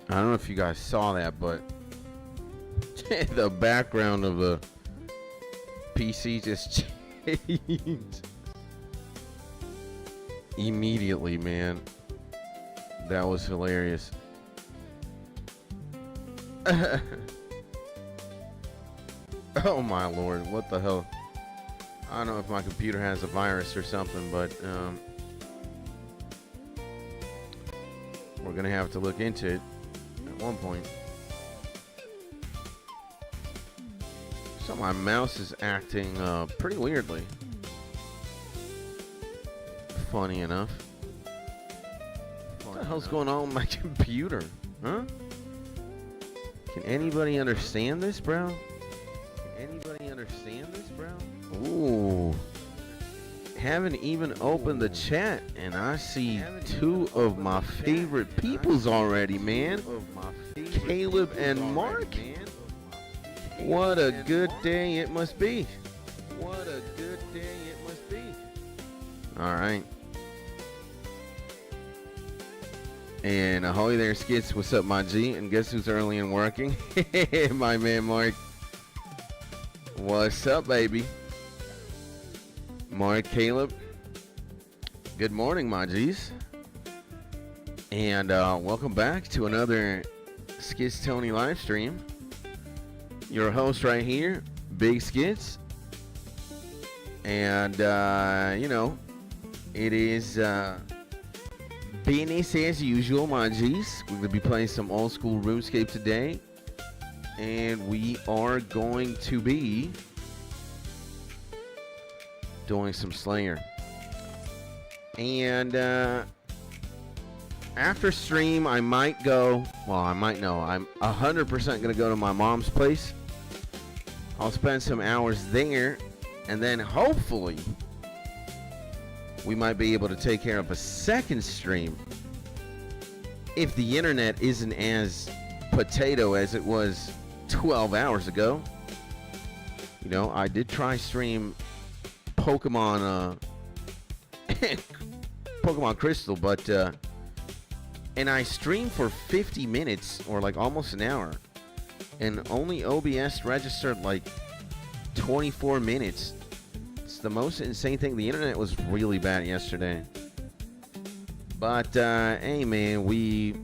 I don't know if you guys saw that, but the background of the PC just changed immediately, man. That was hilarious. Oh my lord, what the hell? I don't know if my computer has a virus or something, but we're gonna have to look into it at one point. So my mouse is acting pretty weirdly. Funny enough. What the hell's going on with my computer? Huh? Can anybody understand this, bro? Can anybody understand this, bro? Ooh. Haven't even opened the chat, and I see two of my favorite peoples already, man. Caleb and Mark. What a good day it must be. What a good day it must be. All right. And ahoy there, Skits. What's up, my G? And guess who's early and working? My man, Mark. What's up, baby? Mark, Caleb. Good morning, my G's. And welcome back to another Skits Tony live stream. Your host right here, Big Skits. And, you know, it is business as usual, my G's. We're going to be playing some old school RuneScape today. And we are going to be doing some Slayer. And after stream, I might go, well, I might know, I'm 100% going to go to my mom's place. I'll spend some hours there, and then hopefully we might be able to take care of a second stream if the internet isn't as potato as it was 12 hours ago. You know, I did try stream Pokemon Pokemon Crystal, but and I streamed for 50 minutes or like almost an hour, and only OBS registered like 24 minutes. It's the most insane thing. The internet was really bad yesterday. But hey man, we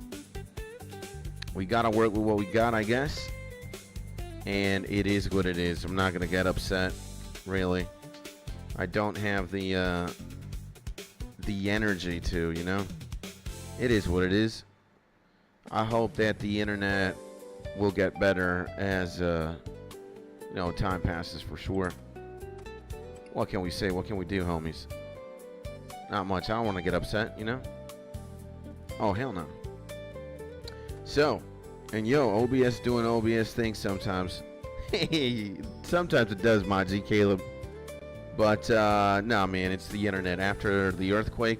gotta work with what we got, I guess. And it is what it is. I'm not gonna get upset, really. I don't have the energy to, you know. It is what it is. I hope that the internet will get better as you know, time passes, for sure. What can we say? What can we do, homies? Not much. I don't want to get upset, you know. Oh, hell no. So, and yo, OBS doing OBS things sometimes. Sometimes it does, my G, Caleb. But, no, man, it's the internet. After the earthquake,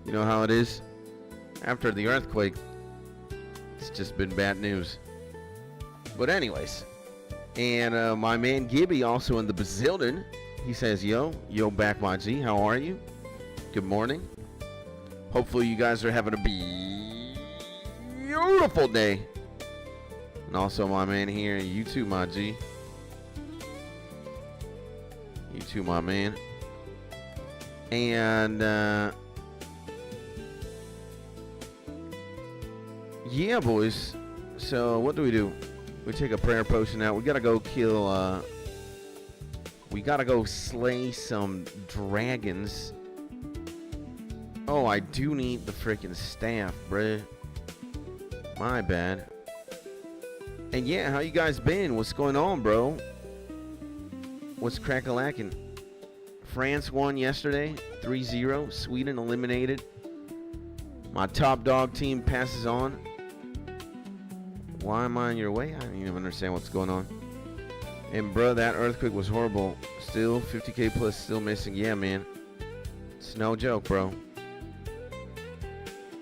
you know how it is? After the earthquake, it's just been bad news. But anyways, and my man Gibby also in the Bazillion. He says, yo, back, my G. How are you? Good morning. Hopefully you guys are having a beautiful day. And also my man here, you too, my G. You too, my man. And, yeah, boys. So, what do? We take a prayer potion out. We gotta go kill, we gotta go slay some dragons. Oh, I do need the freaking staff, bruh. My bad. And yeah, how you guys been? What's going on, bro? What's crack-a-lackin'? France won yesterday, 3-0. Sweden eliminated. My top dog team passes on. Why am I in your way? I don't even understand what's going on. And bro, that earthquake was horrible. Still 50k plus still missing. Yeah, man. It's no joke, bro.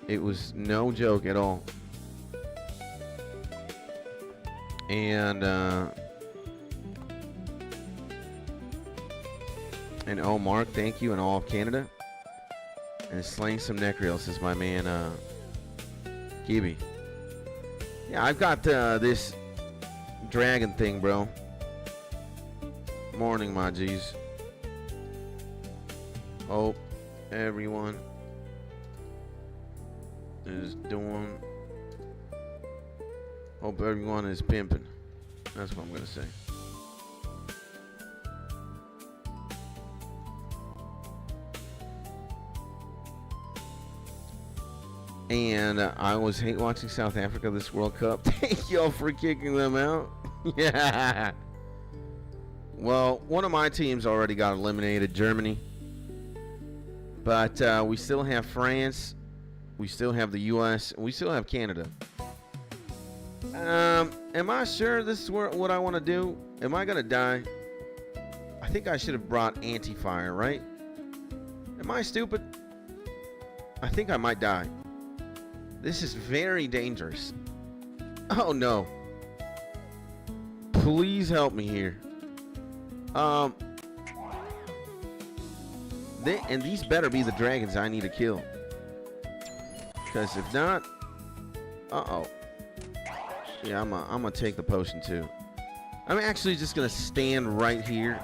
It was no joke at all. And oh, Mark, thank you, and all of Canada. And slaying some Necreals, says my man Gibby. Yeah, I've got this dragon thing, bro. Morning, my G's. Hope everyone is doing. Hope everyone is pimping. That's what I'm gonna say. And I always hate watching South Africa this World Cup. Thank y'all for kicking them out. Yeah. Well, one of my teams already got eliminated, Germany. But we still have France. We still have the U.S. And we still have Canada. Am I sure this is what I want to do? Am I going to die? I think I should have brought anti-fire, right? Am I stupid? I think I might die. This is very dangerous. Oh no. Please help me here. And these better be the dragons I need to kill. Because if not, yeah, I'm gonna take the potion too. I'm actually just gonna stand right here.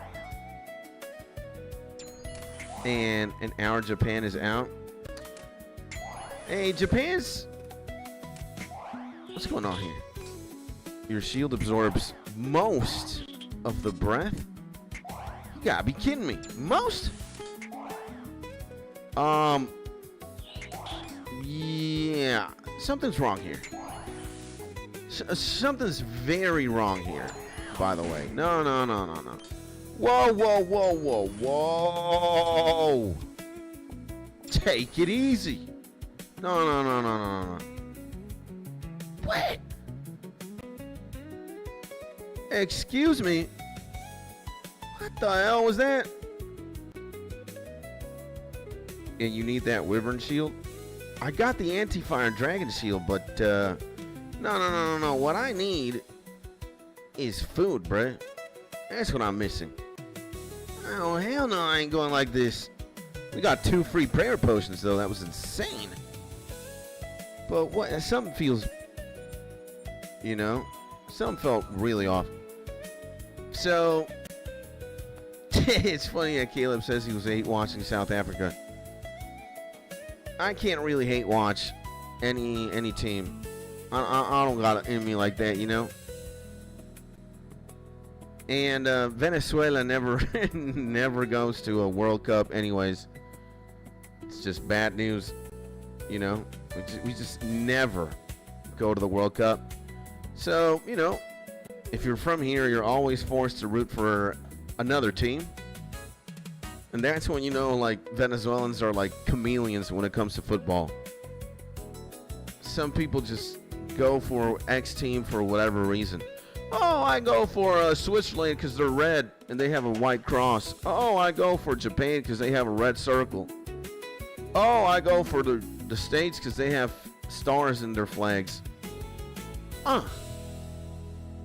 And our Japan is out. Hey, Japan's... What's going on here? Your shield absorbs most of the breath? You gotta be kidding me. Most? Yeah. Something's wrong here. Something's very wrong here, by the way. No. Whoa. Take it easy. No. What? Excuse me? What the hell was that? And you need that wyvern shield? I got the anti-fire dragon shield, but no. What I need is food, bruh. That's what I'm missing. Oh, hell no, I ain't going like this. We got 2 free prayer potions, though. That was insane. But what? Something feels, something felt really off. So, it's funny that Caleb says he was hate watching South Africa. I can't really hate watch any team. I don't got it in me like that, And Venezuela never goes to a World Cup anyways. It's just bad news, We just never go to the World Cup. So, if you're from here, you're always forced to root for another team. And that's when Venezuelans are like chameleons when it comes to football. Some people just go for X team for whatever reason. Oh, I go for Switzerland because they're red and they have a white cross. Oh, I go for Japan because they have a red circle. Oh, I go for the States because they have stars in their flags.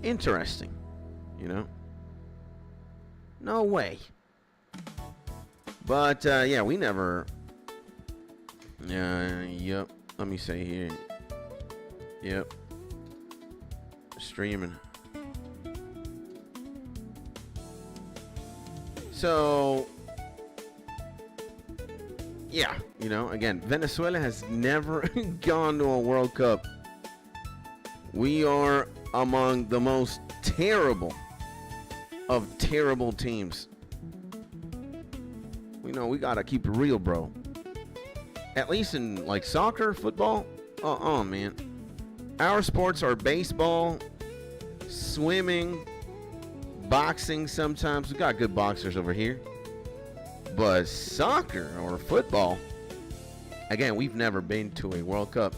Interesting. No way. But, yeah, we never... Yep. Let me say here. Yep. Streaming. So... Yeah, again, Venezuela has never gone to a World Cup. We are among the most terrible of terrible teams. We gotta keep it real, bro. At least in soccer, football. Man. Our sports are baseball, swimming, boxing sometimes. We got good boxers over here. But soccer or football, again, we've never been to a World Cup.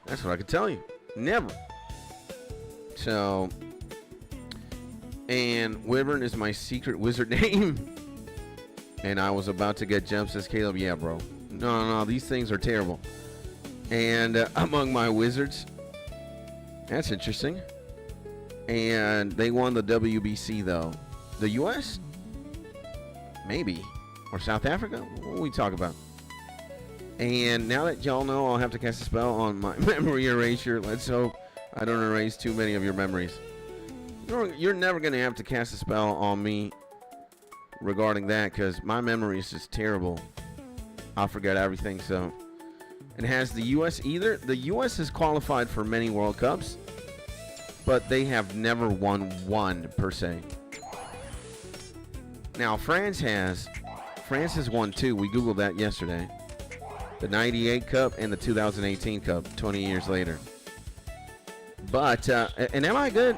That's what I can tell you. Never. So, and Wyvern is my secret wizard name. And I was about to get jumped, says Caleb. Yeah, bro. No, these things are terrible. And among my wizards, that's interesting. And they won the WBC, though. The U.S.? Maybe. Or South Africa? What are we talking about? And now that y'all know I'll have to cast a spell on my memory erasure, let's hope I don't erase too many of your memories. You're never going to have to cast a spell on me regarding that, because my memory is just terrible. I'll forget everything. So it has the U.S. either. The U.S. has qualified for many World Cups, but they have never won one per se. Now France has won two. We Googled that yesterday. The 98 Cup and the 2018 Cup 20 years later. But, and am I good?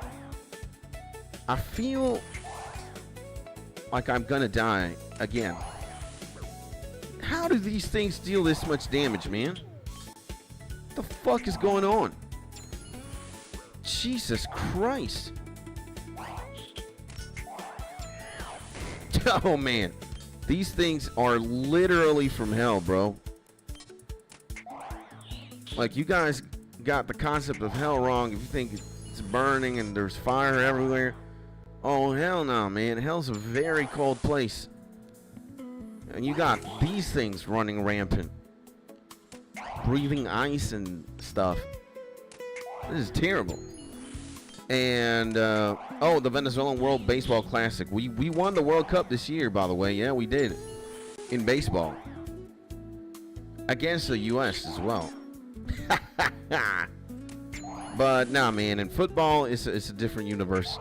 I feel like I'm gonna die again. How do these things deal this much damage, man? What the fuck is going on? Jesus Christ. Oh, man. These things are literally from hell, bro. Like, you guys got the concept of hell wrong if you think it's burning and there's fire everywhere. Oh, hell no, man. Hell's a very cold place. And you got these things running rampant. Breathing ice and stuff. This is terrible. And, oh, the Venezuelan World Baseball Classic. We won the World Cup this year, by the way. Yeah, we did. In baseball. Against the U.S. as well. But, nah, man. In football, it's a different universe.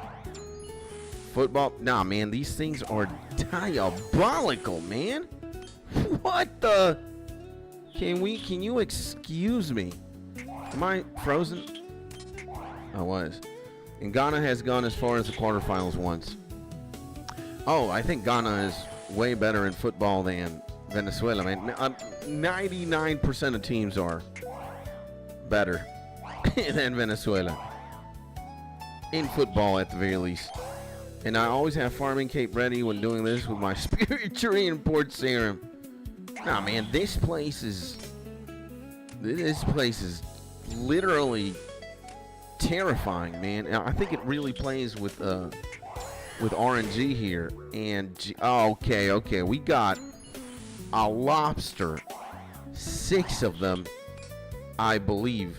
Football, nah, man. These things are diabolical, man. What the? Can you excuse me? Am I frozen? I was. And Ghana has gone as far as the quarterfinals once. Oh, I think Ghana is way better in football than Venezuela, man. 99% of teams are better than Venezuela. In football, at the very least. And I always have Farming Cape ready when doing this with my Spirit Tree and Port Serum. Nah, man, this place is literally terrifying, man. I think it really plays with RNG here. And okay, we got a lobster, 6 of them, I believe.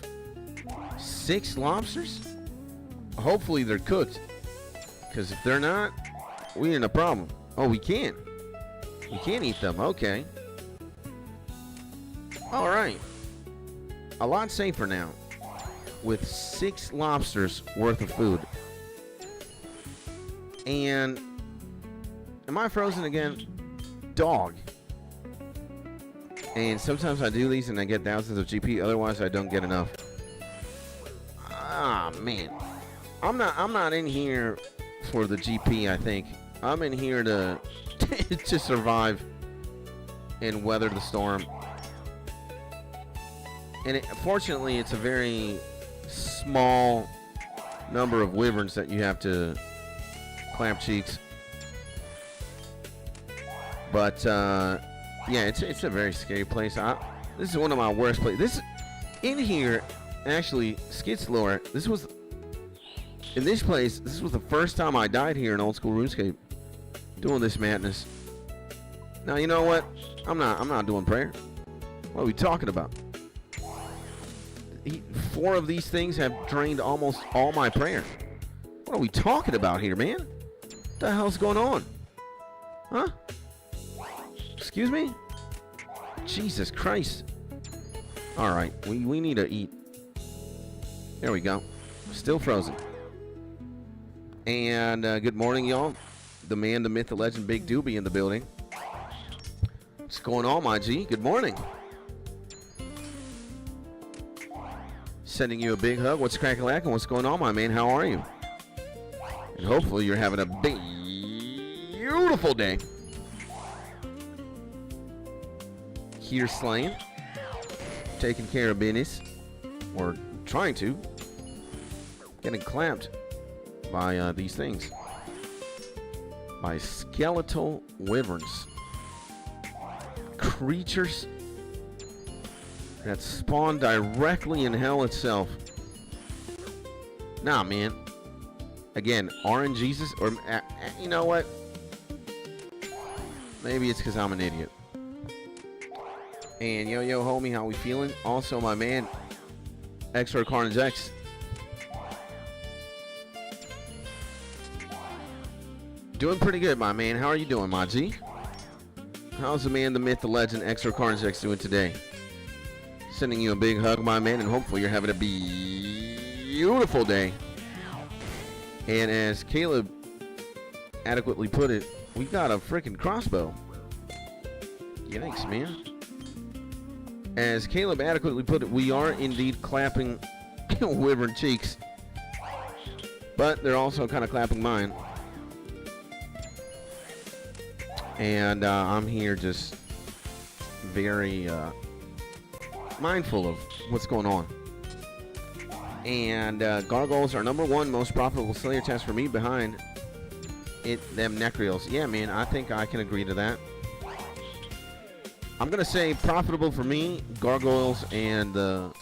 6 lobsters? Hopefully they're cooked, because if they're not, we're in a problem. Oh, we can't eat them. Okay. All right. A lot safer now, with 6 lobsters worth of food. And am I frozen again? Dog. And sometimes I do these and I get thousands of GP. Otherwise, I don't get enough. Ah, man. I'm not in here for the GP, I think. I'm in here to to survive and weather the storm. And fortunately, it's a very small number of wyverns that you have to clamp cheeks. But yeah, it's a very scary place. This is one of my worst places. This in here, actually, Skits lore. This was the first time I died here in old school RuneScape, doing this madness. Now you know what? I'm not doing prayer. What are we talking about? 4 of these things have drained almost all my prayer. What are we talking about here, man? What the hell's going on? Huh? Excuse me? Jesus Christ. Alright, we need to eat. There we go. Still frozen. And good morning, y'all. The man, the myth, the legend, Big Doobie in the building. What's going on, my G? Good morning. Sending you a big hug. What's crack-a-lack and what's going on, my man? How are you? And hopefully you're having a beautiful day. Here slaying. Taking care of business. Or trying to. Getting clamped by these things. By skeletal wyverns. Creatures that spawn directly in hell itself. Nah, man. Again, RNGesus, or you know what? Maybe it's because I'm an idiot. And yo, homie, how we feeling? Also, my man, XR Carnage X. Doing pretty good, my man. How are you doing, my G? How's the man, the myth, the legend, XR Carnage X doing today? Sending you a big hug, my man, and hopefully you're having a beautiful day. And as Caleb adequately put it, we got a freaking crossbow. Yikes, man. As Caleb adequately put it, we are indeed clapping Wyvern cheeks. But they're also kind of clapping mine. And I'm here just very mindful of what's going on. And Gargoyles are #1 most profitable Slayer test for me behind them Necreals. Yeah, man, I think I can agree to that. I'm going to say profitable for me, Gargoyles and the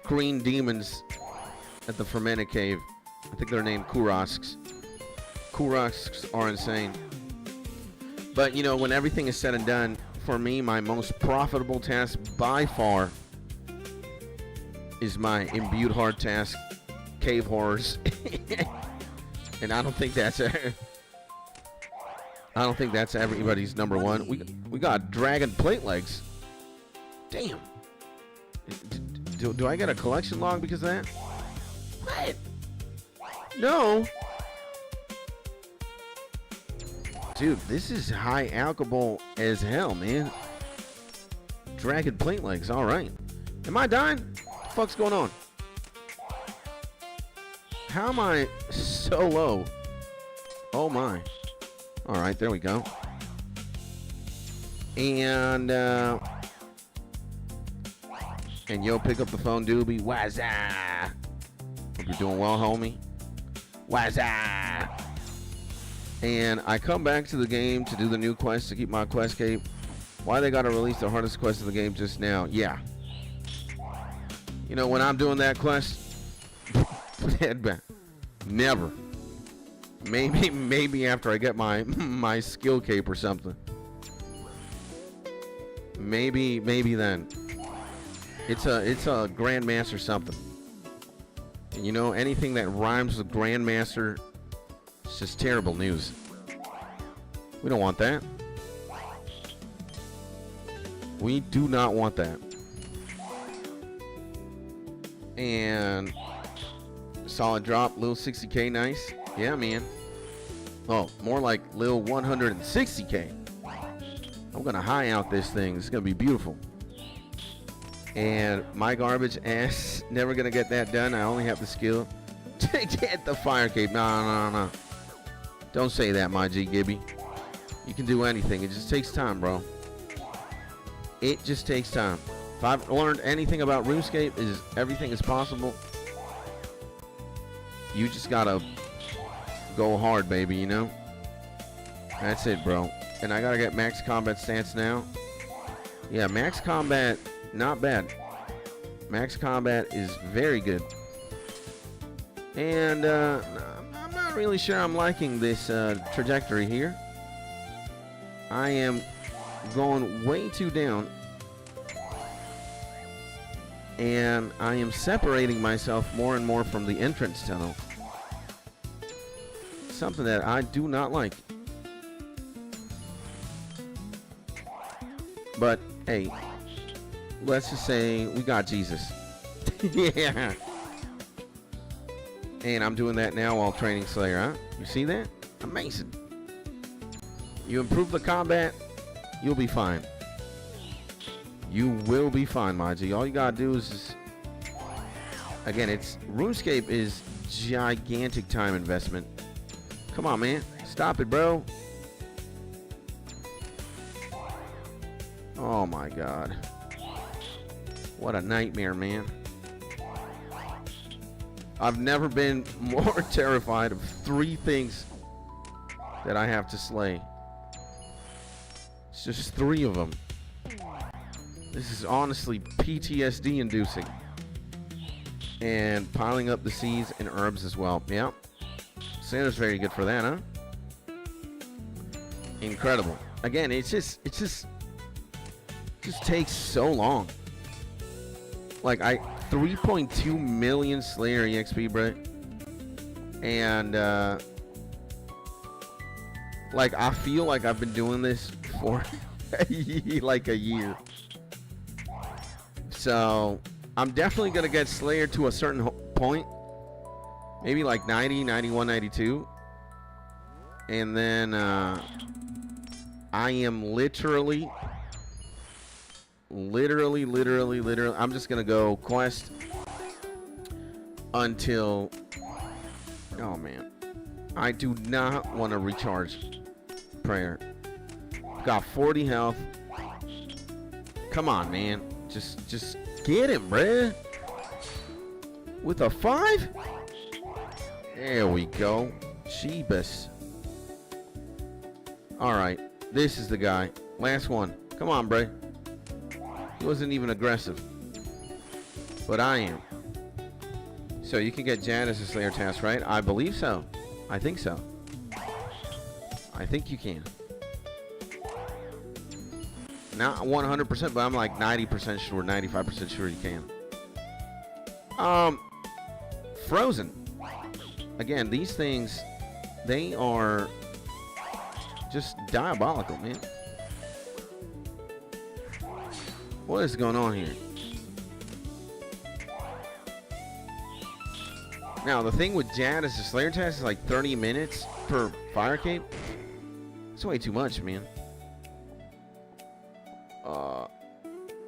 Green Demons at the Fermented Cave. I think they're named Kurosks. Kurosks are insane. But, you know, when everything is said and done, for me, my most profitable task by far is my Imbued Heart task, Cave Horrors. And I don't think that's everybody's #1. We got Dragon Plate Legs. Damn. Do I get a collection log because of that? What? No. Dude, this is high alcohol as hell, man. Dragon Plate Legs, all right. Am I dying? What the fuck's going on? How am I so low? Oh my. All right, there we go. And yo, pick up the phone, doobie. Wazza. Hope you're doing well, homie. Wazza. And I come back to the game to do the new quest to keep my quest cape. Why they gotta release the hardest quest of the game just now? Yeah. You know, when I'm doing that quest, put head back. Never. Maybe after I get my skill cape or something. Maybe then. It's a Grandmaster something. And you know, anything that rhymes with Grandmaster, it's just terrible news. We don't want that. We do not want that. And solid drop, Lil 60K, nice. Yeah, man. Oh, more like Lil 160K. I'm gonna high out this thing. It's gonna be beautiful. And my garbage ass never gonna get that done. I only have the skill to get the fire cape. No. Don't say that, my G Gibby. You can do anything. It just takes time, bro. It just takes time. If I've learned anything about RuneScape, is everything is possible. You just gotta go hard, baby, you know? That's it, bro. And I gotta get max combat stance now. Yeah, max combat, not bad. Max combat is very good. And I'm not really sure I'm liking this trajectory here. I am going way too down. And I am separating myself more and more from the entrance tunnel. Something that I do not like. But, hey, let's just say we got Jesus. Yeah. And I'm doing that now while training Slayer, huh? You see that? Amazing. You improve the combat, you'll be fine. You will be fine, my G. All you gotta do is just, again, it's RuneScape is gigantic time investment. Come on, man. Stop it, bro. Oh my God. What a nightmare, man. I've never been more terrified of 3 things that I have to slay. It's just 3 of them. This is honestly PTSD inducing. And piling up the seeds and herbs as well. Yeah. Santa's very good for that, huh? Incredible. Again, it's just just takes so long. Like 3.2 million Slayer EXP, bro. And like I feel like I've been doing this for like a year. So I'm definitely gonna get Slayer to a certain point, maybe like 90, 91, 92, and then I am literally, I'm just gonna go quest until, oh man, I do not want to recharge prayer. Got 40 health. Come on, man. Just get him, bruh. With a 5? There we go. Jeebus. Alright. This is the guy. Last one. Come on, bruh. He wasn't even aggressive. But I am. So you can get Jan as a Slayer task, right? I believe so. I think so. I think you can. Not 100%, but I'm like 90% sure, 95% sure you can. Frozen. Again, these things, they are just diabolical, man. What is going on here? Now, the thing with Jad is the Slayer task is like 30 minutes per fire cape. It's way too much, man.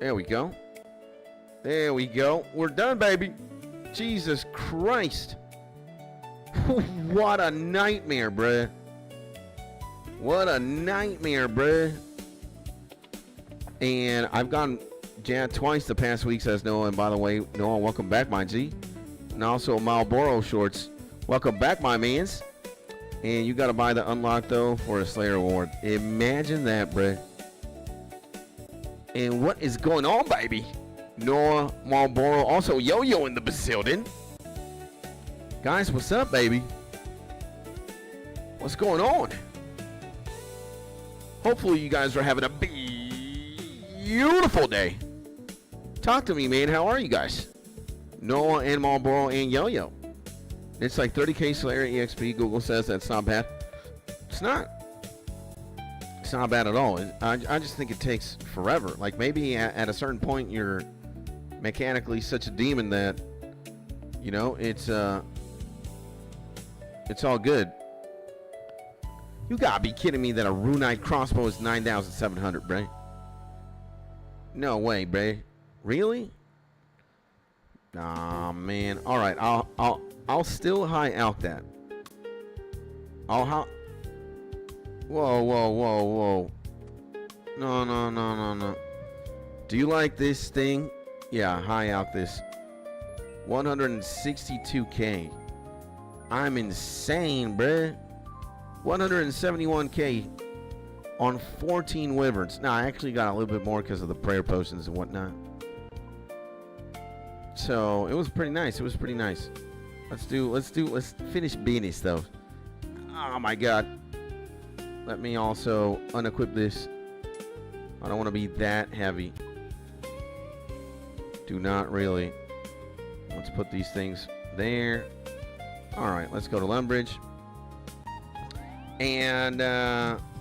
There we go. There we go. We're done, baby. Jesus Christ. What a nightmare, bruh. What a nightmare, bruh. And I've gotten Jad twice the past week, says Noah. And by the way, Noah, welcome back, my G. And also Marlboro Shorts. Welcome back, my mans. And you got to buy the unlock, though, for a Slayer award. Imagine that, bruh. And what is going on, baby? Noah, Marlboro, also Yo-Yo in the building. Guys, what's up, baby? What's going on? Hopefully you guys are having a beautiful day. Talk to me, man. How are you guys? Noah and Marlboro and Yo-Yo. It's like 30k Slayer EXP. Google says that's not bad. It's not. It's not bad at all. I just think it takes forever. Like maybe at a certain point you're mechanically such a demon that, you know, it's all good. You gotta be kidding me that a Runite crossbow is 9,700, bruh. No way, bruh. Really? Nah, man. All right, I'll still high out that. Whoa. No. Do you like this thing? Yeah, high out this. 162k. I'm insane, bruh. 171k on 14 wyverns. Now, I actually got a little bit more because of the prayer potions and whatnot. So, it was pretty nice. Let's finish business, though. Oh, my God. Let me also unequip this. I don't want to be that heavy. Do not really. Let's put these things there. Alright, let's go to Lumbridge. And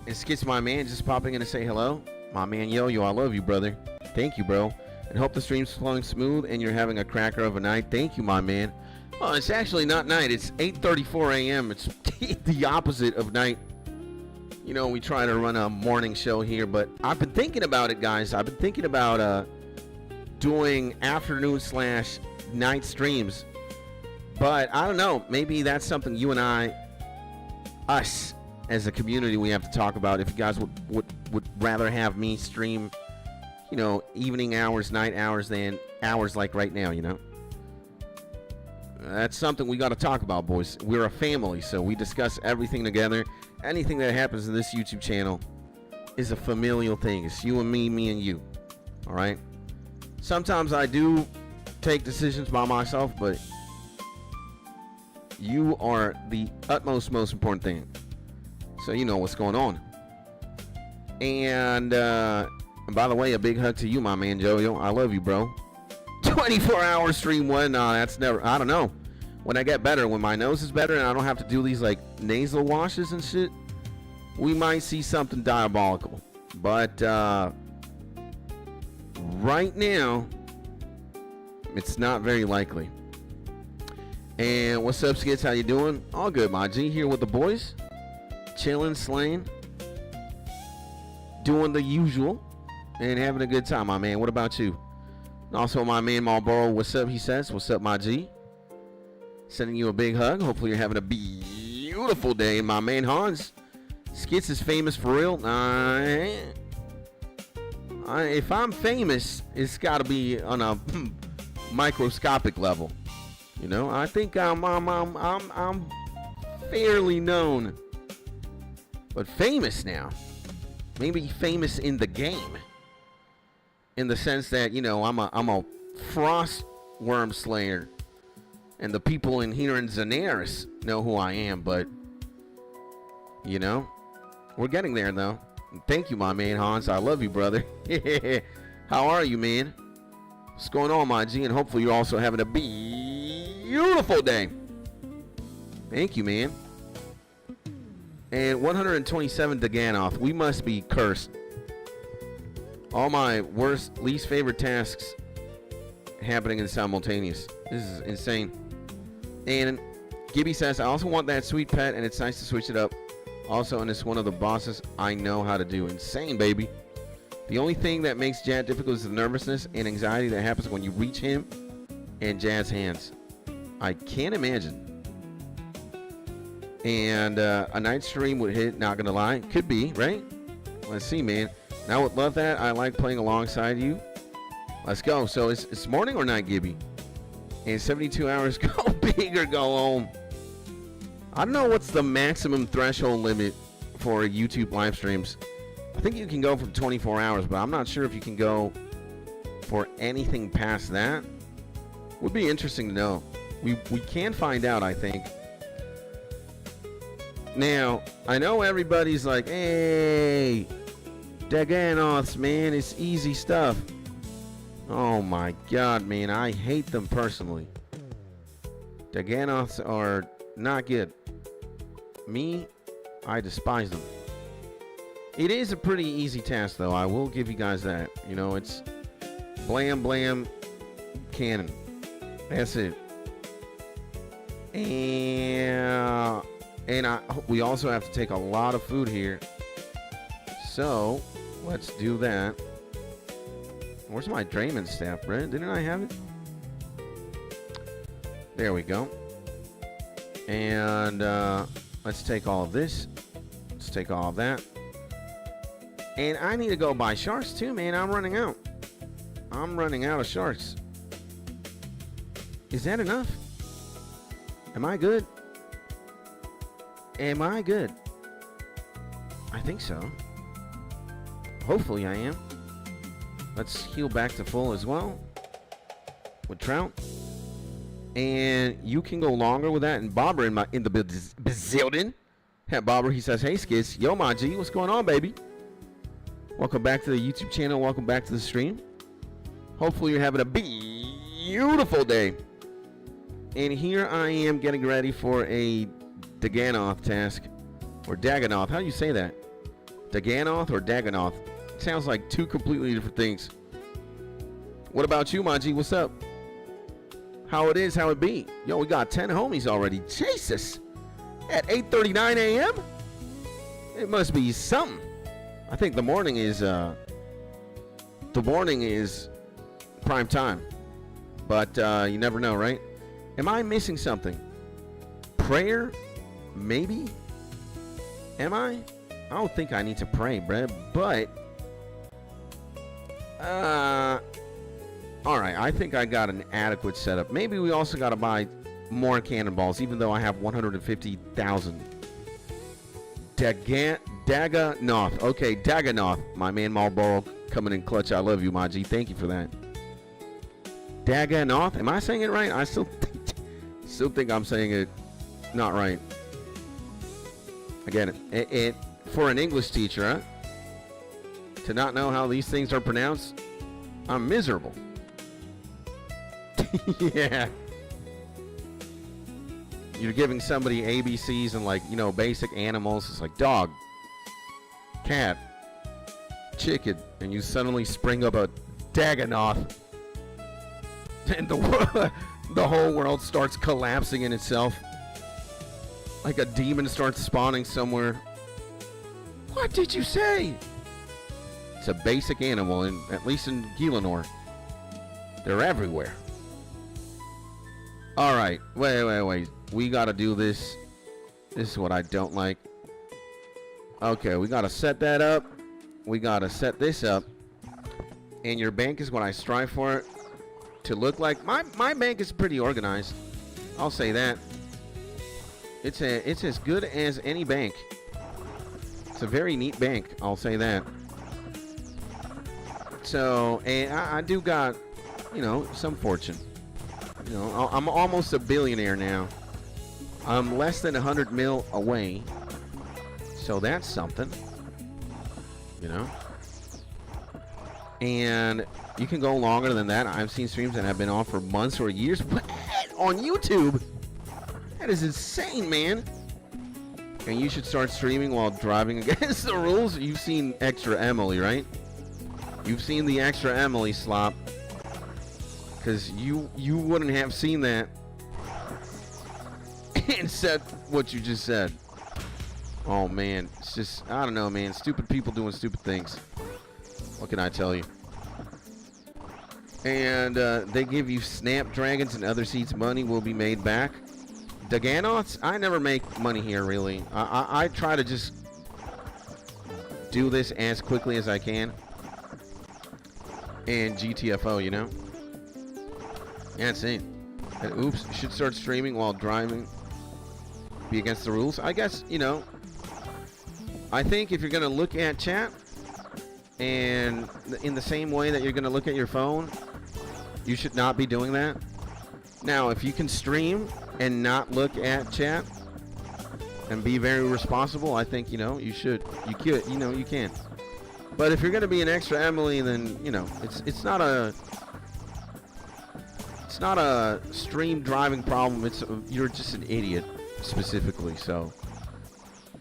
it's Skits, my man, just popping in to say hello. My man Yo-Yo, I love you, brother. Thank you, bro. And hope the stream's flowing smooth and you're having a cracker of a night. Thank you, my man. Oh, it's actually not night. It's 8:34 a.m. It's the opposite of night. You know, we try to run a morning show here, but I've been thinking about it, guys. I've been thinking about doing afternoon/night streams. But I don't know. Maybe that's something you and us as a community, we have to talk about. If you guys would rather have me stream, you know, evening hours, night hours than hours like right now, you know. That's something we got to talk about, boys. We're a family, so we discuss everything together. Anything that happens in this YouTube channel is a familial thing. It's you and me and you. All right? Sometimes I do take decisions by myself, but you are the most important thing. So you know what's going on. And And by the way, a big hug to you, my man, Jojo. I love you, bro. 24-hour stream one? No, that's never. I don't know. When I get better, when my nose is better and I don't have to do these like nasal washes and shit, we might see something diabolical. But right now, it's not very likely. And what's up, Skits? How you doing? All good, my G. Here with the boys. Chilling, slaying. Doing the usual. And having a good time, my man. What about you? And also, my man Marlboro, what's up, he says. What's up, my G? Sending you a big hug. Hopefully you're having a beautiful day. My man Hans. Skits is famous for real. If I'm famous, it's got to be on a microscopic level. You know, I think I'm fairly known, but famous now. Maybe famous in the game, in the sense that, you know, I'm a frost worm slayer, and the people in here in Xanaris know who I am. But you know, we're getting there though. Thank you, my man Hans. I love you, brother. How are you, man? What's going on, my G? And hopefully you're also having a beautiful day. Thank you, man. And 127 Daganoth. We must be cursed. All my worst, least favorite tasks happening in simultaneous. This is insane. And Gibby says, I also want that sweet pet, and it's nice to switch it up. Also, and it's one of the bosses I know how to do. Insane, baby. The only thing that makes Jad difficult is the nervousness and anxiety that happens when you reach him and Jad's hands. I can't imagine. And a night stream would hit, not gonna lie. Could be, right? Let's see, man. Now I would love that. I like playing alongside you. Let's go. So it's morning or night, Gibby? And 72 hours, go big or go home. I don't know what's the maximum threshold limit for YouTube live streams. I think you can go from 24 hours, but I'm not sure if you can go for anything past that. Would be interesting to know. We can find out, I think. Now, I know everybody's like, hey, Daganoths, man, it's easy stuff. Oh my god, man, I hate them personally. Daganoths are not good. Me, I despise them. It is a pretty easy task, though. I will give you guys that. You know, it's blam, blam, cannon. That's it. And we also have to take a lot of food here. So, let's do that. Where's my Drayman staff, Brent? Didn't I have it? There we go. And let's take all of this. Let's take all of that. And I need to go buy sharks too, man. I'm running out. I'm running out of sharks. Is that enough? Am I good? Am I good? I think so. Hopefully I am. Let's heal back to full as well with trout. And you can go longer with that. And Bobber in the bazillion. Had Bobber, he says, hey Skids, yo my G, what's going on, baby? Welcome back to the YouTube channel. Welcome back to the stream. Hopefully you're having a beautiful day. And here I am getting ready for a Daganoth task. Or Dagonoth. How do you say that? Daganoth or Dagonoth? It sounds like two completely different things. What about you, my G? What's up? How it is, how it be? Yo, we got 10 homies already. Jesus! At 8:39 a.m.? It must be something. I think the morning is prime time. But you never know, right? Am I missing something? Prayer? Maybe? Am I? I don't think I need to pray, Brad, but alright, I think I got an adequate setup. Maybe we also gotta buy more cannonballs, even though I have 150,000. Dagonoth. Okay, Dagonoth. My man Marlboro coming in clutch. I love you, my G. Thank you for that. Dagonoth. Am I saying it right? I still think I'm saying it not right. Again, it for an English teacher, huh? to not know how these things are pronounced, I'm miserable. Yeah. You're giving somebody ABCs and, like, you know, basic animals. It's like dog, cat, chicken, and you suddenly spring up a Dagonoth. And the whole world starts collapsing in itself. Like a demon starts spawning somewhere. What did you say? It's a basic animal, at least in Gilanor. They're everywhere. Alright, wait. We gotta do this. This is what I don't like. Okay, we gotta set that up. We gotta set this up. And your bank is what I strive for it to look like. My bank is pretty organized. I'll say that. It's as good as any bank. It's a very neat bank. I'll say that. So, and I do got, you know, some fortune. You know, I'm almost a billionaire now. I'm less than 100 mil away. So that's something. You know? And you can go longer than that. I've seen streams that have been on for months or years. What? On YouTube? That is insane, man. And you should start streaming while driving against the rules. You've seen Extra Emily, right? You've seen the Extra Emily slop. Because you wouldn't have seen that and said what you just said. Oh, man. It's just, I don't know, man. Stupid people doing stupid things. What can I tell you? And they give you snapdragons and other seeds. Money will be made back. Daganoths? I never make money here, really. I try to just do this as quickly as I can. And GTFO, you know? Yeah, it's it. And oops, you should start streaming while driving. Be against the rules. I guess, you know, I think if you're going to look at chat and in the same way that you're going to look at your phone, you should not be doing that. Now, if you can stream and not look at chat and be very responsible, I think, you know, you should. You could, you know, you can. But if you're going to be an Extra Emily, then, you know, it's not a stream driving problem. You're just an idiot specifically. So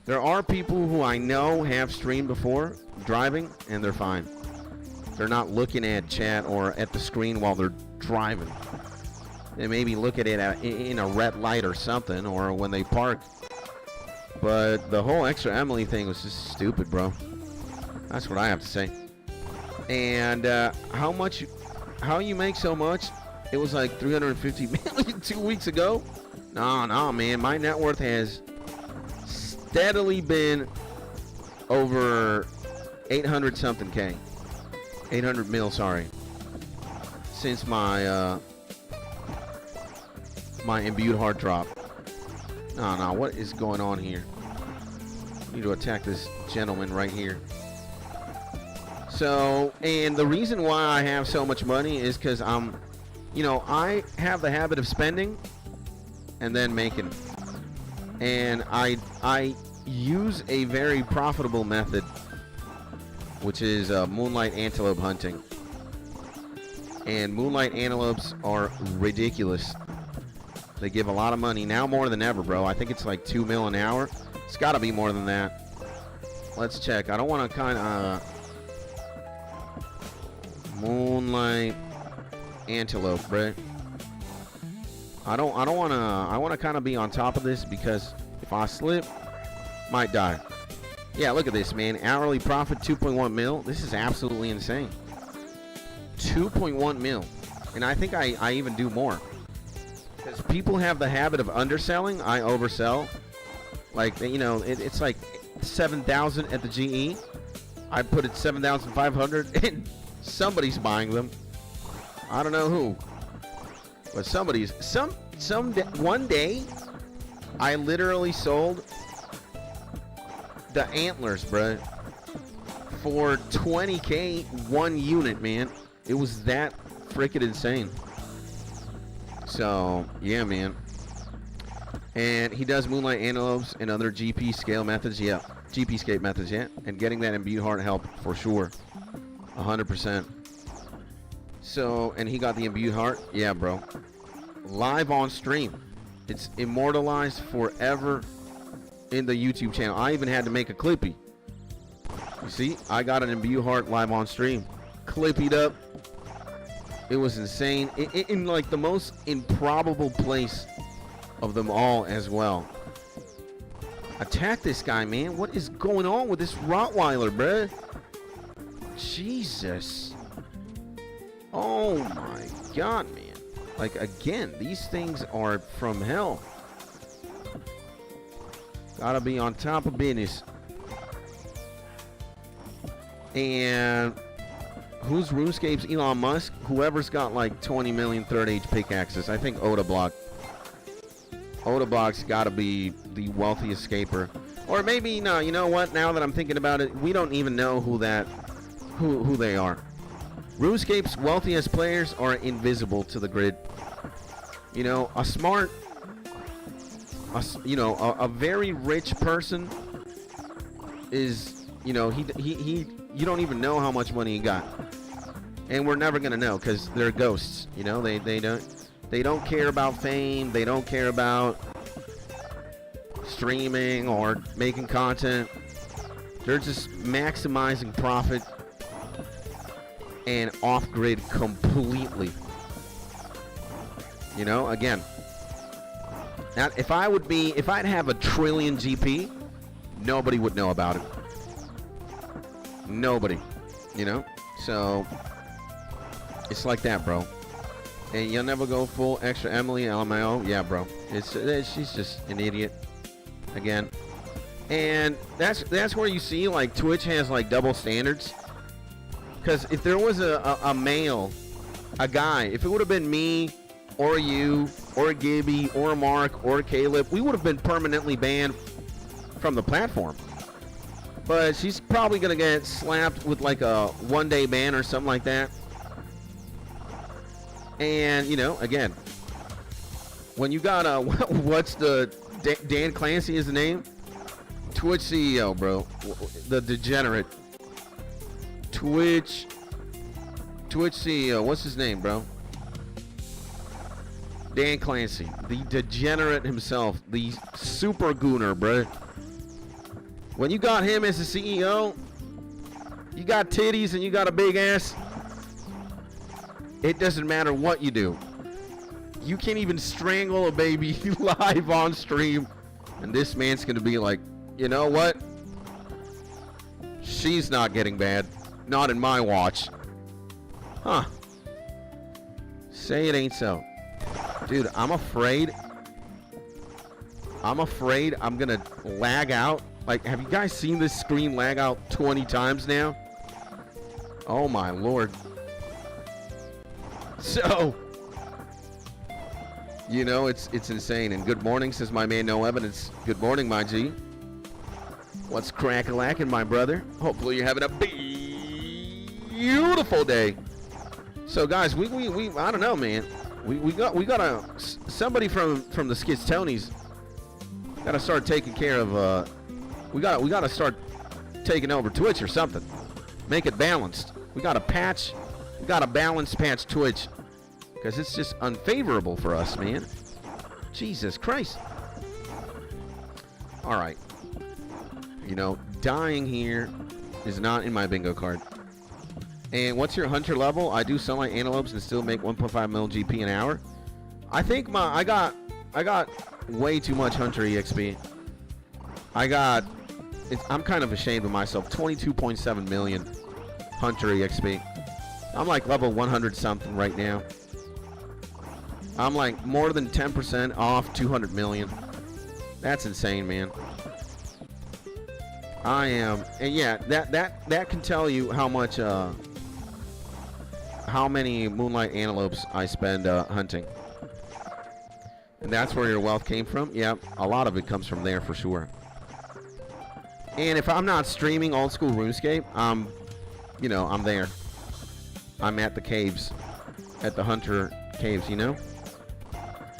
there are people who I know have streamed before driving and they're fine. They're not looking at chat or at the screen while they're driving. They maybe look at it in a red light or something, or when they park. But the whole Extra Emily thing was just stupid, bro. That's what I have to say. And how you make so much? It was like 350 million 2 weeks ago. No, man. My net worth has steadily been over 800 something K. 800 mil, sorry. Since my my imbued heart drop. No, what is going on here? I need to attack this gentleman right here. So, and the reason why I have so much money is because you know, I have the habit of spending and then making. And I use a very profitable method, which is moonlight antelope hunting. And moonlight antelopes are ridiculous. They give a lot of money now, more than ever, bro. I think it's like 2 mil an hour. It's got to be more than that. Let's check. I don't want to kind of moonlight antelope, bro. I don't want to. I want to kind of be on top of this because if I slip, might die. Yeah, look at this, man. Hourly profit 2.1 mil. This is absolutely insane. 2.1 mil, and I think I even do more. Because people have the habit of underselling, I oversell. Like, you know, it's like 7,000 at the GE. I put it 7,500, and somebody's buying them. I don't know who, but somebody's. One day, I literally sold the antlers, bro, for 20K one unit, man. It was that freaking insane. So, yeah, man. And he does Moonlight Antelopes and other GP scale methods, yeah. GP scape methods, yeah. And getting that imbued heart helped for sure. 100%. So, and he got the imbued heart, yeah, bro. Live on stream. It's immortalized forever in the YouTube channel. I even had to make a clippy. You see, I got an imbued heart live on stream. Clippied up. It was insane. In like the most improbable place of them all as well. Attack this guy, man. What is going on with this Rottweiler, bruh? Jesus. Oh my God, man. Like, again, these things are from hell. Gotta be on top of business. And who's RuneScape's Elon Musk? Whoever's got like 20 million third age pickaxes. I think Odablock. Odablock's gotta be the wealthiest scaper. Or maybe, no, you know what? Now that I'm thinking about it, we don't even know who they are. RuneScape's wealthiest players are invisible to the grid. You know, a smart, a very rich person is, you know, you don't even know how much money he got. And we're never gonna know because they're ghosts. You know, they don't care about fame. They don't care about streaming or making content. They're just maximizing profit and off-grid completely. You know, again, now if I'd have a trillion GP, nobody would know about it. Nobody, you know. So it's like that, bro. And you'll never go full extra Emily LMAO. Yeah, bro. She's just an idiot. Again. And that's where you see like Twitch has like double standards. Because if there was a male, a guy, if it would have been me or you or Gibby or Mark or Caleb, we would have been permanently banned from the platform. But she's probably going to get slapped with like a one-day ban or something like that. And, you know, again, when you got what's the, Dan Clancy is the name? Twitch CEO, bro. The degenerate. Twitch CEO. What's his name, bro? Dan Clancy. The degenerate himself. The super gooner, bro. When you got him as the CEO, you got titties and you got a big ass. It doesn't matter what you do. You can't even strangle a baby live on stream. And this man's going to be like, you know what? She's not getting bad. Not in my watch. Huh. Say it ain't so. Dude, I'm afraid I'm going to lag out. Like, have you guys seen this screen lag out 20 times now? Oh, my Lord. So, you know, it's insane. And good morning, says my man, No Evidence. Good morning, my G. What's crack-a-lackin', my brother? Hopefully you're having a beautiful day. So, guys, we I don't know, man. We got somebody from the Skits Tonys got to start taking care of. We got to start taking over Twitch or something. Make it balanced. We got to patch. We got to balance patch Twitch because it's just unfavorable for us, man. Jesus Christ. All right. You know, dying here is not in my bingo card. And what's your hunter level? I do sunlight antelopes and still make 1.5 mil GP an hour. I think I got way too much hunter EXP. I'm kind of ashamed of myself. 22.7 million hunter EXP. I'm like level 100 something right now. I'm like more than 10% off 200 million. That's insane, man. I am, and yeah, that can tell you how much, how many moonlight antelopes I spend hunting. And that's where your wealth came from. Yeah, a lot of it comes from there for sure. And if I'm not streaming old school RuneScape, I'm there. I'm at the caves, at the hunter caves, you know.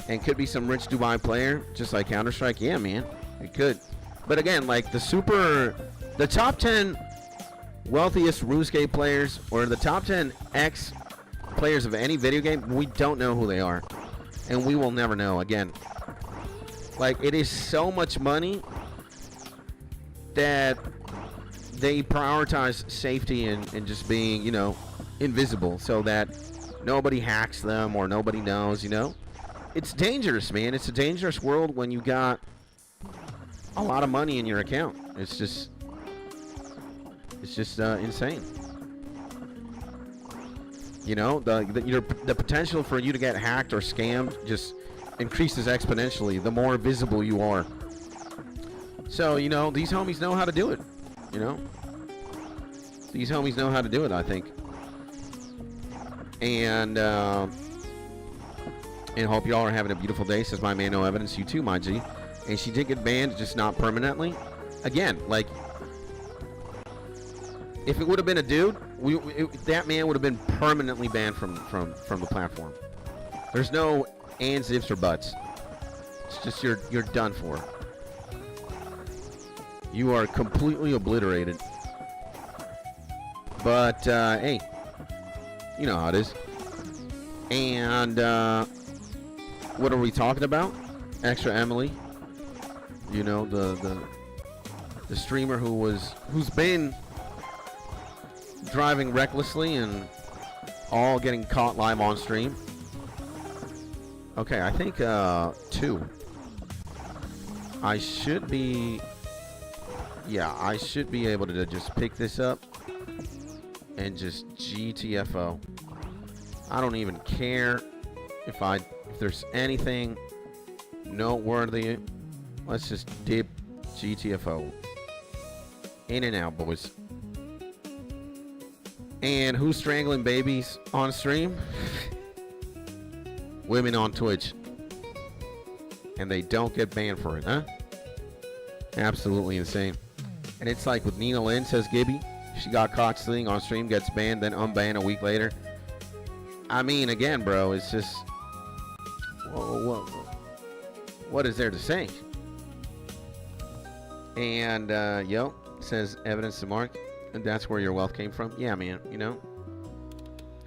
and could be some rich Dubai player, just like Counter-Strike. Yeah, man, it could. But again, like the top 10 wealthiest RuneScape players, or the top 10 X players of any video game, we don't know who they are, and we will never know. Again, like, it is so much money that they prioritize safety and just being, invisible, so that nobody hacks them or nobody knows. It's dangerous, man. It's a dangerous world when you got a lot of money in your account. It's just insane. The potential for you to get hacked or scammed just increases exponentially the more visible you are. So, these homies know how to do it. These homies know how to do it, I think. And hope y'all are having a beautiful day, says my man No Evidence. You too, my G. And she did get banned, just not permanently. Again, like, if it would have been a dude, that man would have been permanently banned from the platform. There's no ands, ifs, or buts. It's just you're done for. You are completely obliterated. But hey, you know how it is. And what are we talking about? Extra Emily. The streamer who's been driving recklessly and all getting caught live on stream. Okay, I think 2. I should be able to just pick this up and just GTFO. I don't even care if there's anything noteworthy. Let's just dip GTFO. In and out, boys. And who's strangling babies on stream? Women on Twitch. And they don't get banned for it, huh? Absolutely insane. And it's like with Nina Lynn, says Gibby. She got caught stealing on stream, gets banned, then unbanned a week later. I mean, again, bro, it's just... What is there to say? And, says Evidence to Mark. And that's where your wealth came from? Yeah, man,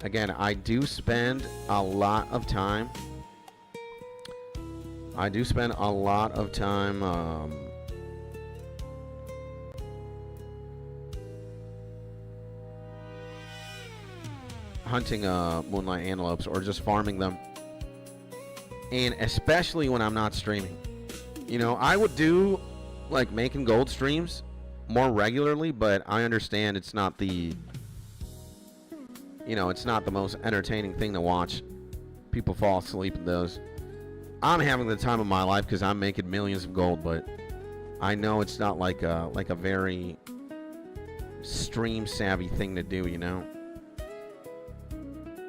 Again, I do spend a lot of time. Hunting moonlight antelopes or just farming them. And especially when I'm not streaming. I would do like making gold streams more regularly, but I understand it's not the most entertaining thing to watch. People fall asleep in those. I'm having the time of my life because I'm making millions of gold, but I know it's not like a very stream savvy thing to do,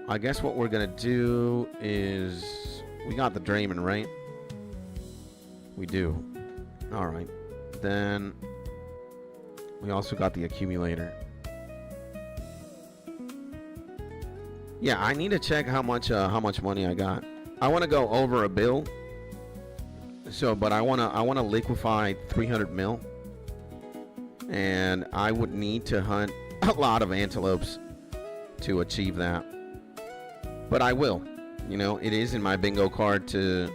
I guess what we're gonna do is, we got the Draymond, right? We do. All right. Then we also got the accumulator. Yeah, I need to check how much money I got. I want to go over a bill. So, but I want to liquefy 300 mil. And I would need to hunt a lot of antelopes to achieve that. But I will. It is in my bingo card to...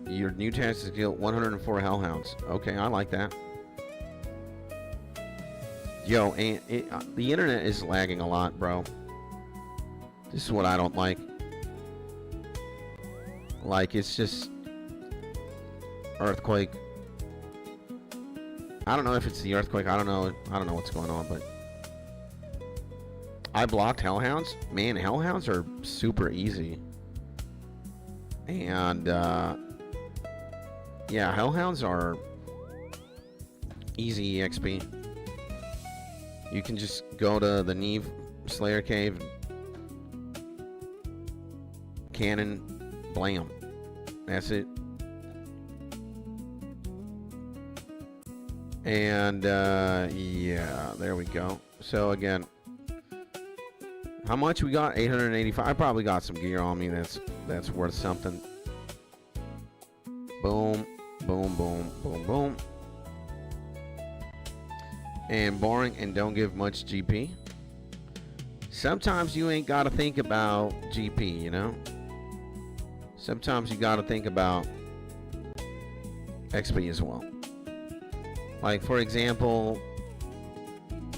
Your new task is to kill 104 hellhounds. Okay, I like that. Yo, and the internet is lagging a lot, bro. This is what I don't like. Like, it's just... Earthquake. I don't know if it's the earthquake. I don't know what's going on, but... I blocked hellhounds. Man, hellhounds are super easy. And, yeah, hellhounds are easy EXP. You can just go to the Neve Slayer Cave, cannon, blam. That's it. And, yeah, there we go. So, again, How much we got? 885. I probably got some gear on me that's worth something. Boom, boom, boom, boom, boom. And boring and don't give much GP. Sometimes you ain't got to think about GP, you know? Sometimes you got to think about XP as well. Like, for example,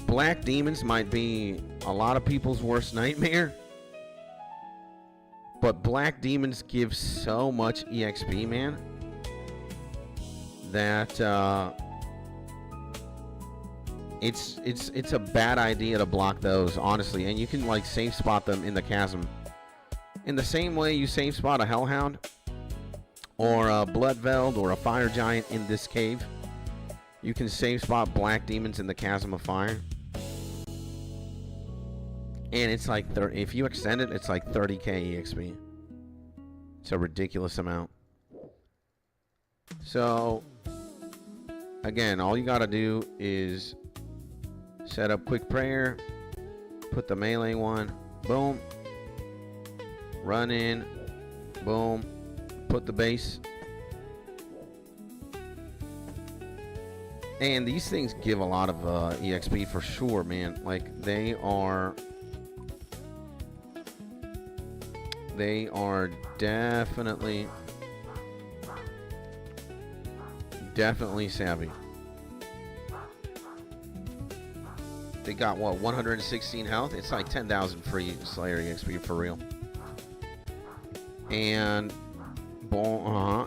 Black Demons might be a lot of people's worst nightmare. But Black Demons give so much EXP, man, that it's a bad idea to block those, honestly. And you can like safe spot them in the chasm in the same way you safe spot a Hellhound or a Bloodveld or a Fire Giant in this cave. You can safe spot Black Demons in the Chasm of Fire. And it's like, if you extend it, it's like 30k EXP. It's a ridiculous amount. So, again, all you gotta do is set up Quick Prayer, put the melee one, boom, run in, boom, put the base. And these things give a lot of EXP for sure, man. Like, they are definitely savvy. They got, what, 116 health? It's like 10,000 free Slayer EXP for real. And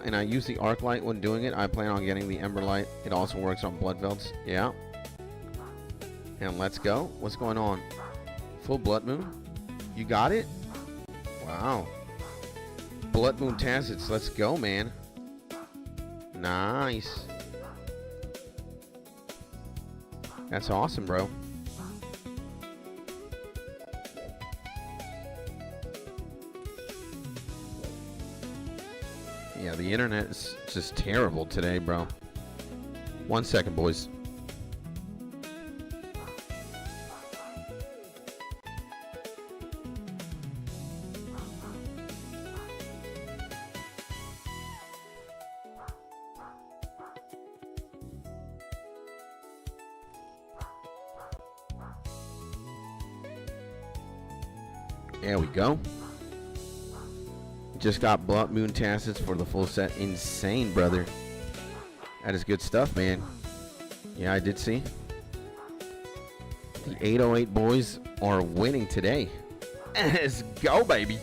and I use the Arc Light when doing it. I plan on getting the Ember Light. It also works on Bloodvelds. Yeah. And let's go. What's going on? Full Blood Moon? You got it? Wow. Blood Moon Tacits. Let's go, man. Nice. That's awesome, bro. Yeah, the internet is just terrible today, bro. 1 second, boys. There we go. Just got Blood Moon Tacits for the full set. Insane, brother. That is good stuff, man. Yeah, I did see. The 808 boys are winning today. Let's go, baby.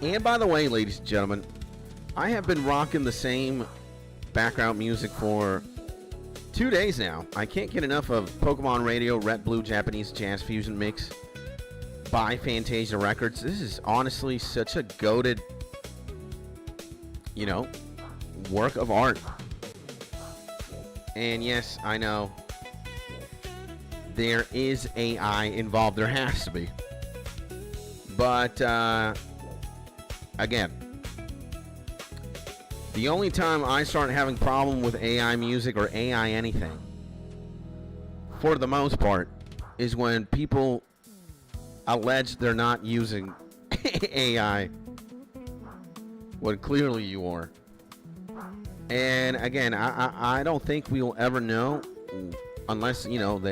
And by the way, ladies and gentlemen, I have been rocking the same background music for 2 days now. I can't get enough of Pokémon Radio Red Blue Japanese Jazz Fusion Mix by Fantasia Records. This is honestly such a goated, you know, work of art. And yes, I know there is AI involved. There has to be. But again, the only time I start having problem with AI music or AI anything, for the most part, is when people allege they're not using AI when clearly you are. And again, I don't think we will ever know unless, you know,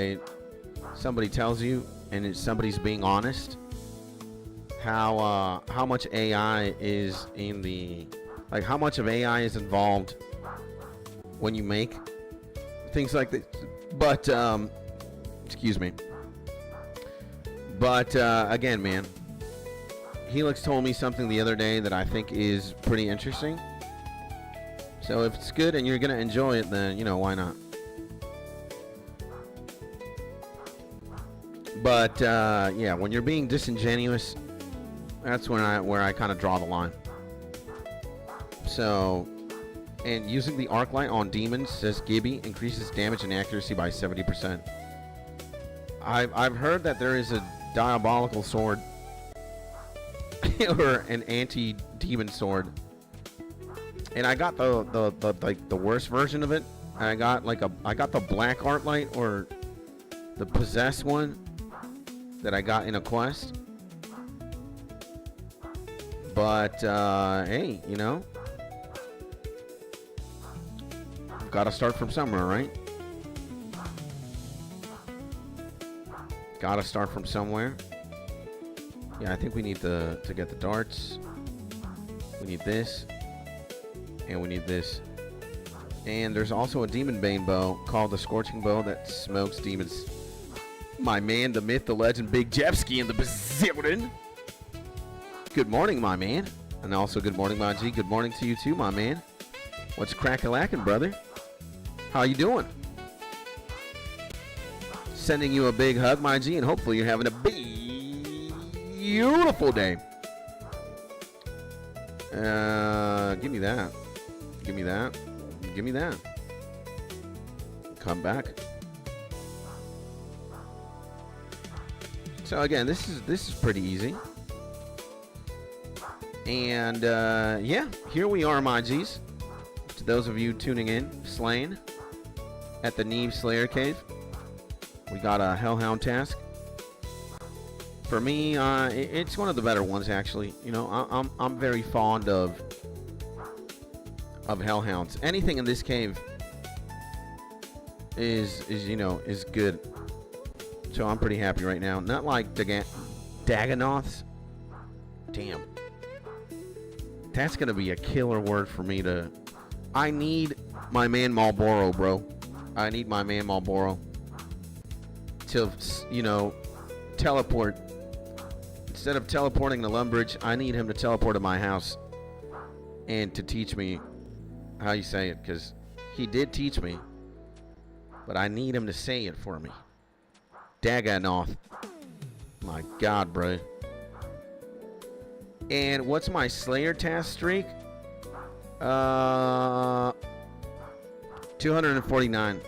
somebody tells you and somebody's being honest how much AI is in the, like, how much of AI is involved when you make things like this. But, excuse me. But, again, man, Helix told me something the other day that I think is pretty interesting. So if it's good and you're going to enjoy it, then, you know, why not? But, yeah, when you're being disingenuous, that's where I kind of draw the line. So, and using the Arc Light on demons, says Gibby, increases damage and accuracy by 70%. I've heard that there is a diabolical sword or an anti-demon sword And I got the worst version of it. I got the black art light, or the possessed one that I got in a quest. But hey, you know, gotta start from somewhere, right? Gotta start from somewhere. Yeah, I think we need to get the darts. We need this. And we need this. And there's also a Demon Bane bow called the Scorching Bow that smokes demons. My man, the myth, the legend, Big Jeffsky in the building. Good morning, my man. And also good morning, my G. Good morning to you too, my man. What's crack-a-lackin', brother? How you doing? Sending you a big hug, my G, and hopefully you're having a beautiful day. Give me that. Give me that. Give me that. Come back. So again, this is pretty easy. And yeah, here we are, my G's. To those of you tuning in, Slain at the Neve Slayer Cave. We got a Hellhound task. For me, it's one of the better ones, actually. You know, I'm very fond of Hellhounds. Anything in this cave is you know, is good. So I'm pretty happy right now. Not like Dagonoths. Damn. That's gonna be a killer word for me to. I need my man Marlboro, bro. I need my man Marlboro to, you know, teleport. Instead of teleporting to Lumbridge, I need him to teleport to my house and to teach me how you say it, because he did teach me, but I need him to say it for me. Dagonoth. My God, bro. And what's my Slayer task streak? 249.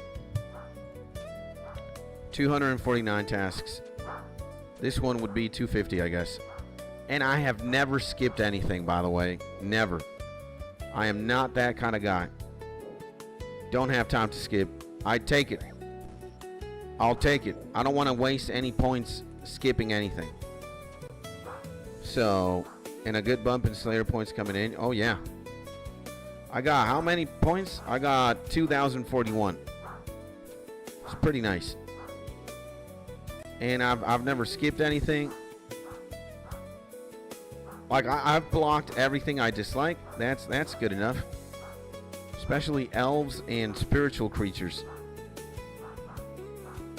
249 tasks. This one would be 250, I guess. And I have never skipped anything, by the way. Never. I am not that kind of guy. Don't have time to skip. I'd take it. I'll take it. I don't want to waste any points skipping anything. So, and a good bump in Slayer points coming in. Oh, yeah. I got how many points? I got 2,041. It's pretty nice. And I've never skipped anything. Like, I've blocked everything I dislike. That's good enough. Especially elves and spiritual creatures.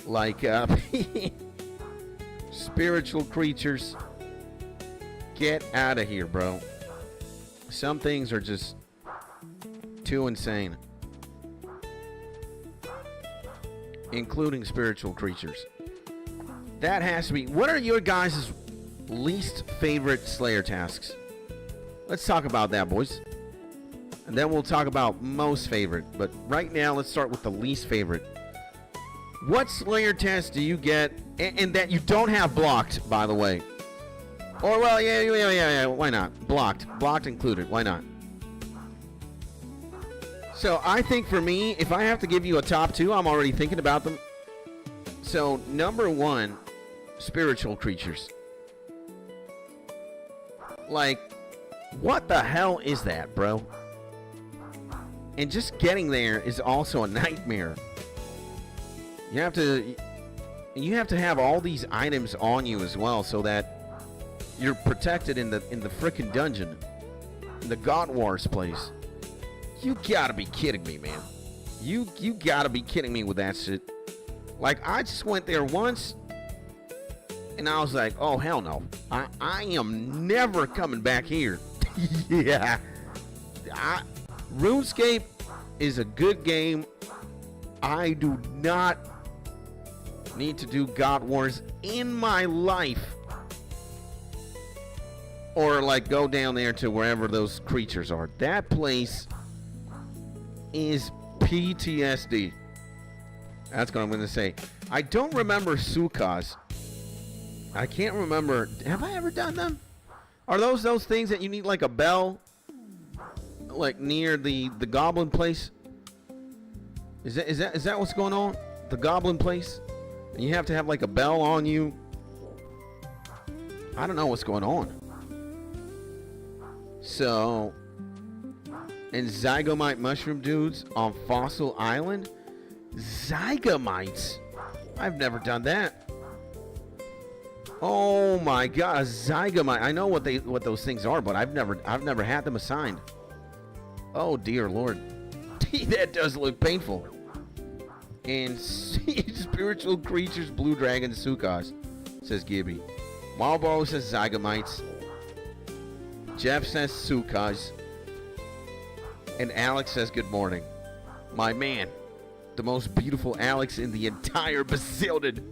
Like, spiritual creatures. Get out of here, bro. Some things are just too insane. Including spiritual creatures. That has to be... What are your guys' least favorite Slayer tasks? Let's talk about that, boys. And then we'll talk about most favorite. But right now, let's start with the least favorite. What Slayer task do you get, and that you don't have blocked, by the way? Or, well, yeah, why not? Blocked included, why not? So, I think for me, if I have to give you a top two, I'm already thinking about them. So, number one, spiritual creatures. Like, what the hell is that, bro? And just getting there is also a nightmare. You have to have all these items on you as well, so that you're protected in the frickin' dungeon, in the God Wars place. You gotta be kidding me, man. You gotta be kidding me with that shit. Like, I just went there once, and I was like, oh, hell no. I am never coming back here. Yeah. RuneScape is a good game. I do not need to do God Wars in my life. Or, like, go down there to wherever those creatures are. That place is PTSD. That's what I'm going to say. I don't remember Sukas. I can't remember. Have I ever done them? Are those things that you need, like, a bell? like near the goblin place? Is that what's going on? The goblin place? And you have to have like a bell on you? I don't know what's going on. So, and zygomite mushroom dudes on Fossil Island? Zygomites? I've never done that. Oh my god, a zygomite. I know what those things are, but I've never had them assigned. Oh dear lord. That does look painful. And spiritual creatures, blue dragon, sukas, says Gibby. Marlboro says zygomites. Jeff says sukas. And Alex says good morning. My man, the most beautiful Alex in the entire bazillion.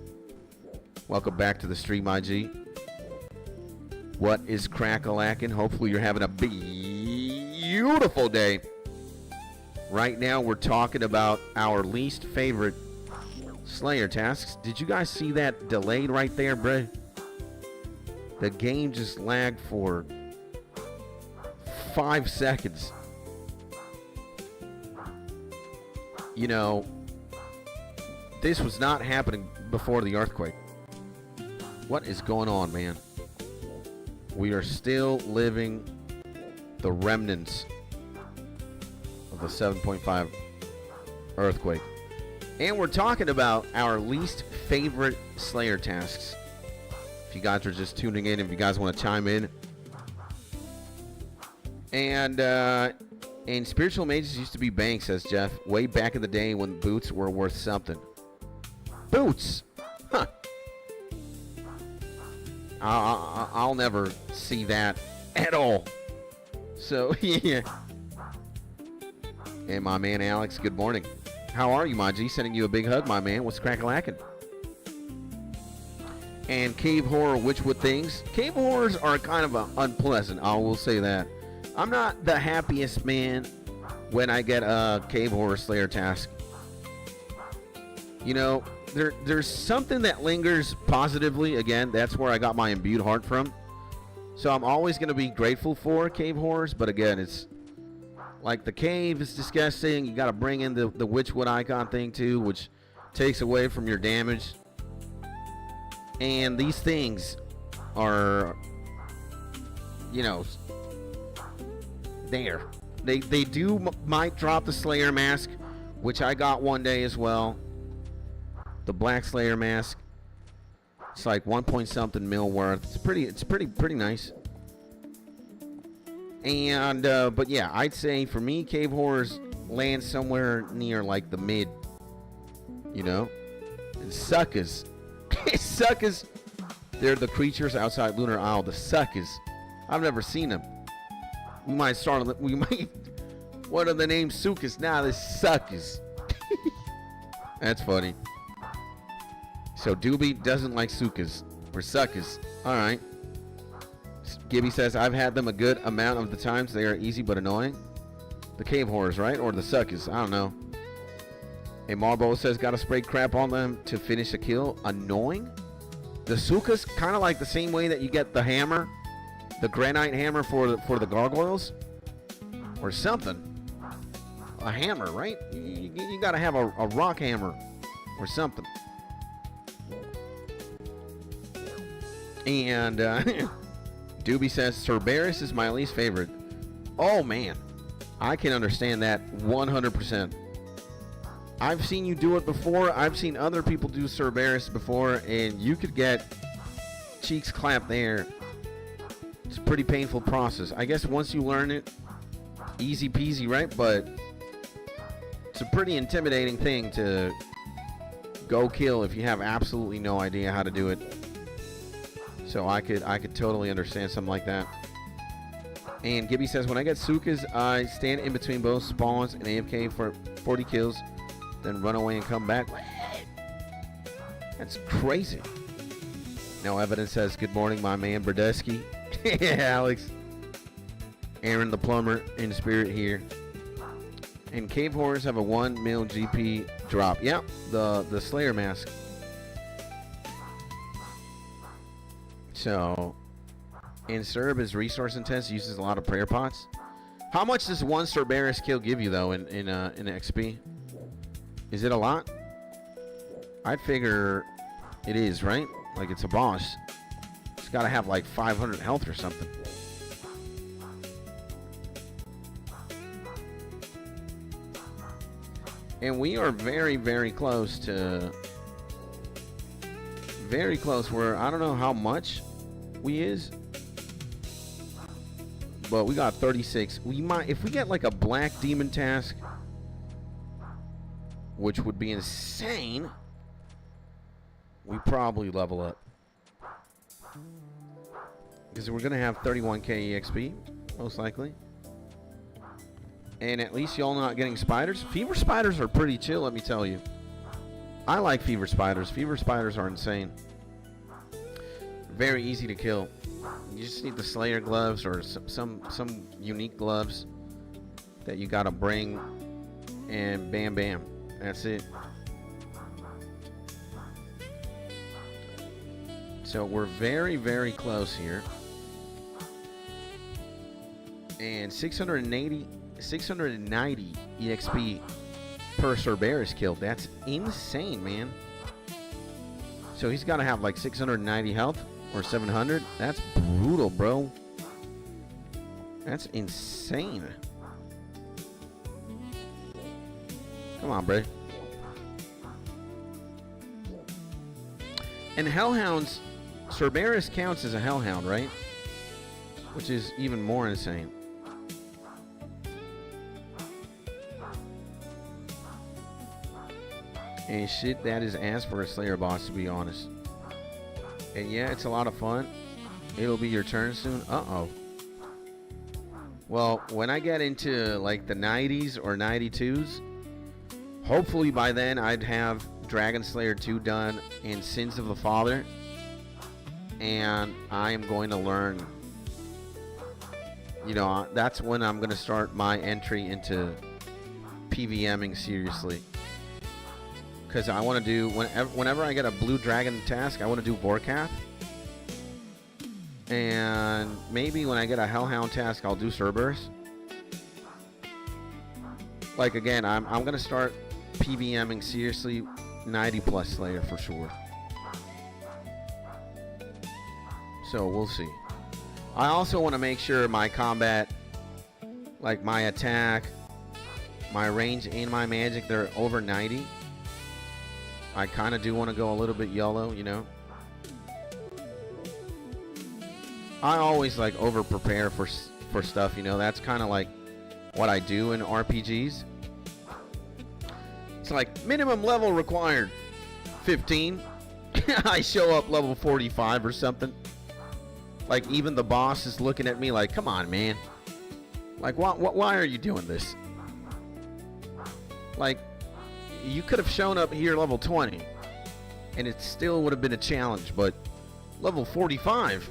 Welcome back to the stream, IG. What is crack-a-lackin'? Hopefully you're having a beautiful day. Right now we're talking about our least favorite Slayer tasks. Did you guys see that delayed right there, bruh? The game just lagged for 5 seconds. You know, this was not happening before the earthquake. What is going on, man? We are still living the remnants of the 7.5 earthquake. And we're talking about our least favorite Slayer tasks. If you guys are just tuning in, if you guys want to chime in. And spiritual mages used to be banks, says Jeff, way back in the day when boots were worth something. Boots? Huh. I'll never see that at all. So, yeah. And my man Alex, good morning. How are you, my G? Sending you a big hug, my man. What's crack-a-lackin'? And cave horror, Witchwood things. Cave horrors are kind of unpleasant, I will say that. I'm not the happiest man when I get a cave horror Slayer task. You know, there's something that lingers positively. Again, that's where I got my imbued heart from. So I'm always going to be grateful for cave horrors. But again, it's like the cave is disgusting. You got to bring in the Witchwood icon thing too, which takes away from your damage. And these things are, you know, there. They might drop the Slayer mask, which I got one day as well. The Black Slayer mask. It's like 1 point something mil worth. It's pretty nice. And but yeah, I'd say for me, cave horrors land somewhere near like the mid. You know, and suckers. Suckers. They're the creatures outside Lunar Isle. The suckers. I've never seen them. We might start. We might. What are the names? Sukas. Nah, they're suckers. That's funny. So Doobie doesn't like sukas or suckers. All right. Gibby says I've had them a good amount of the times. They are easy but annoying. The cave horrors, right? Or the suckers? I don't know. And Marbo says gotta spray crap on them to finish a kill. Annoying. The sukas kind of like the same way that you get the hammer, the granite hammer for the gargoyles, or something. A hammer, right? You gotta have a rock hammer or something. And Doobie says Cerberus is my least favorite. Oh man, I can understand that 100%. I've seen you do it before. I've seen other people do Cerberus before, and you could get cheeks clapped there. It's a pretty painful process. I guess once you learn it, easy peasy, right? But it's a pretty intimidating thing to go kill if you have absolutely no idea how to do it. So I could totally understand something like that. And Gibby says, when I get Sukas, I stand in between both spawns and AFK for 40 kills, then run away and come back. That's crazy. No evidence says, good morning, my man Brodesky. Yeah, Alex. Aaron the plumber in spirit here. And cave horrors have a 1 mil GP drop. Yep, the Slayer mask. So, and Serb is resource intense, uses a lot of prayer pots. How much does one Cerberus kill give you though in XP? Is it a lot? I'd figure it is, right? Like it's a boss. It's got to have like 500 health or something. And we are very, very close to... Very close. Where I don't know how much we is. But we got 36. We might... If we get like a black demon task... Which would be insane... We probably level up. Because we're going to have 31k EXP. Most likely. And at least y'all not getting spiders. Fever spiders are pretty chill, let me tell you. I like fever spiders. Fever spiders are insane. Very easy to kill. You just need the Slayer gloves or some unique gloves that you gotta bring. And bam bam. That's it. So we're very, very close here. And 690 EXP per Cerberus kill. That's insane, man. So he's got to have like 690 health or 700. That's brutal, bro. That's insane. Come on, bro. And Hellhounds, Cerberus counts as a Hellhound, right? Which is even more insane. And shit, that is ass for a Slayer boss, to be honest. And yeah, it's a lot of fun. It'll be your turn soon. Uh-oh. Well, when I get into like the 90s or 92s, hopefully by then I'd have Dragon Slayer 2 done and Sins of the Father. And I am going to learn, you know, that's when I'm going to start my entry into PVMing seriously. Because I want to do, whenever I get a blue dragon task, I want to do Vorkath. And maybe when I get a Hellhound task, I'll do Cerberus. Like, again, I'm going to start PVMing seriously 90 plus Slayer for sure. So we'll see. I also want to make sure my combat, like my attack, my range, and my magic, they're over 90. I kind of do want to go a little bit YOLO, you know. I always like over prepare for stuff, you know. That's kind of like what I do in RPGs. It's like minimum level required 15. I show up level 45 or something. Like even the boss is looking at me like, come on, man. Like, why are you doing this? Like, you could have shown up here level 20 and it still would have been a challenge, but level 45.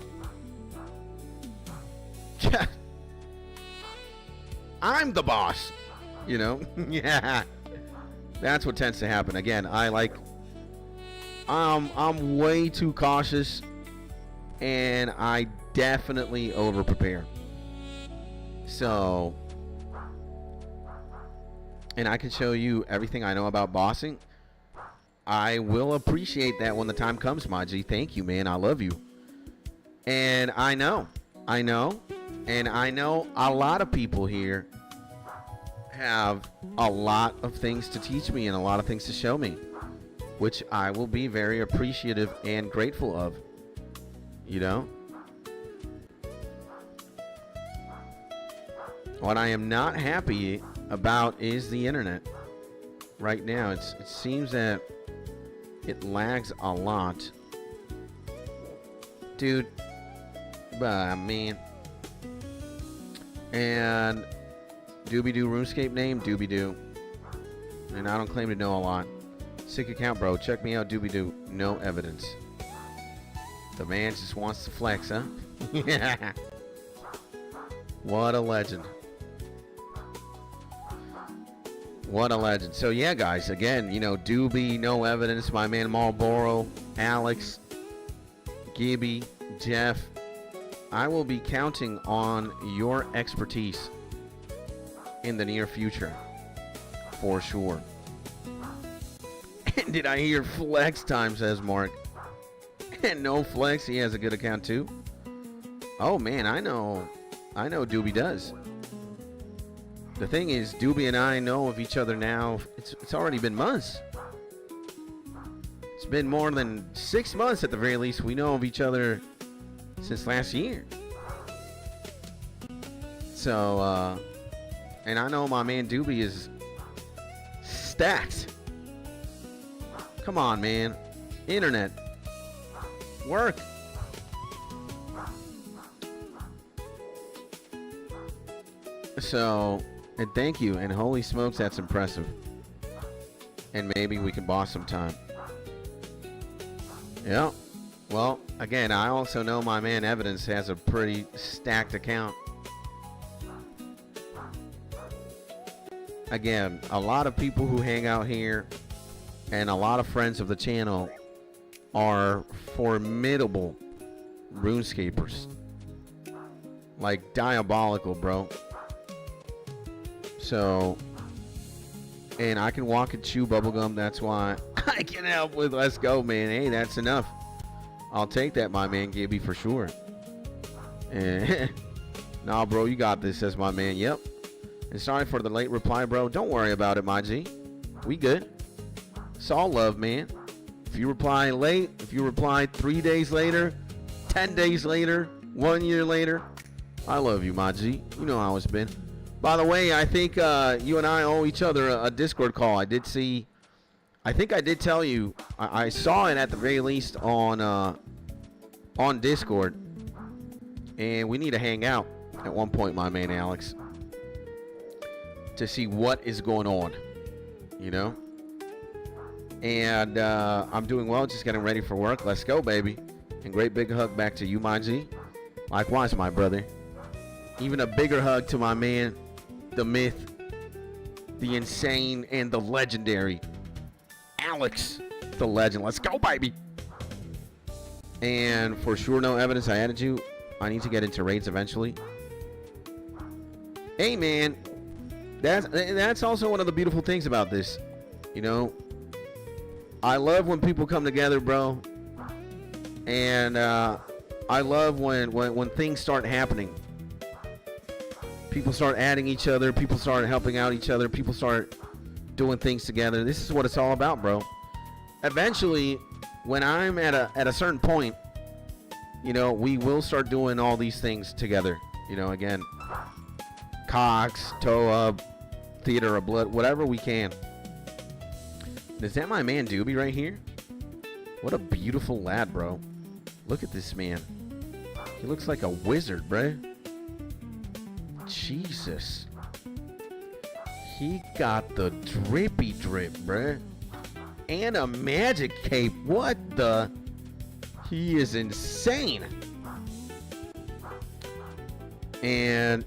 I'm the boss, you know. Yeah, that's what tends to happen. Again, I'm way too cautious, and I definitely over prepare. So, and I can show you everything I know about bossing. I will appreciate that when the time comes, Maji. Thank you, man. I love you. And I know, and I know a lot of people here have a lot of things to teach me and a lot of things to show me, which I will be very appreciative and grateful of, you know. What I am not happy about is the internet right now. It seems that it lags a lot, dude. But man, and Doobie-Doo RuneScape name Doobie-Doo, and I don't claim to know a lot. Sick account, bro. Check me out, Doobie-Doo. No evidence. The man just wants to flex, huh? Yeah. What a legend. What a legend. So yeah, guys, again, you know, Doobie, no evidence, my man Marlboro, Alex, Gibby, Jeff, I will be counting on your expertise in the near future. For sure. And did I hear flex time, says Mark. And no flex, he has a good account too. Oh man, I know Doobie does. The thing is, Doobie and I know of each other now. It's already been months. It's been more than 6 months at the very least. We know of each other since last year. So, and I know my man Doobie is stacked. Come on, man. Internet. Work. So, and thank you. And holy smokes, that's impressive. And maybe we can boss sometime. Yeah. Well, again, I also know my man Evidence has a pretty stacked account. Again, a lot of people who hang out here and a lot of friends of the channel are formidable RuneScapers. Like diabolical, bro. So, and I can walk and chew bubblegum. That's why I can help with Let's Go, man. Hey, that's enough. I'll take that, my man Gibby, for sure. And nah, bro, you got this, says my man. Yep. And sorry for the late reply, bro. Don't worry about it, my G. We good. It's all love, man. If you reply late, if you reply 3 days later, 10 days later, 1 year later, I love you, my G. You know how it's been. By the way, I think you and I owe each other a Discord call. I did see, I think I did tell you, I saw it at the very least on Discord. And we need to hang out at one point, my man Alex, to see what is going on, you know? And I'm doing well, just getting ready for work. Let's go, baby. And great big hug back to you, my G. Likewise, my brother. Even a bigger hug to my man, the myth, the insane, and the legendary Alex, the legend. Let's go, baby. And for sure, no evidence, I added you. I need to get into raids eventually. Hey, man. That's also one of the beautiful things about this. You know, I love when people come together, bro. And I love when things start happening. People start adding each other. People start helping out each other. People start doing things together. This is what it's all about, bro. Eventually, when I'm at a certain point, you know, we will start doing all these things together. You know, again, Cox, Toa, Theater of Blood, whatever we can. Is that my man Doobie right here? What a beautiful lad, bro. Look at this man. He looks like a wizard, bro. Jesus. He got the drippy drip, bro. And a magic cape. What the? He is insane. And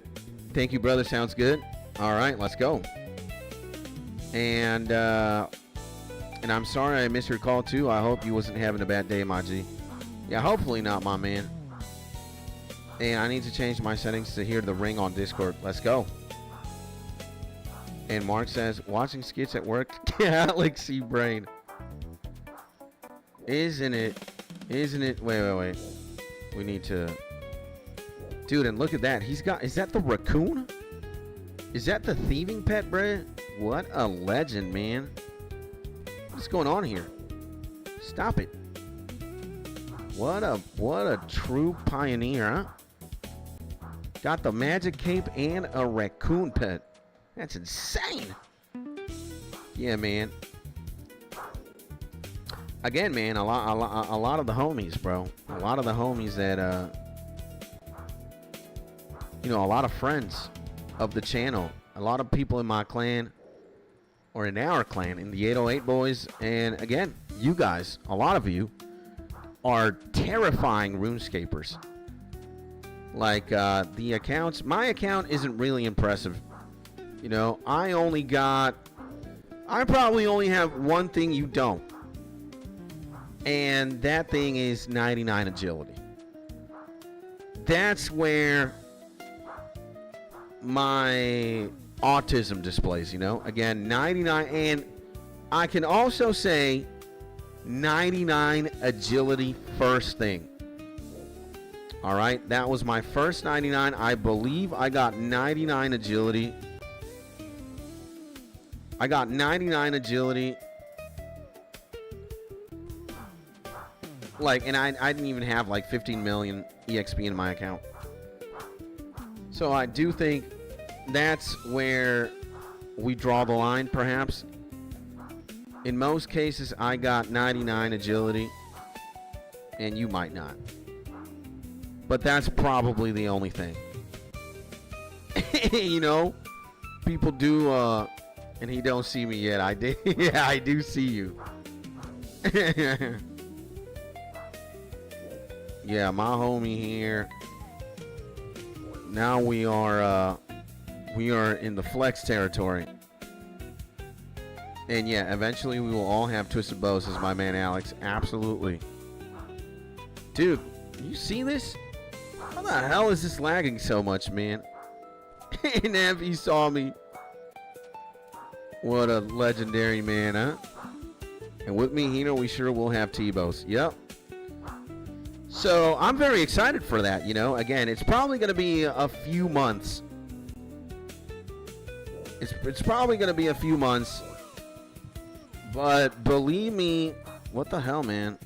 thank you, brother. Sounds good. All right, let's go. And I'm sorry I missed your call too. I hope you wasn't having a bad day, my G. Yeah, hopefully not, my man. And I need to change my settings to hear the ring on Discord. Let's go. And Mark says, watching skits at work, Galaxy Brain. Isn't it? Wait. We need to. Dude, and look at that. He's got, is that the raccoon? Is that the thieving pet, bruh? What a legend, man. What's going on here? Stop it. What a true pioneer, huh? Got the magic cape and a raccoon pet. That's insane. Yeah, man. Again, man, a lot of the homies, bro. A lot of the homies that, you know, a lot of friends of the channel. A lot of people in my clan, or in our clan, in the 808 boys. And again, you guys, a lot of you, are terrifying RuneScapers. Like, the accounts, my account isn't really impressive. You know, I probably only have one thing you don't. And that thing is 99 agility. That's where my autism displays, you know. Again, 99, and I can also say 99 agility first thing. All right, that was my first 99. I believe I got 99 agility. I got 99 agility. Like, and I didn't even have like 15 million EXP in my account. So I do think that's where we draw the line, perhaps. In most cases, I got 99 agility, and you might not. But that's probably the only thing. You know, people do, and he don't see me yet. I did. Yeah, I do see you. Yeah, my homie here. Now we are in the flex territory. And yeah, eventually we will all have twisted bows, as my man Alex. Absolutely. Dude, you see this? How the hell is this lagging so much, man? And if you saw me. What a legendary man, huh? And with me here, we sure will have T-bows. Yep. So I'm very excited for that, you know. Again, it's probably going to be a few months. It's probably going to be a few months. But believe me, what the hell, man?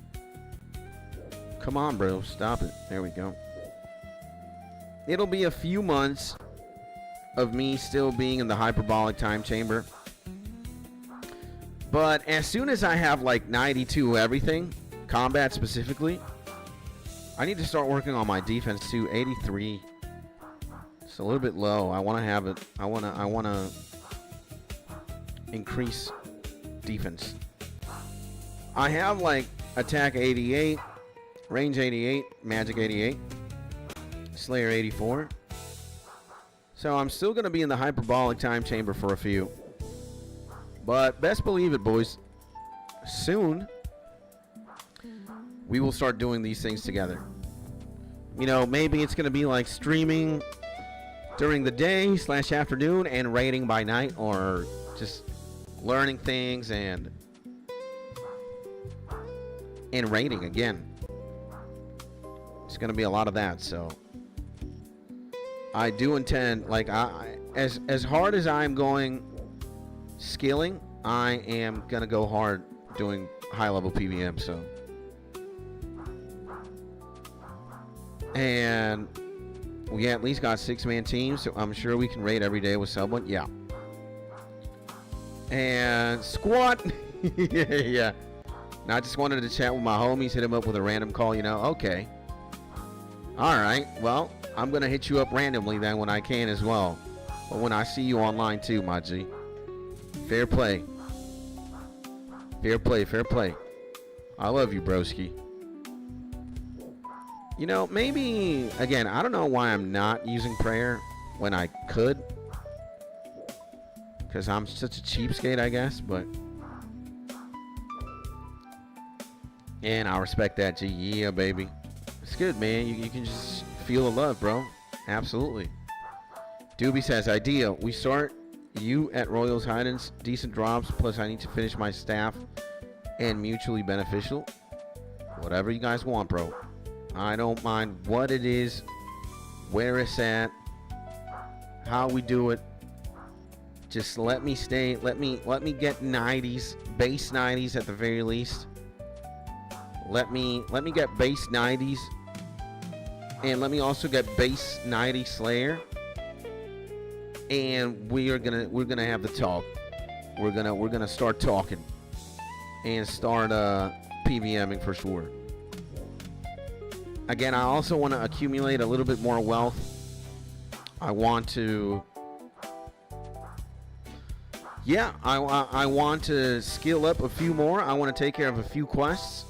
Come on, bro. Stop it. There we go. It'll be a few months of me still being in the hyperbolic time chamber. But as soon as I have like 92 everything, combat specifically, I need to start working on my defense too. 83. It's a little bit low. I want to have it. I want to increase defense. I have like attack 88, range 88, magic 88, slayer 84. So I'm still going to be in the hyperbolic time chamber for a few. But best believe it, boys. Soon we will start doing these things together. You know, maybe it's going to be like streaming during the day / afternoon and raiding by night, or just learning things and raiding again. It's going to be a lot of that, so I do intend, like, as hard as I'm going skilling, I am going to go hard doing high level PVM, so. And we at least got 6-man teams, so I'm sure we can raid every day with someone. Yeah. And squat. Yeah. And I just wanted to chat with my homies, hit him up with a random call, you know. Okay. All right. Well, I'm going to hit you up randomly then when I can as well. But when I see you online too, my G. Fair play. Fair play, fair play. I love you, broski. You know, maybe, again, I don't know why I'm not using prayer when I could. Because I'm such a cheapskate, I guess, but. And I respect that, G. Yeah, baby. It's good, man. You can just feel the love, bro. Absolutely. Doobie says, idea. We start you at Royals Hidens, decent drops, plus I need to finish my staff and mutually beneficial. Whatever you guys want, bro. I don't mind what it is, where it's at, how we do it. Just let me stay, let me get 90s, base 90s at the very least. Let me get base 90s, and let me also get base 90 Slayer. And we're gonna have the talk. We're gonna start talking and start PVMing for sure. Again, I also want to accumulate a little bit more wealth. I want to, yeah, I want to skill up a few more. I want to take care of a few quests.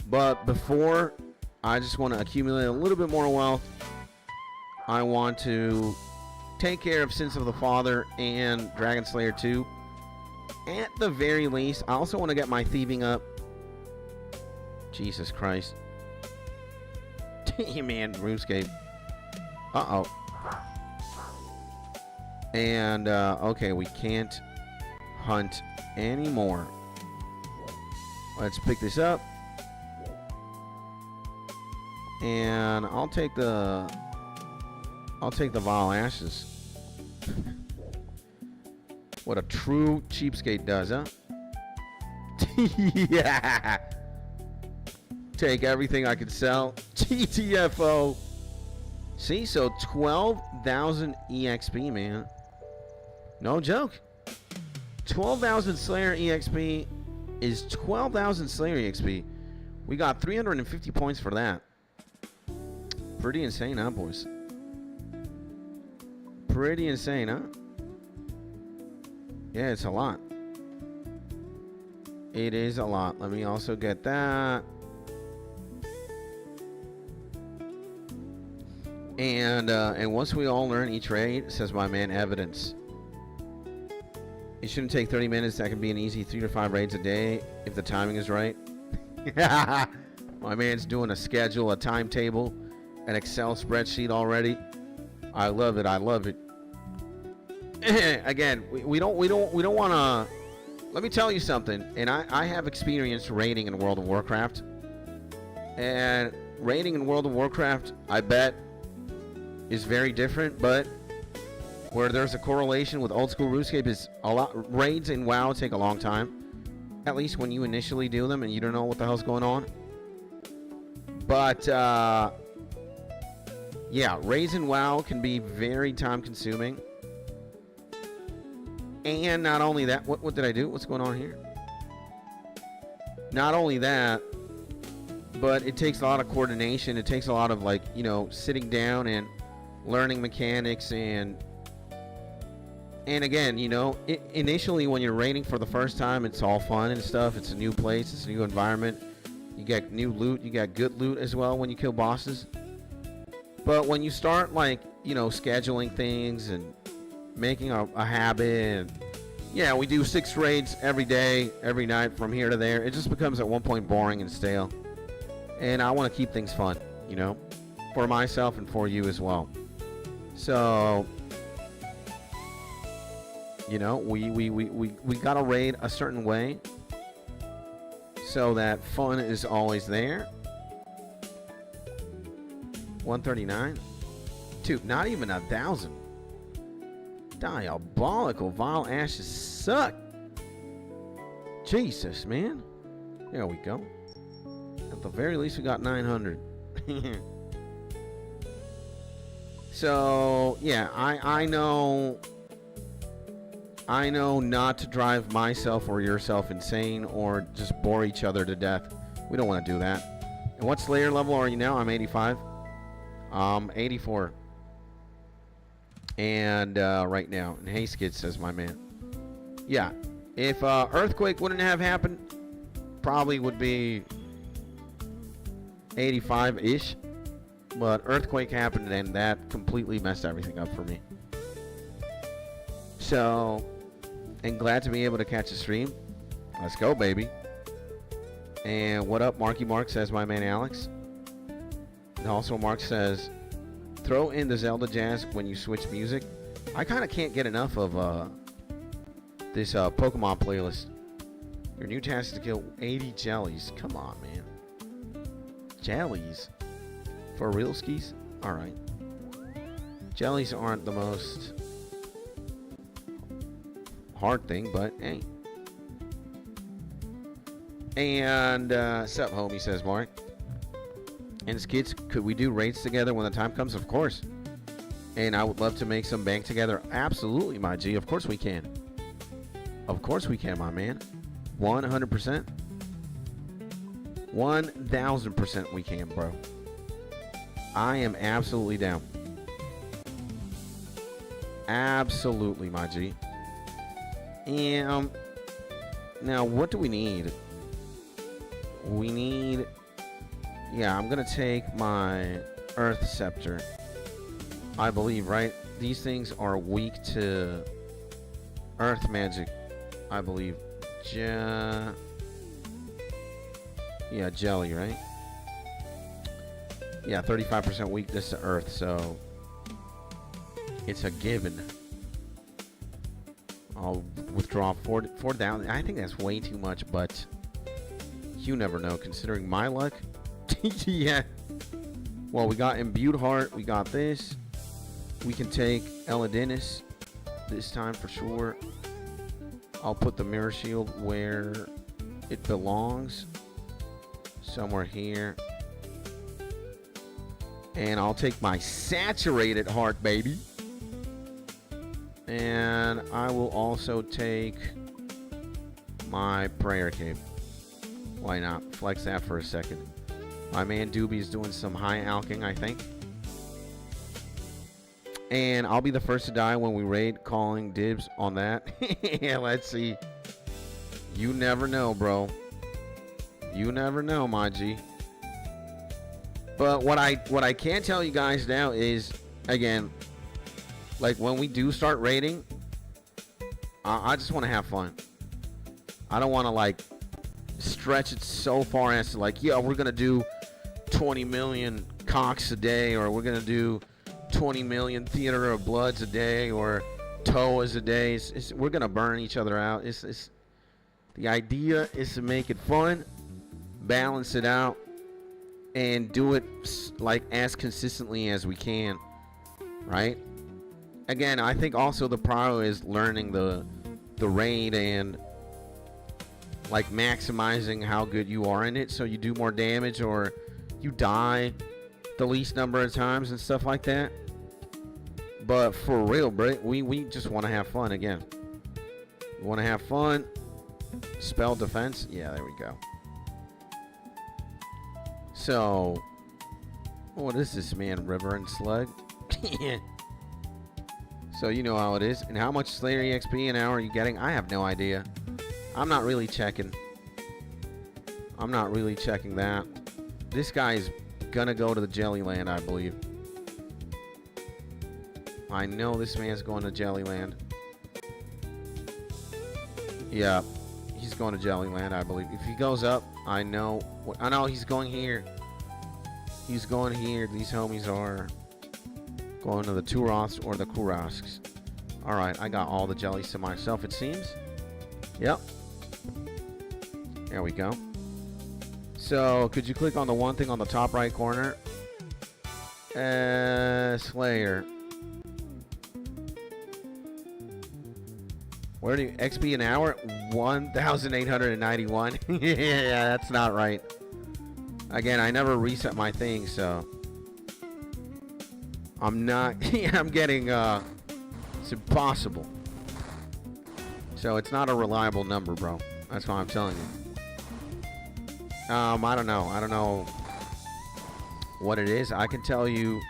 But before, I just want to accumulate a little bit more wealth. I want to take care of Sins of the Father and Dragon Slayer 2. At the very least, I also want to get my thieving up. Jesus Christ. Man, RuneScape. Uh-oh. And, okay, we can't hunt anymore. Let's pick this up. And I'll take the vile ashes. What a true cheapskate does, huh? Yeah. Take everything I can sell. GTFO. See, so 12,000 EXP, man. No joke. 12,000 Slayer EXP is 12,000 Slayer EXP. We got 350 points for that. Pretty insane, huh, boys? Pretty insane, huh? Yeah, it's a lot. It is a lot. Let me also get that. And once we all learn each raid, says my man Evidence, it shouldn't take 30 minutes. That can be an easy 3 to 5 raids a day if the timing is right. My man's doing a schedule, a timetable, an Excel spreadsheet already. I love it. I love it. Again, we don't want to. Let me tell you something. And I have experience raiding in World of Warcraft. And raiding in World of Warcraft, I bet, is very different, but where there's a correlation with old school RuneScape is a lot. Raids in WoW take a long time, at least when you initially do them and you don't know what the hell's going on. But yeah, raids in WoW can be very time consuming. And not only that, what did I do? What's going on here? Not only that, but it takes a lot of coordination. It takes a lot of, like, you know, sitting down and learning mechanics. And again, you know, initially when you're raiding for the first time, it's all fun and stuff. It's a new place. It's a new environment. You get new loot. You get good loot as well when you kill bosses. But when you start, like, you know, scheduling things and making a habit, and yeah, we do 6 raids every day, every night from here to there. It just becomes at one point boring and stale. And I want to keep things fun, you know, for myself and for you as well. So, you know, we gotta raid a certain way so that fun is always there. 139, dude, not even 1,000. Diabolical. Vile ashes suck. Jesus, man. There we go. At the very least, we got 900. So, yeah, I know not to drive myself or yourself insane or just bore each other to death. We don't want to do that. And what Slayer level are you now? I'm 85. 84. And right now, and hey, Skid, says my man. Yeah, if Earthquake wouldn't have happened, probably would be 85-ish. But Earthquake happened, and that completely messed everything up for me. So, and glad to be able to catch a stream. Let's go, baby. And what up, Marky Mark, says my man Alex. And also Mark says, throw in the Zelda jazz when you switch music. I kind of can't get enough of this Pokemon playlist. Your new task is to kill 80 jellies. Come on, man. Jellies? For real skis? Alright. Jellies aren't the most hard thing, but hey. And, sup, homie, says Mark. And Skids, could we do raids together when the time comes? Of course. And I would love to make some bank together. Absolutely, my G. Of course we can. Of course we can, my man. 100%. 1,000% we can, bro. I am absolutely down. Absolutely, my G. And now, what do we need? We need... Yeah, I'm going to take my Earth Scepter. I believe, right? These things are weak to Earth magic, I believe. Yeah, jelly, right? Yeah, 35% weakness to Earth, so it's a given. I'll withdraw four down. I think that's way too much, but you never know. Considering my luck, yeah. Well, we got Imbued Heart. We got this. We can take Eladinis this time for sure. I'll put the Mirror Shield where it belongs. Somewhere here. And I'll take my Saturated Heart, baby. And I will also take my Prayer Cape. Why not? Flex that for a second. My man Doobie is doing some high alking, I think. And I'll be the first to die when we raid, calling dibs on that. Yeah, let's see. You never know, bro. You never know, my G. But what I can tell you guys now is, again, like when we do start raiding, I just want to have fun. I don't want to like stretch it so far as to like, yeah, we're going to do 20 million cocks a day, or we're going to do 20 million Theater of Bloods a day, or TOAs a day. We're going to burn each other out. The idea is to make it fun, balance it out, and do it like as consistently as we can, right? Again, I think also the pro is learning the raid and like maximizing how good you are in it, so you do more damage or you die the least number of times and stuff like that. But for real, bro, we just want to have fun. Again, we want to have fun. Spell defense, yeah, there we go. So, what is this, man? River and Slug. So you know how it is. And how much Slayer EXP an hour are you getting? I have no idea. I'm not really checking. I'm not really checking that. This guy's gonna go to the Jellyland, I believe. I know this man's going to Jellyland. Yeah, he's going to Jellyland, I believe. If he goes up, I know he's going here. He's going here. These homies are going to the Turoths or the Kurasks. Alright, I got all the jellies to myself, it seems. Yep. There we go. So, could you click on the one thing on the top right corner? Slayer. Where do you... XP an hour? 1,891. Yeah, that's not right. Again, I never reset my thing, so... I'm not... I'm getting... It's impossible. So, it's not a reliable number, bro. That's what I'm telling you. I don't know. I don't know what it is. I can tell you...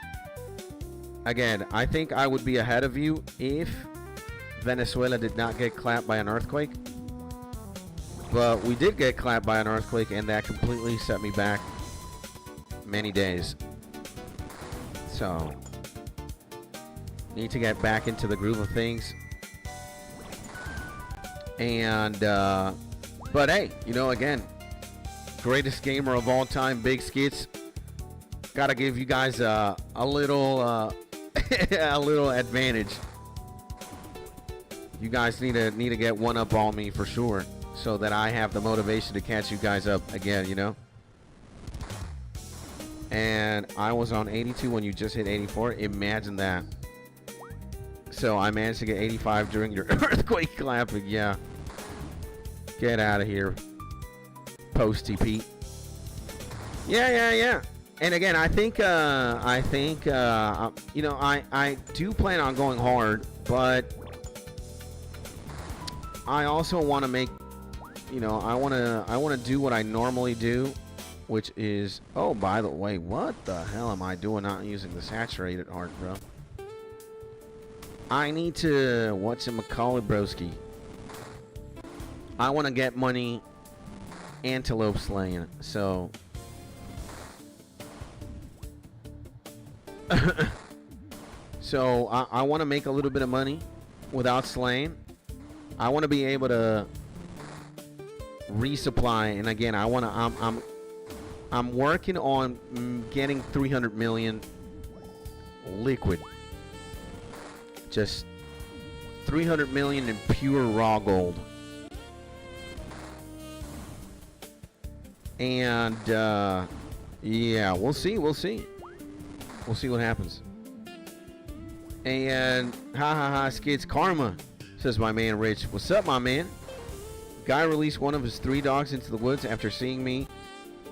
Again, I think I would be ahead of you if Venezuela did not get clapped by an earthquake. But we did get clapped by an earthquake, and that completely set me back many days. So, need to get back into the groove of things. And, but hey, you know, again, greatest gamer of all time, Big Skits. Gotta give you guys a little, a little advantage. You guys need to get one up on me for sure, so that I have the motivation to catch you guys up again, you know? And I was on 82 when you just hit 84. Imagine that. So I managed to get 85 during your earthquake clapping. Yeah. Get out of here, Posty Pete. Yeah. And again, I think, you know, I do plan on going hard, but I also want to make, you know, I want to do what I normally do, which is, oh, by the way, what the hell am I doing not using the saturated heart, bro? I need to, whatchamacallit, broski? I want to get money antelope slaying, so... So, I want to make a little bit of money without slaying. I want to be able to resupply, and again, I'm working on getting 300 million liquid. Just 300 million in pure raw gold. And, yeah, we'll see. We'll see what happens. And, skids karma, says my man Rich. What's up, my man? Guy released one of his 3 dogs into the woods after seeing me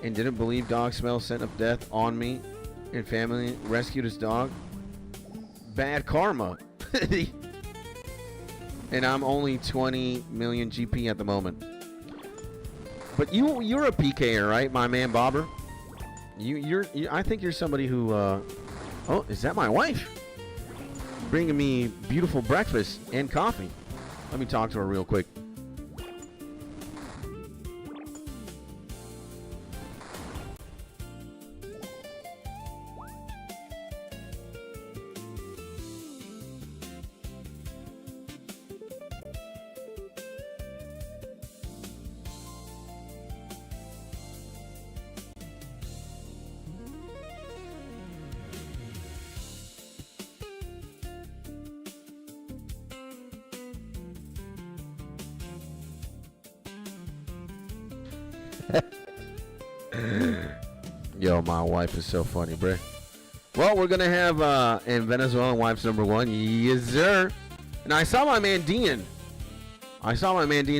and didn't believe dog smell sent up death on me and family. Rescued his dog. Bad karma. And I'm only 20 million GP at the moment. But you're a PKer, right, my man Bobber? I think you're somebody who oh, is that my wife? Bringing me beautiful breakfast and coffee. Let me talk to her real quick. Yo, my wife is so funny, bruh. Well, we're gonna have in Venezuelan wife's number 1. Yes, sir. And I saw my man Dean.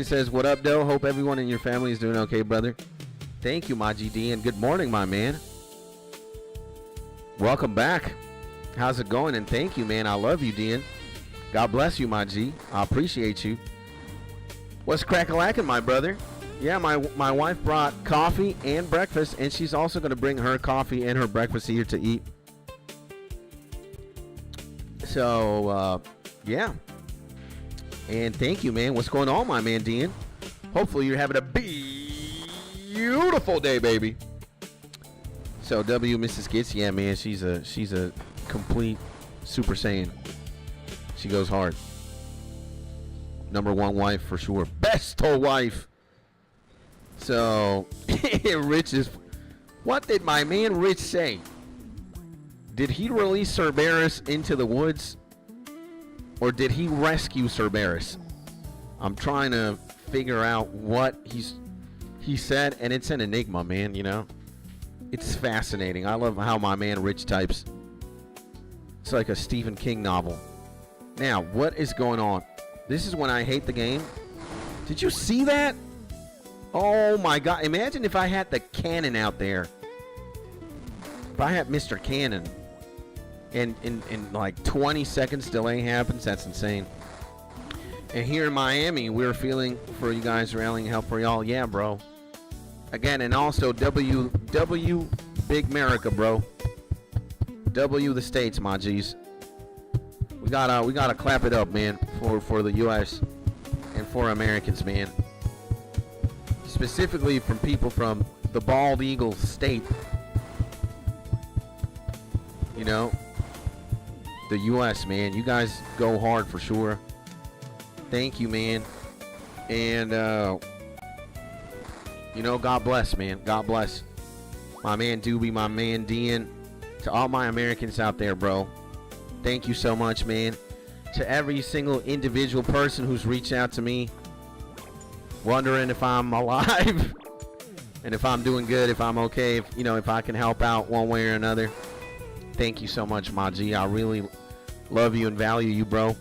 Says, what up, Doe? Hope everyone in your family is doing okay, brother. Thank you, my G Dean. Good morning, my man. Welcome back. How's it going? And thank you, man. I love you, Dean. God bless you, my G. I appreciate you. What's crack-a-lackin', my brother? Yeah, my wife brought coffee and breakfast, and she's also going to bring her coffee and her breakfast here to eat. So, yeah. And thank you, man. What's going on, my man, Dean? Hopefully you're having a beautiful day, baby. So, Mrs. Gitz, yeah, man, she's a complete Super Saiyan. She goes hard. Number 1 wife for sure. Best wife. So, Rich is... What did my man Rich say? Did he release Cerberus into the woods? Or did he rescue Cerberus? I'm trying to figure out what he said, and it's an enigma, man, you know? It's fascinating. I love how my man Rich types. It's like a Stephen King novel. Now, what is going on? This is when I hate the game. Did you see that? Oh my God. Imagine if I had the cannon out there. If I had Mr. Cannon. And in like 20 seconds delay happens. That's insane. And here in Miami, we're feeling for you guys, rallying help for y'all. Yeah, bro. Again, and also W Big America, bro. W the States, my G's. We gotta clap it up, man, for the U.S. and for Americans, man. Specifically from people from the Bald Eagle State. You know, the U.S., man. You guys go hard for sure. Thank you, man. And, you know, God bless, man. God bless. My man Doobie, my man Dean. To all my Americans out there, bro. Thank you so much, man. To every single individual person who's reached out to me, wondering if I'm alive and if I'm doing good, if I'm okay, if, you know, if I can help out one way or another. Thank you so much, my G. I really love you and value you, bro.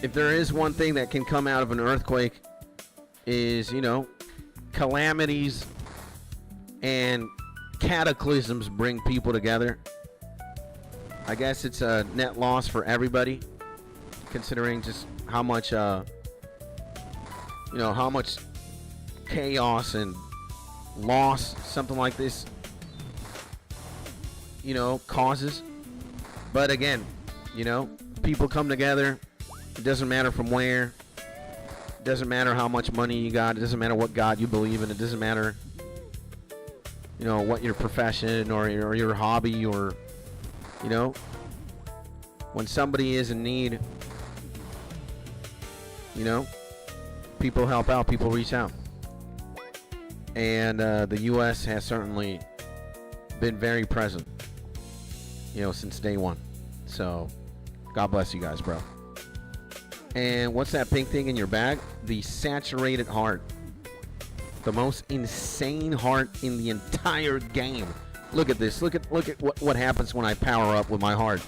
If there is one thing that can come out of an earthquake is, you know, calamities and cataclysms bring people together. I guess it's a net loss for everybody, considering just how much, you know, how much chaos and loss something like this, you know, causes. But again, you know, people come together. It doesn't matter from where. It doesn't matter how much money you got. It doesn't matter what God you believe in. It doesn't matter, you know, what your profession or your hobby or, you know, when somebody is in need, you know, people help out, people reach out. And the U.S. has certainly been very present, you know, since day one. So, God bless you guys, bro. And what's that pink thing in your bag? The saturated heart. The most insane heart in the entire game. Look at this. Look at what happens when I power up with my heart.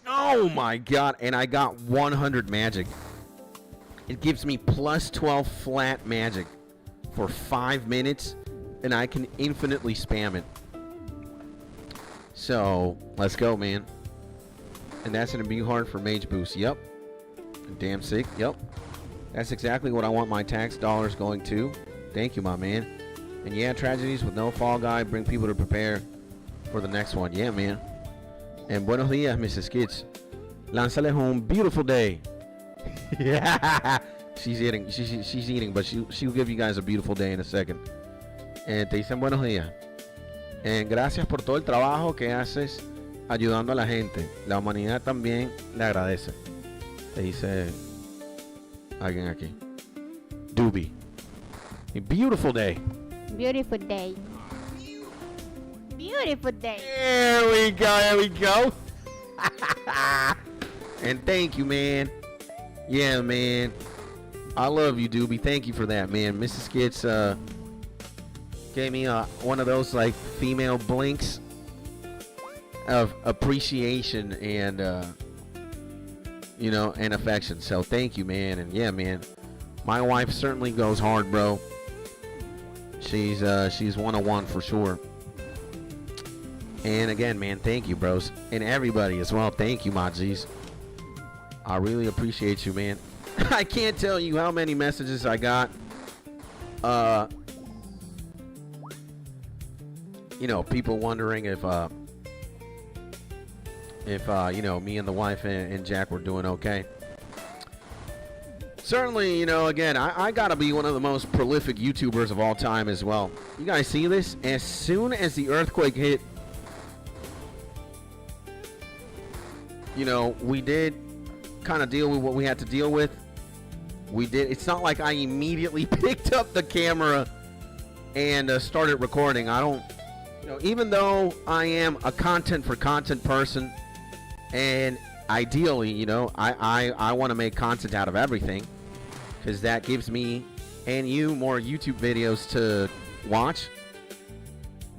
Oh my god. And I got 100 magic. It gives me plus 12 flat magic for 5 minutes. And I can infinitely spam it. So, let's go, man. And that's going to be hard for Mage Boost. Yep. Damn sick. Yep. That's exactly what I want my tax dollars going to. Thank you, my man. And yeah, tragedies with no fall guy bring people to prepare for the next one. Yeah, man. And buenos dias, Mrs. Kids. Lánzales un beautiful day. Yeah. She's eating. She's eating, but she'll give you guys a beautiful day in a second. And te dicen buenos días. And gracias por todo el trabajo que haces ayudando a la gente. La humanidad también le agradece. Te dice alguien aquí. Doobie. A beautiful day. Beautiful day. Beautiful day. There we go. There we go. And thank you, man. Yeah, man. I love you, Doobie. Thank you for that, man. Mrs. Skits gave me one of those like female blinks of appreciation and you know, and affection. So thank you, man. And yeah, man, my wife certainly goes hard, bro. She's 101 for sure. And again, man, thank you, bros, and everybody as well. Thank you, my G's. I really appreciate you, man. I can't tell you how many messages I got. You know, people wondering if you know, me and the wife and Jack were doing okay. Certainly, you know, again, I gotta be one of the most prolific YouTubers of all time as well. You guys see this? As soon as the earthquake hit, you know, we did kind of deal with what we had to deal with. We did. It's not like I immediately picked up the camera and started recording. I don't, you know, even though I am a content for content person, and ideally, you know, I want to make content out of everything, because that gives me and you more YouTube videos to watch.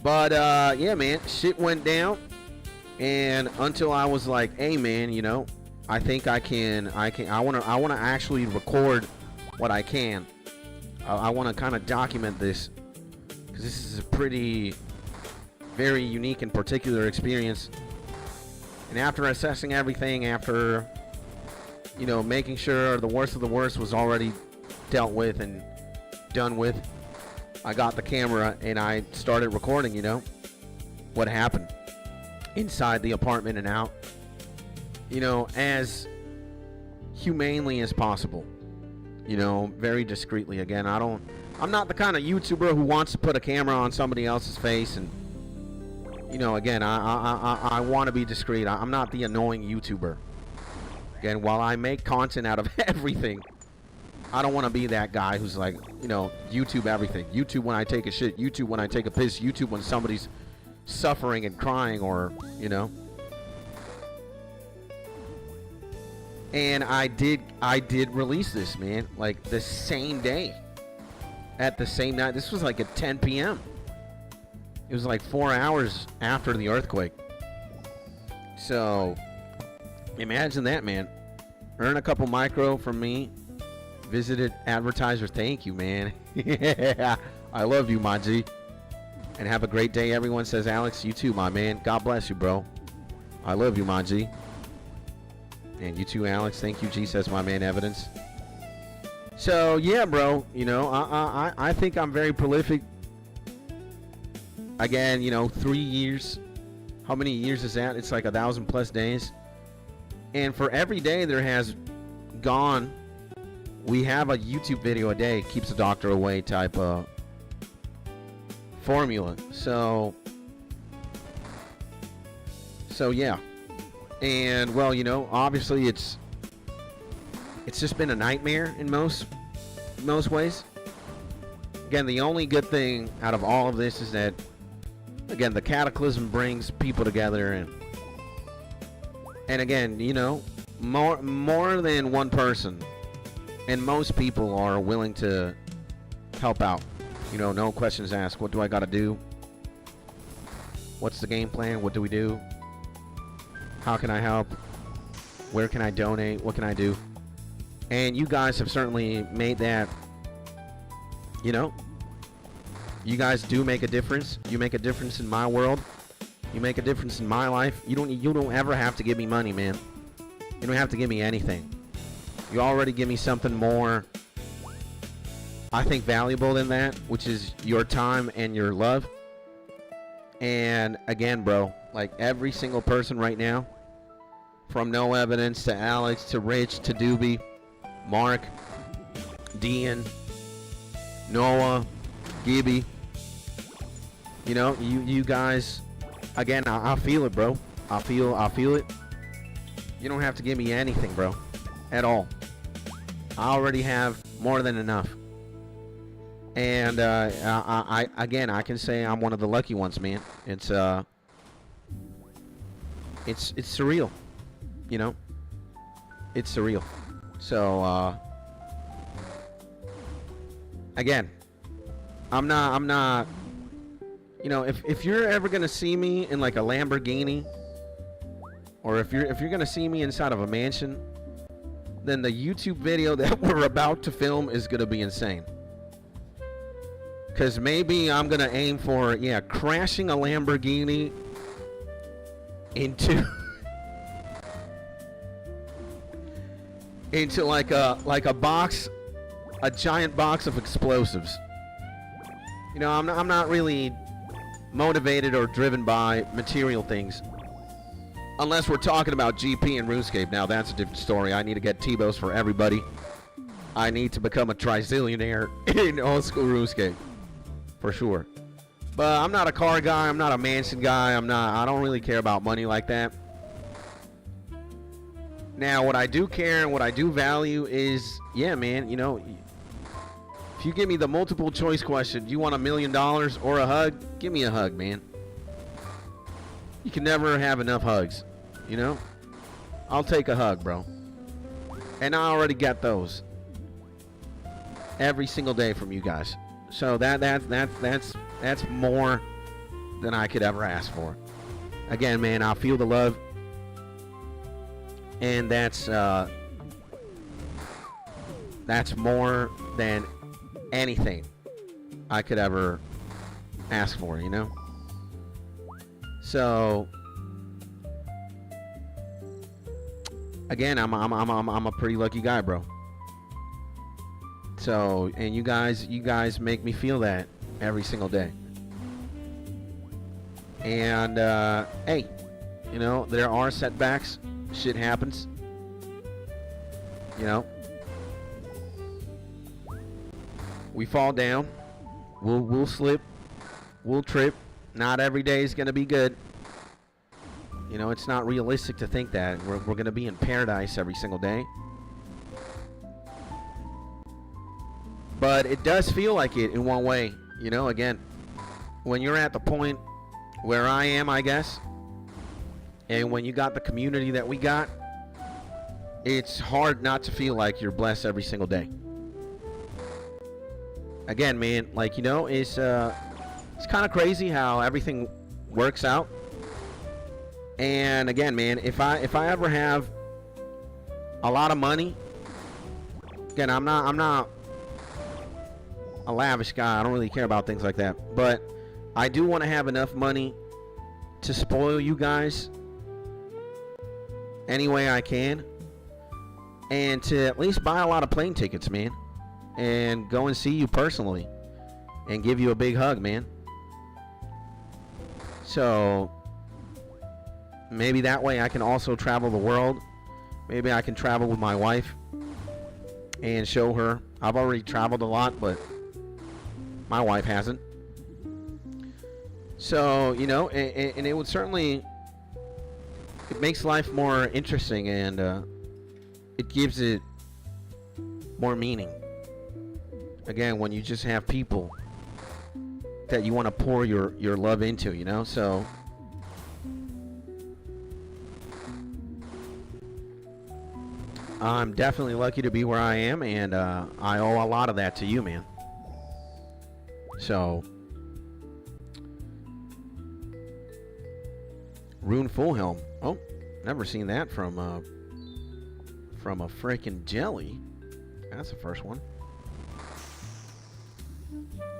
But yeah, man, shit went down, and until I was like, hey, man, you know, I think I want to actually record what I can. I want to kind of document this, because this is a pretty very unique and particular experience. And after assessing everything, after, you know, making sure the worst of the worst was already dealt with and done with, I got the camera and I started recording, you know, what happened inside the apartment and out, you know, as humanely as possible, you know, very discreetly. Again, I'm not the kind of YouTuber who wants to put a camera on somebody else's face and, you know, again, I want to be discreet. I'm not the annoying YouTuber. Again, while I make content out of everything, I don't want to be that guy who's like, you know, YouTube everything. YouTube when I take a shit. YouTube when I take a piss. YouTube when somebody's suffering and crying, or, you know. And I did release this, man, like the same day, at the same night. This was like at 10 p.m. It was like 4 hours after the earthquake. So, imagine that, man. Earn a couple micro from me. Visited advertiser. Thank you, man. Yeah, I love you, my G. And have a great day, everyone, says Alex. You too, my man. God bless you, bro. I love you, my G. And you too, Alex. Thank you, G, says my man, Evidence. So, yeah, bro. You know, I think I'm very prolific. Again, you know, 3 years. How many years is that? It's like 1,000+ days. And for every day there has gone, we have a YouTube video a day. Keeps the doctor away type of formula. So yeah. And, well, you know, obviously it's just been a nightmare in most ways. Again, the only good thing out of all of this is that, again, the cataclysm brings people together, and, And again, you know, more than one person, and most people are willing to help out. You know, no questions asked. What do I got to do? What's the game plan? What do we do? How can I help? Where can I donate? What can I do? And you guys have certainly made that, you know, you guys do make a difference. You make a difference in my world. You make a difference in my life. You don't ever have to give me money, man. You don't have to give me anything. You already give me something more, I think, valuable than that, which is your time and your love. And again, bro, like every single person right now, from No Evidence to Alex to Rich to Doobie, Mark, Dean, Noah, Gibby, you know, you guys, again, I feel it, bro. I feel it. You don't have to give me anything, bro, at all. I already have more than enough. And I can say I'm one of the lucky ones, man. It's surreal, you know. It's surreal. So again, I'm not. You know, if you're ever gonna see me in like a Lamborghini, or if you're gonna see me inside of a mansion, then the YouTube video that we're about to film is gonna be insane. Cause maybe I'm gonna aim for crashing a Lamborghini into into like a box, a giant box of explosives. You know, I'm not really motivated or driven by material things, unless we're talking about GP and RuneScape. Now that's a different story. I need to get T-Bows for everybody. I need to become a trizillionaire in old school RuneScape, for sure. But I'm not a car guy. I'm not a mansion guy. I don't really care about money like that. Now, what I do care and what I do value is, man, you know, if you give me the multiple choice question, do you want $1 million or a hug? Give me a hug, man. You can never have enough hugs, you know? I'll take a hug, bro. And I already got those every single day from you guys. So that's more than I could ever ask for. Again, man, I feel the love. And that's more than anything I could ever ask for, you know? So again, I'm a pretty lucky guy, bro. So, and you guys make me feel that every single day. And hey, you know, there are setbacks. Shit happens. You know, we fall down. We'll slip. We'll trip. Not every day is gonna be good. You know, it's not realistic to think that we're gonna be in paradise every single day. But it does feel like it in one way. You know, again, when you're at the point where I am, I guess, and when you got the community that we got, it's hard not to feel like you're blessed every single day. Again, man, like, you know, it's kind of crazy how everything works out. And again, man, if I ever have a lot of money, again, I'm not a lavish guy. I don't really care about things like that. But I do want to have enough money to spoil you guys any way I can, and to at least buy a lot of plane tickets, man, and go and see you personally and give you a big hug, man. So maybe that way I can also travel the world. Maybe I can travel with my wife and show her. I've already traveled a lot, but my wife hasn't. So, you know, and it would certainly, it makes life more interesting, and it gives it more meaning. Again, when you just have people that you want to pour your love into, you know. So I'm definitely lucky to be where I am, and I owe a lot of that to you, man. So, Rune Fullhelm. Oh, never seen that from a freaking jelly. That's the first one.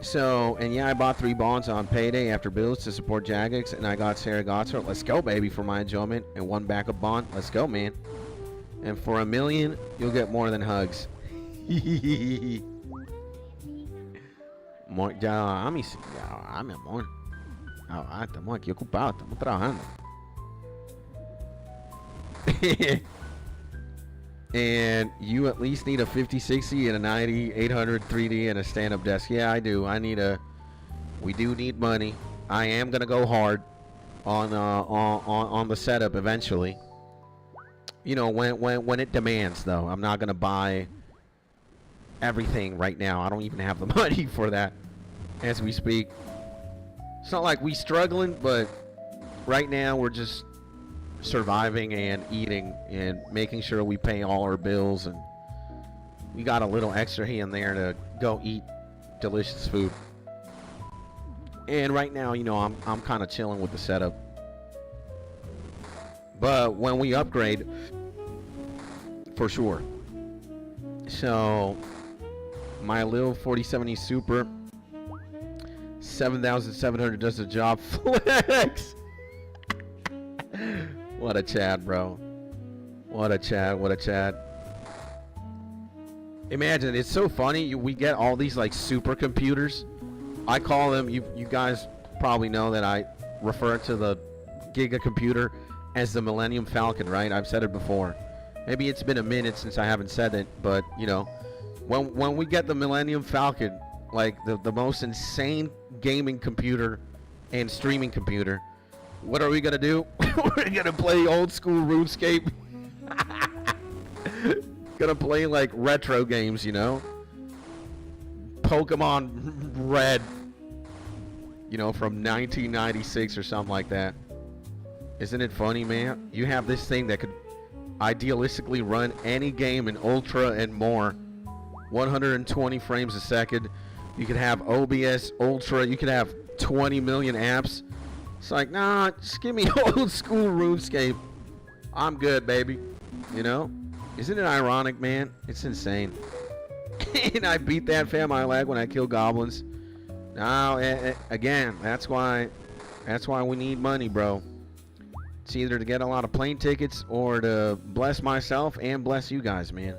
So, and yeah, I bought 3 bonds on payday after bills to support Jagex, and I got Saragossa. Let's go, baby, for my enjoyment, and 1 backup bond. Let's go, man. And for $1 million, you'll get more than hugs. Ya, mi amor. Estamos aquí ocupados, estamos trabajando. And you at least need a 5060 and a 90-800 3D and a stand-up desk. Yeah, I do. We do need money. I am gonna go hard on the setup eventually. You know, when it demands, though. I'm not gonna buy everything right now. I don't even have the money for that as we speak. It's not like we struggling, but right now we're just surviving and eating and making sure we pay all our bills, and we got a little extra here and there to go eat delicious food. And right now, you know, I'm kind of chilling with the setup. But when we upgrade, for sure. So my little 4070 Super 7700 does the job. Flex. What a Chad, bro. What a Chad. Imagine, it's so funny. We get all these like supercomputers. I call them, you guys probably know that I refer to the Giga computer as the Millennium Falcon, right? I've said it before. Maybe it's been a minute since I haven't said it, but you know, when we get the Millennium Falcon, like the most insane gaming computer and streaming computer, what are we gonna do? We're gonna play old school RuneScape. Gonna play like retro games, you know? Pokémon Red, you know, from 1996 or something like that. Isn't it funny, man? You have this thing that could idealistically run any game in Ultra and more. 120 frames a second. You could have OBS Ultra. You could have 20 million apps. It's like, nah, just give me old school RuneScape. I'm good, baby. You know? Isn't it ironic, man? It's insane. And I beat that fam I lag when I kill goblins. Now, again, that's why we need money, bro. It's either to get a lot of plane tickets or to bless myself and bless you guys, man.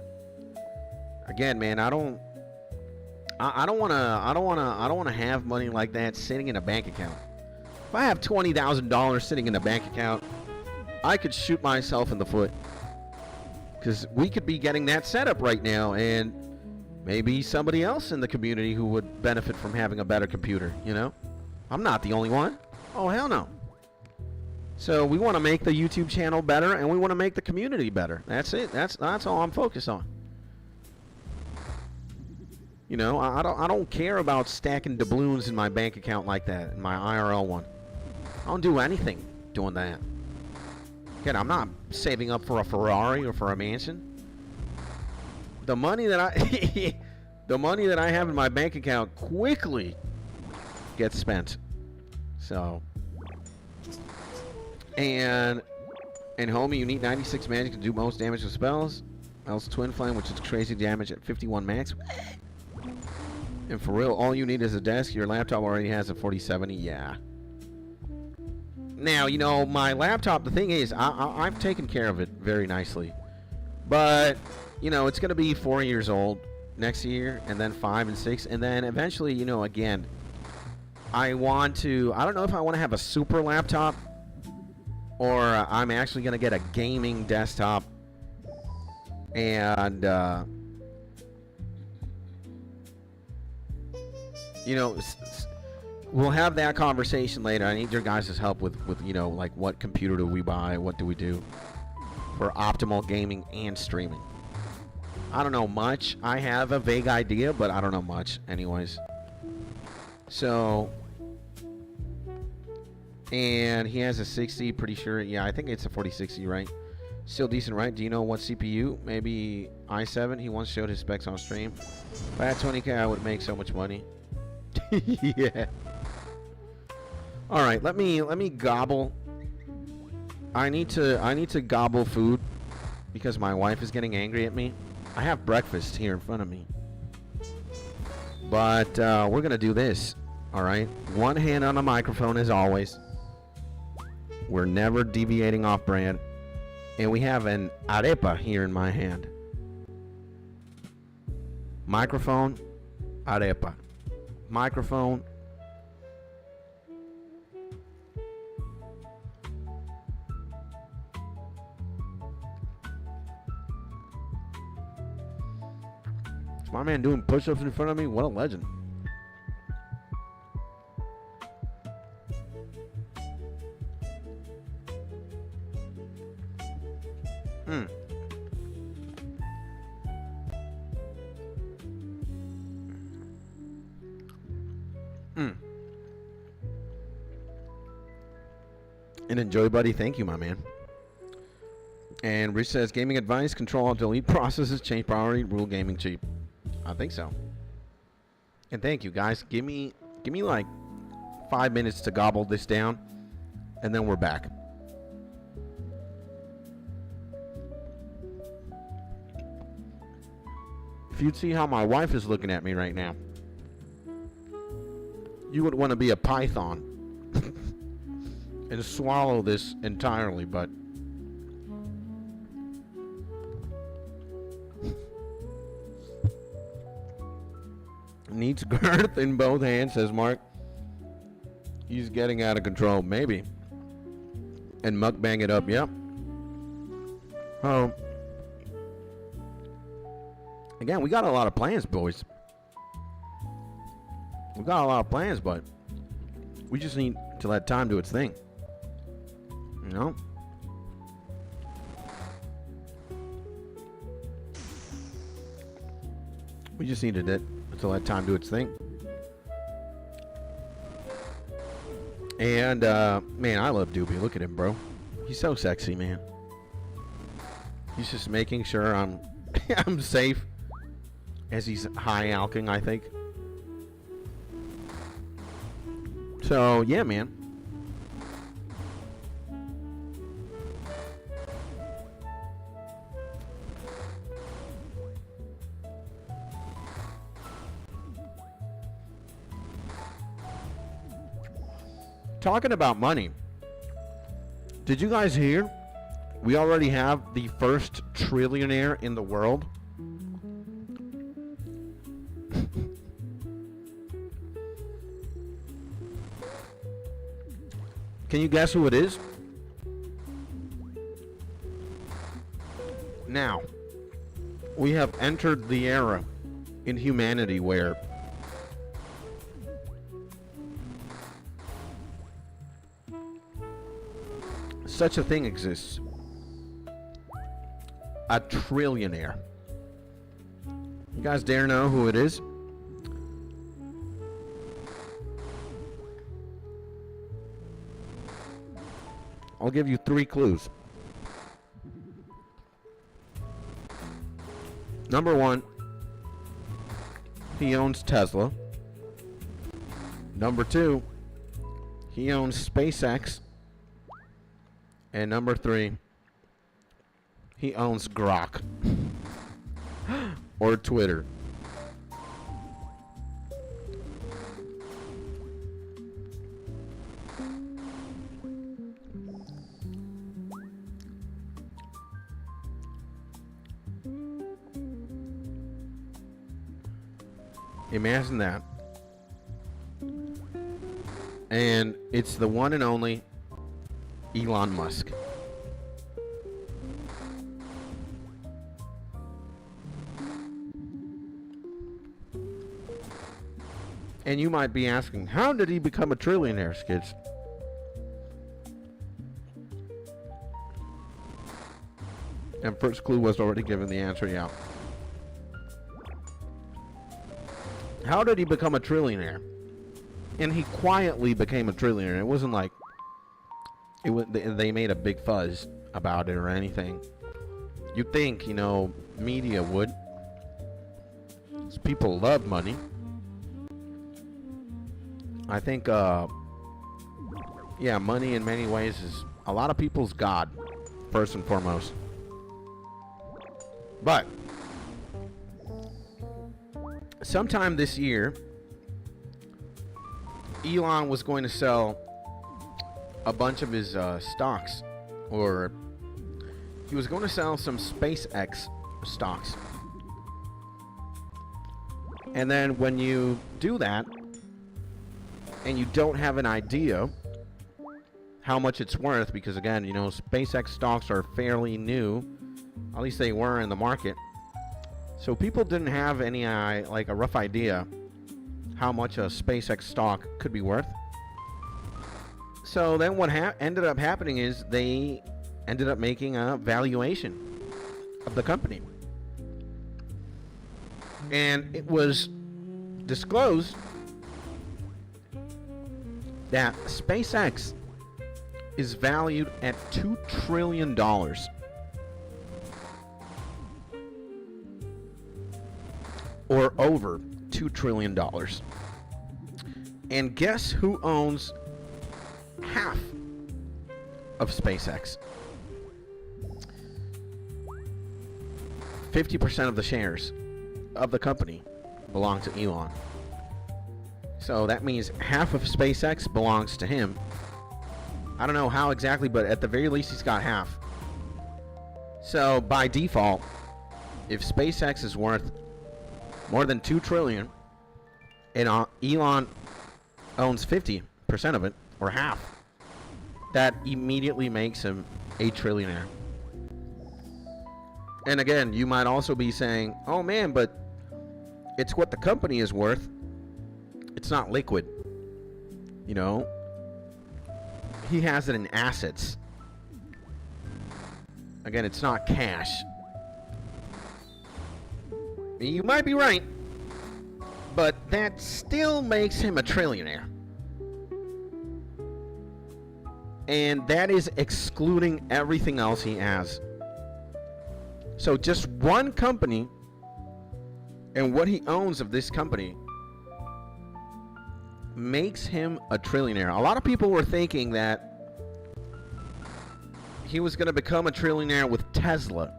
Again, man, I don't want to have money like that sitting in a bank account. If I have $20,000 sitting in a bank account, I could shoot myself in the foot. Because we could be getting that set up right now, and maybe somebody else in the community who would benefit from having a better computer, you know? I'm not the only one. Oh, hell no. So we want to make the YouTube channel better, and we want to make the community better. That's it. That's all I'm focused on. You know, I don't care about stacking doubloons in my bank account like that, in my IRL one. I don't do anything doing that. Again, I'm not saving up for a Ferrari or for a mansion. The money that I have in my bank account quickly gets spent. So, and homie, you need 96 magic to do most damage with spells. Else Twin Flame, which is crazy damage at 51 max. And for real, all you need is a desk. Your laptop already has a 4070. Yeah. Now, you know, my laptop, the thing is, I've taken care of it very nicely. But, you know, it's going to be 4 years old next year, and then 5 and 6. And then eventually, you know, again, I don't know if I want to have a super laptop or I'm actually going to get a gaming desktop. And, you know, we'll have that conversation later. I need your guys' help with, you know, like what computer do we buy? What do we do for optimal gaming and streaming? I don't know much. I have a vague idea, but I don't know much anyways. So, and he has a 60, pretty sure. Yeah, I think it's a 4060, right? Still decent, right? Do you know what CPU? Maybe i7. He once showed his specs on stream. If I had 20K, I would make so much money. Yeah. All right, let me gobble. I need to gobble food because my wife is getting angry at me. I have breakfast here in front of me. But we're going to do this. All right? One hand on the microphone as always. We're never deviating off brand. And we have an arepa here in my hand. Microphone, arepa. Microphone. Is my man doing push-ups in front of me? What a legend. And enjoy, buddy. Thank you, my man. And Rich says, gaming advice, control, delete processes, change priority, rule gaming cheap. I think so. And thank you, guys. Give me like 5 minutes to gobble this down, and then we're back. If you'd see how my wife is looking at me right now, you would want to be a python and swallow this entirely, but needs girth in both hands, says Mark. He's getting out of control, maybe. And mukbang it up, yep. Oh. Again, we got a lot of plans, boys. We got a lot of plans, but we just need to let time do its thing. You know? We just needed it to let time do its thing. And, man, I love Doobie. Look at him, bro. He's so sexy, man. He's just making sure I'm I'm safe as he's high-alking, I think. So, yeah, man. Talking about money, did you guys hear? We already have the first trillionaire in the world. Can you guess who it is? Now, we have entered the era in humanity where such a thing exists. A trillionaire. You guys dare know who it is? I'll give you 3 clues. Number 1, he owns Tesla. Number 2, he owns SpaceX. And number 3, he owns Grok. Or Twitter. Imagine that. And it's the one and only Elon Musk. And you might be asking, how did he become a trillionaire, Skids? And first clue was already given the answer, yeah. How did he become a trillionaire? And he quietly became a trillionaire. It wasn't like they made a big fuzz about it or anything. You'd think, media would. 'Cause people love money. I think, money in many ways is a lot of people's God, first and foremost. But sometime this year, Elon was going to sell a bunch of his stocks, or he was going to sell some SpaceX stocks. And then when you do that, and you don't have an idea how much it's worth, because again, SpaceX stocks are fairly new, at least they were in the market. So people didn't have any, a rough idea how much a SpaceX stock could be worth. So then what ended up happening is they ended up making a valuation of the company. And it was disclosed that SpaceX is valued at $2 trillion. Or over $2 trillion. And guess who owns half of SpaceX? 50% of the shares of the company belong to Elon. So that means half of SpaceX belongs to him. I don't know how exactly, but at the very least he's got half. So by default, if SpaceX is worth more than $2 trillion and Elon owns 50% of it, or half, that immediately makes him a trillionaire. And again, you might also be saying, oh man, but it's what the company is worth. It's not liquid. He has it in assets. Again, it's not cash. You might be right, but that still makes him a trillionaire. And that is excluding everything else he has. So just one company and what he owns of this company makes him a trillionaire. A lot of people were thinking that he was going to become a trillionaire with Tesla.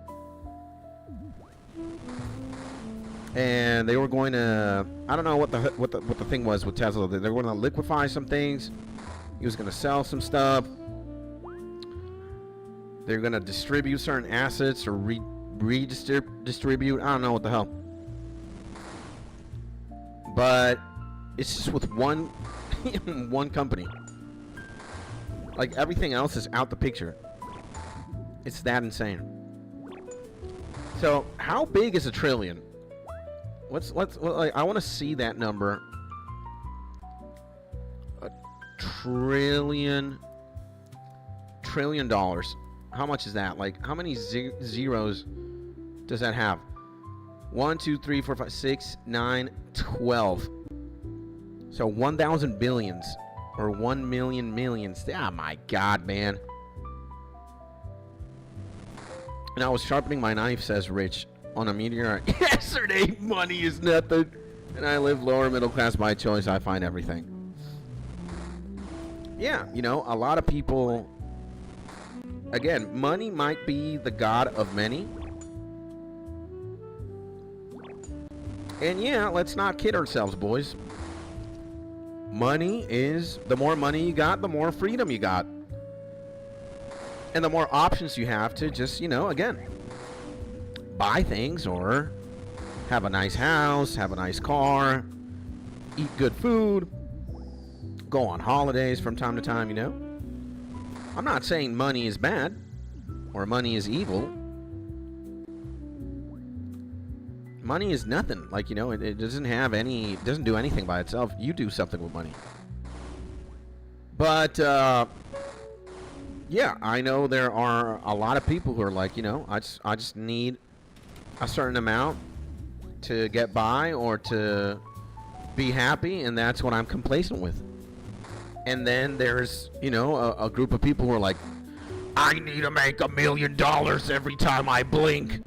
And they were going to, I don't know what the thing was with Tesla. They were going to liquefy some things. He was going to sell some stuff. They're going to distribute certain assets or redistribute. I don't know what the hell. But it's just with one company. Like everything else is out the picture. It's that insane. So how big is a trillion? I want to see that number. A trillion dollars. How much is that? Like, how many zeros does that have? 1, 2, 3, 4, 5, 6, 9, 12. So 1,000 billions or 1 million millions. Oh my God, man. And I was sharpening my knife, says Rich, on a meteorite yesterday. Money is nothing. And I live lower middle class by choice. I find everything. Yeah, a lot of people, again, money might be the god of many. And yeah, let's not kid ourselves, boys. Money is, the more money you got, the more freedom you got. And the more options you have to just, again, buy things or have a nice house, have a nice car, eat good food, go on holidays from time to time, I'm not saying money is bad or money is evil. Money is nothing. Like, it doesn't have any, it doesn't do anything by itself. You do something with money. But, yeah, I know there are a lot of people who are like, I just need a certain amount to get by or to be happy, and that's what I'm complacent with. And then there's, a group of people who are like, I need to make $1 million every time I blink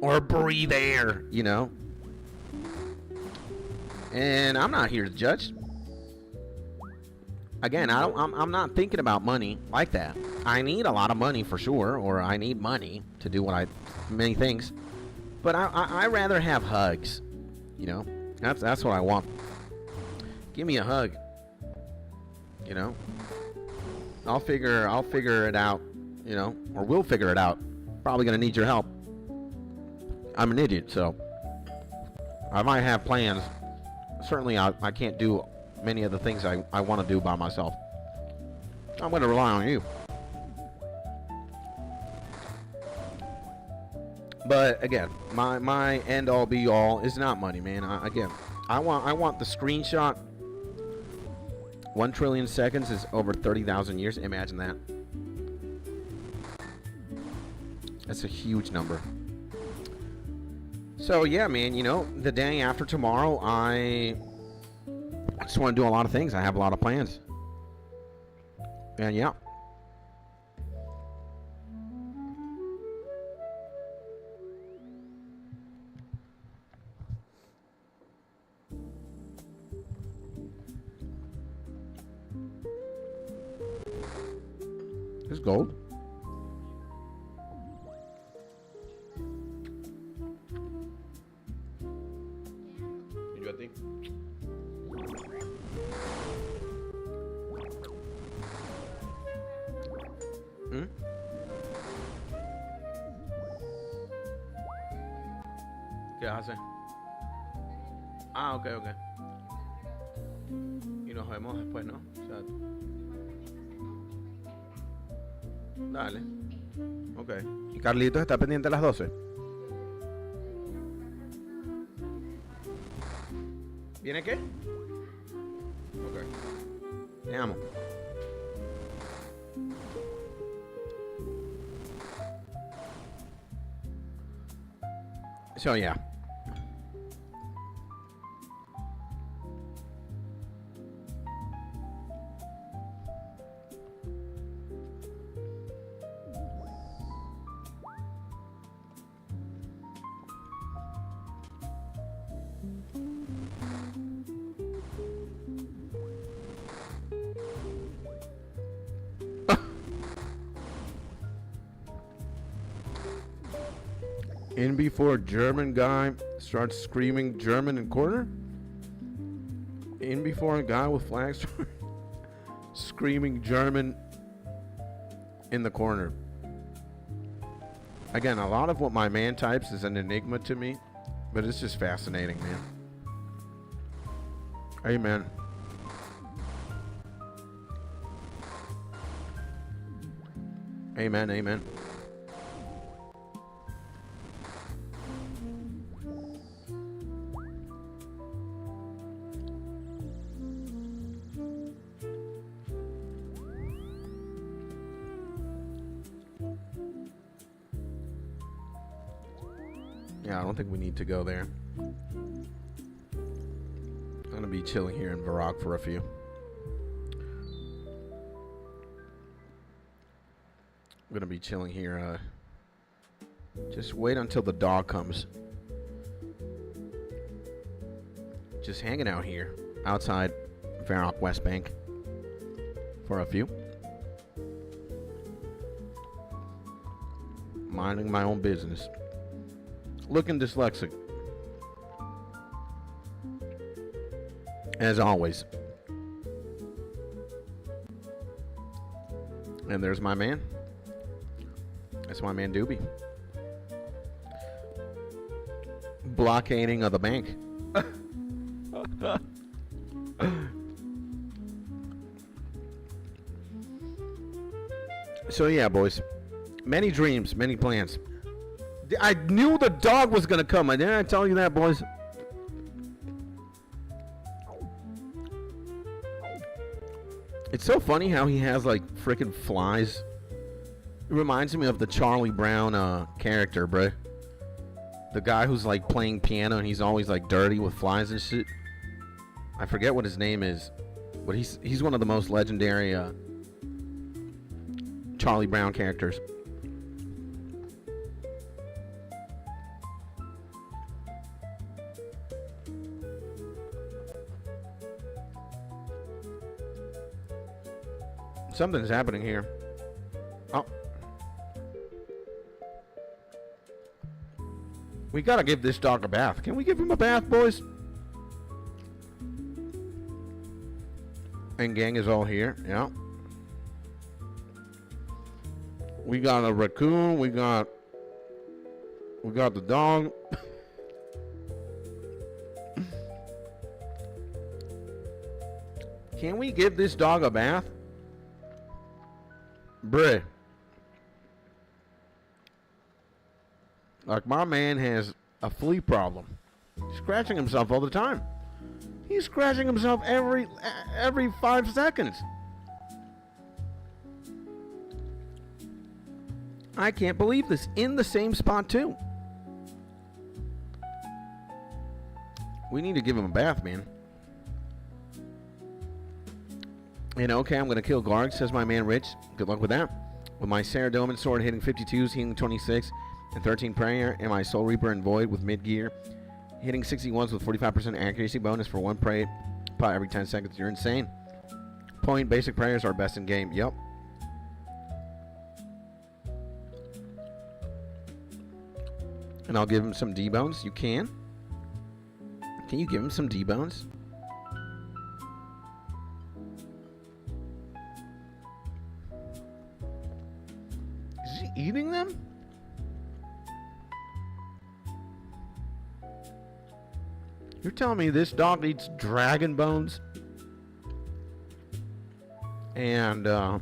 or breathe air, you know? And I'm not here to judge. Again, I'm not thinking about money like that. I need a lot of money for sure, or I need money to do many things. But I rather have hugs, you know? That's what I want. Give me a hug, you know? I'll figure it out, you know, or we'll figure it out. Probably gonna need your help. I'm an idiot, so I might have plans. Certainly, I can't do many of the things I want to do by myself. I'm gonna rely on you. But again, my end all be all is not money, man. I want the screenshot. 1 trillion seconds is over 30,000 years. Imagine that. That's a huge number. So yeah, man, you know, the day after tomorrow, I just want to do a lot of things. I have a lot of plans. And yeah. It's gold. You think? ¿Qué hace? Ah, ok. Y nos vemos después, ¿no? O sea, dale. Ok. ¿Y Carlitos está pendiente a las 12? ¿Viene qué? Ok. Te amo. So, yeah. In before German guy starts screaming German in corner. In before a guy with flags screaming German in the corner. Again, a lot of what my man types is an enigma to me, but it's just fascinating, man. Amen. Amen, amen. Yeah, I don't think we need to go there. I'm gonna be chilling here in Varrock for a few. I'm gonna be chilling here. Just wait until the dog comes. Just hanging out here outside Varrock West Bank for a few. Minding my own business. Looking dyslexic. As always. And there's my man. That's my man Doobie. Blockading of the bank. So yeah, boys. Many dreams, many plans. I knew the dog was gonna come. Didn't I tell you that, boys? It's so funny how he has like freaking flies. It reminds me of the Charlie Brown character, bro. The guy who's like playing piano and he's always like dirty with flies and shit. I forget what his name is, but he's one of the most legendary Charlie Brown characters. Something's happening here. Oh. We gotta give this dog a bath. Can we give him a bath, boys? And gang is all here. Yeah. We got a raccoon. We got the dog. Can we give this dog a bath? Bruh. Like, my man has a flea problem. He's scratching himself all the time. He's scratching himself every 5 seconds. I can't believe this. In the same spot, too. We need to give him a bath, man. And okay, I'm going to kill Garg, says my man Rich. Good luck with that. With my Saradomin sword hitting 52s, healing 26, and 13 prayer, and my Soul Reaper and Void with mid-gear, hitting 61s with 45% accuracy bonus for 1 pray pot every 10 seconds. You're insane. Point basic prayers are best in game. Yep. And I'll give him some D-bones. You can? Can you give him some D-bones? Eating them? You're telling me this dog eats dragon bones? And and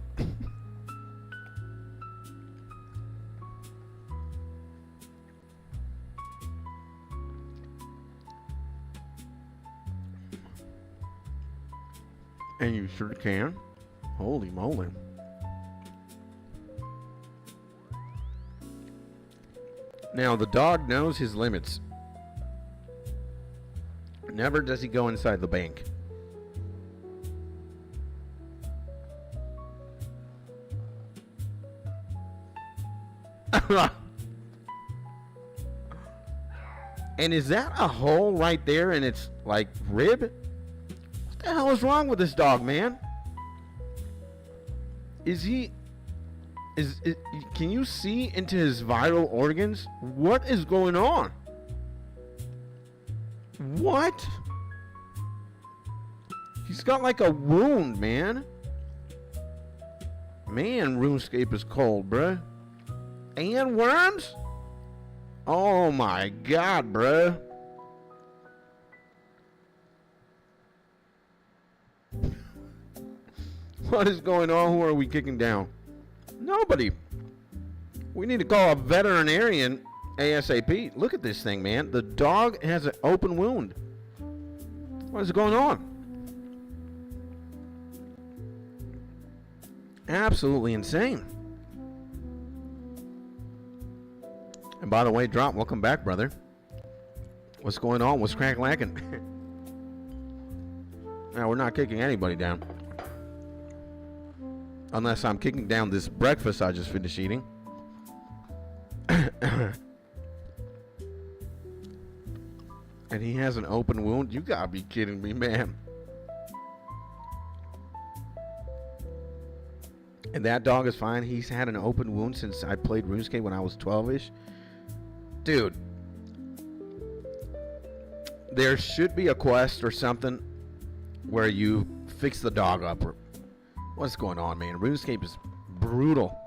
you sure can. Holy moly. Now, the dog knows his limits. Never does he go inside the bank. And is that a hole right there in its, like, rib? What the hell is wrong with this dog, man? Can you see into his vital organs? What is going on? What? He's got like a wound, man. Man, RuneScape is cold, bruh. And worms? Oh my god, bruh. What is going on? Who are we kicking down? Nobody. We need to call a veterinarian ASAP. Look at this thing, man. The dog has an open wound. What is going on? Absolutely insane. And by the way, Drop, welcome back, brother. What's going on? What's crack lacking? Now, we're not kicking anybody down. Unless I'm kicking down this breakfast I just finished eating. And he has an open wound? You gotta be kidding me, man. And that dog is fine. He's had an open wound since I played RuneScape when I was 12-ish. Dude. There should be a quest or something where you fix the dog up. What's going on, man? RuneScape is brutal.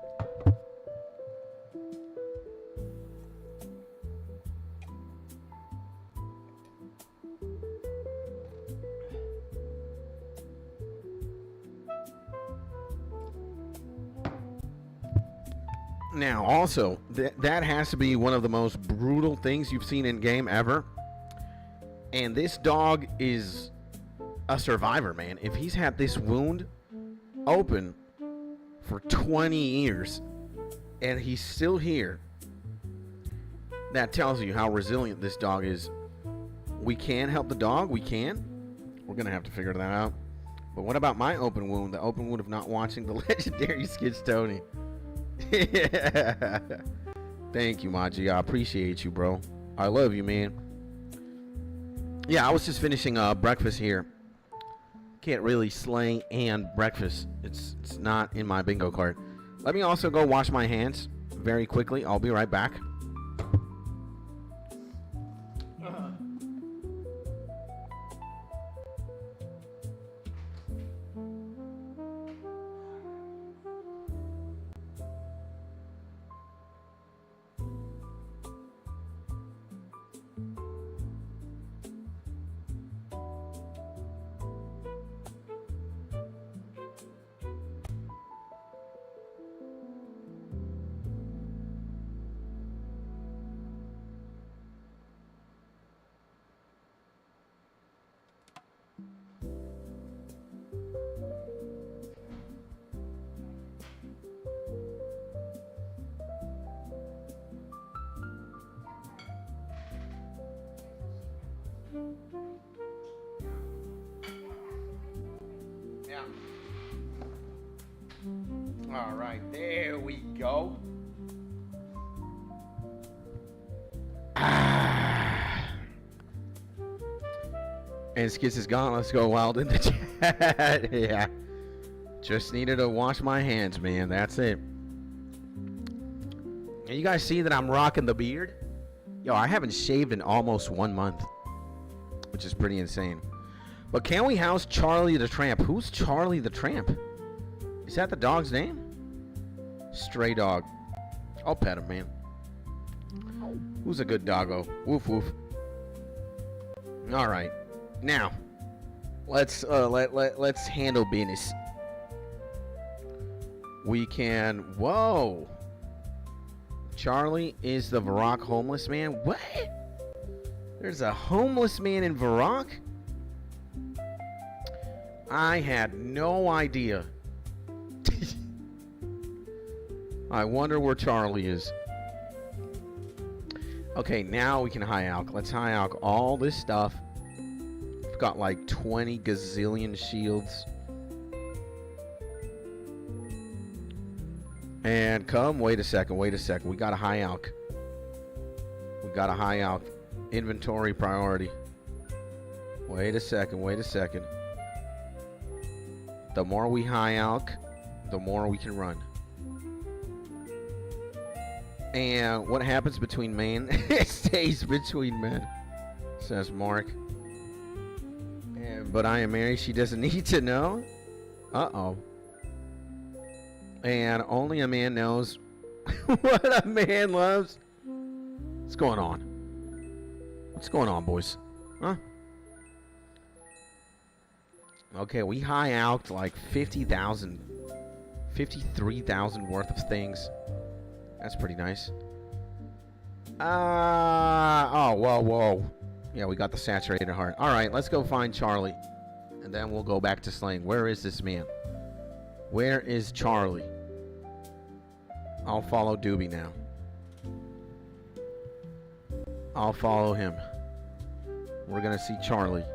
Now, also, that has to be one of the most brutal things you've seen in game ever. And this dog is a survivor, man. If he's had this wound open for 20 years and he's still here, that tells you how resilient this dog is. We can help the dog. We can. We're going to have to figure that out. But what about my open wound? The open wound of not watching the legendary Skids Tony. Thank you, Maji. I appreciate you, bro. I love you, man. Yeah, I was just finishing breakfast here. Can't really slay and breakfast. It's not in my bingo card. Let me also go wash my hands very quickly. I'll be right back. All right, there we go. And Skits is gone. Let's go wild in the chat. Yeah. Just needed to wash my hands, man. That's it. And you guys see that I'm rocking the beard? Yo, I haven't shaved in almost 1 month, which is pretty insane. But can we house Charlie the Tramp? Who's Charlie the Tramp? Is that the dog's name? Stray dog. I'll pet him, man. Who's a good doggo? Woof woof. All right, now let's handle business. We can. Whoa. Charlie is the Varrock homeless man. What? There's a homeless man in Varrock? I had no idea. I wonder where Charlie is. Okay, now we can high alch. Let's high alch all this stuff. We've got like 20 gazillion shields. And come, wait a second. We got a high alch. Inventory priority. Wait a second. The more we high alch, the more we can run. And what happens between men, it stays between men, says Mark. But I am married, she doesn't need to know. Uh-oh. And only a man knows what a man loves. What's going on? What's going on, boys? Huh? Okay, we high alched like 50,000, 53,000 worth of things. That's pretty nice. Oh, whoa. Yeah, we got the saturated heart. All right, let's go find Charlie. And then we'll go back to slaying. Where is this man? Where is Charlie? I'll follow Doobie now. I'll follow him. We're going to see Charlie.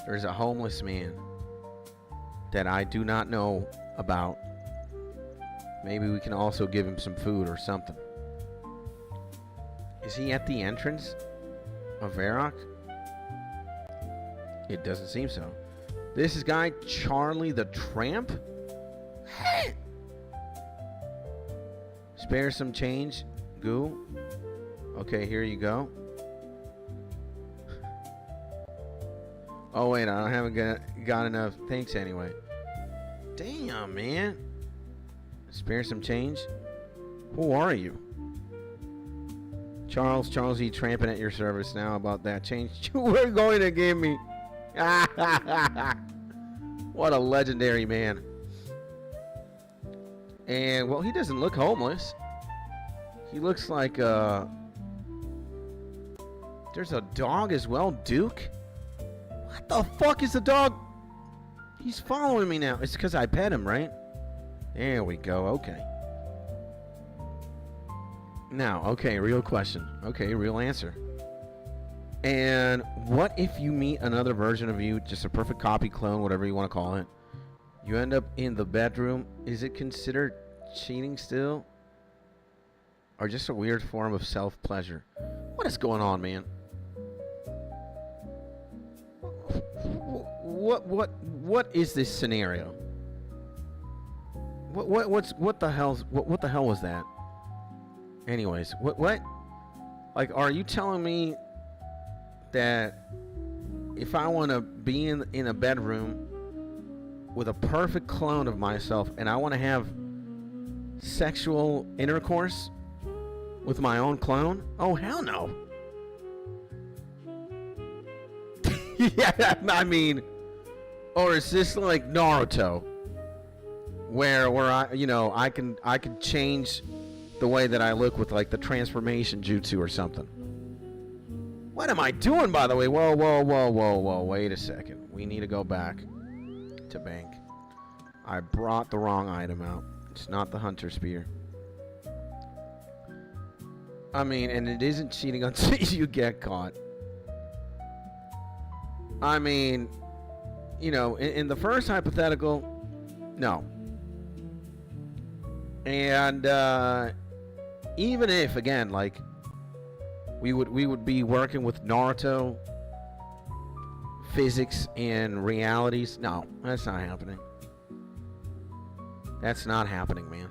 There's a homeless man that I do not know about. Maybe we can also give him some food or something. Is he at the entrance of Varrock? It doesn't seem so. This is guy Charlie the Tramp? Spare some change, goo. Okay, here you go. Oh wait, I haven't got enough. Thanks anyway. Damn, man. Spare some change. Who are you? Charles E. tramping at your service now about that change you were going to give me. What a legendary man. And, well, he doesn't look homeless. He looks like, there's a dog as well, Duke. What the fuck is the dog? He's following me now. It's because I pet him, right? There we go. Okay. Now, okay, real question. Okay, real answer. And what if you meet another version of you, just a perfect copy, clone, whatever you want to call it? You end up in the bedroom. Is it considered cheating still? Or just a weird form of self-pleasure? What is going on, man? What is this scenario? What the hell was that? Anyways, what? Like, are you telling me that if I want to be in a bedroom with a perfect clone of myself and I want to have sexual intercourse with my own clone? Oh, hell no. Yeah, I mean, or is this like Naruto, where I can change the way that I look with like the transformation jutsu or something? What am I doing, by the way? Whoa, wait a second. We need to go back to bank. I brought the wrong item out. It's not the hunter spear. I mean, and it isn't cheating until you get caught. I mean, in the first hypothetical, no. And even if, again, like, we would be working with Naruto physics and realities. No, that's not happening. That's not happening, man.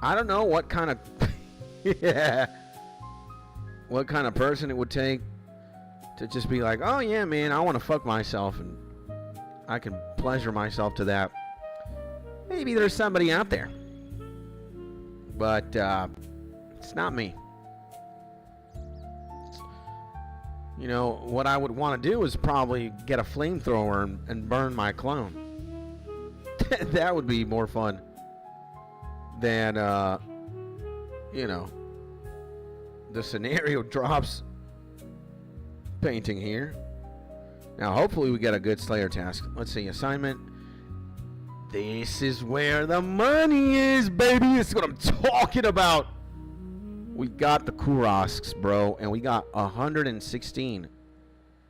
I don't know what kind of what kind of person it would take to just be like, oh yeah, man, I want to fuck myself and I can pleasure myself to that. Maybe there's somebody out there, but it's not me. What I would want to do is probably get a flamethrower and burn my clone. That would be more fun than the scenario drops painting here. Now hopefully we get a good Slayer task. Let's see, assignment. This is where the money is, baby. This is what I'm talking about. We got the Kurosks, bro, and we got 116,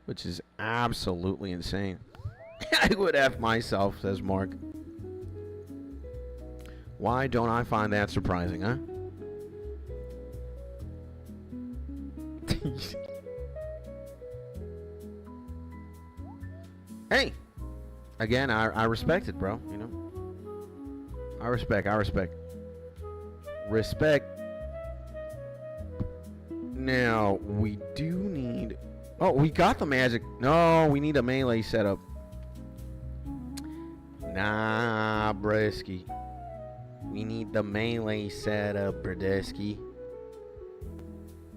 which is absolutely insane. I would F myself, says Mark. Why don't I find that surprising, huh? Hey, again, I respect it, bro. I respect. Now we do need. Oh, we got the magic. No, we need a melee setup. Nah, Bresky. We need the melee setup, Bredesky.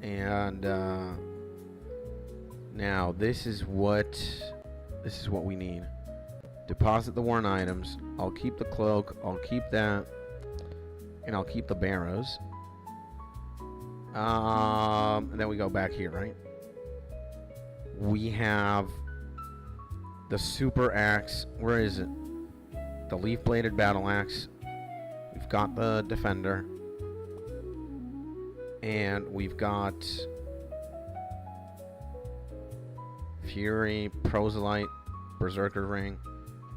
And now this is what we need. Deposit the worn items. I'll keep the cloak. I'll keep that, and I'll keep the barrows. And then we go back here, right? We have the super axe. Where is it? The leaf bladed battle axe. We've got the defender. And we've got Fury, Proselyte, Berserker Ring,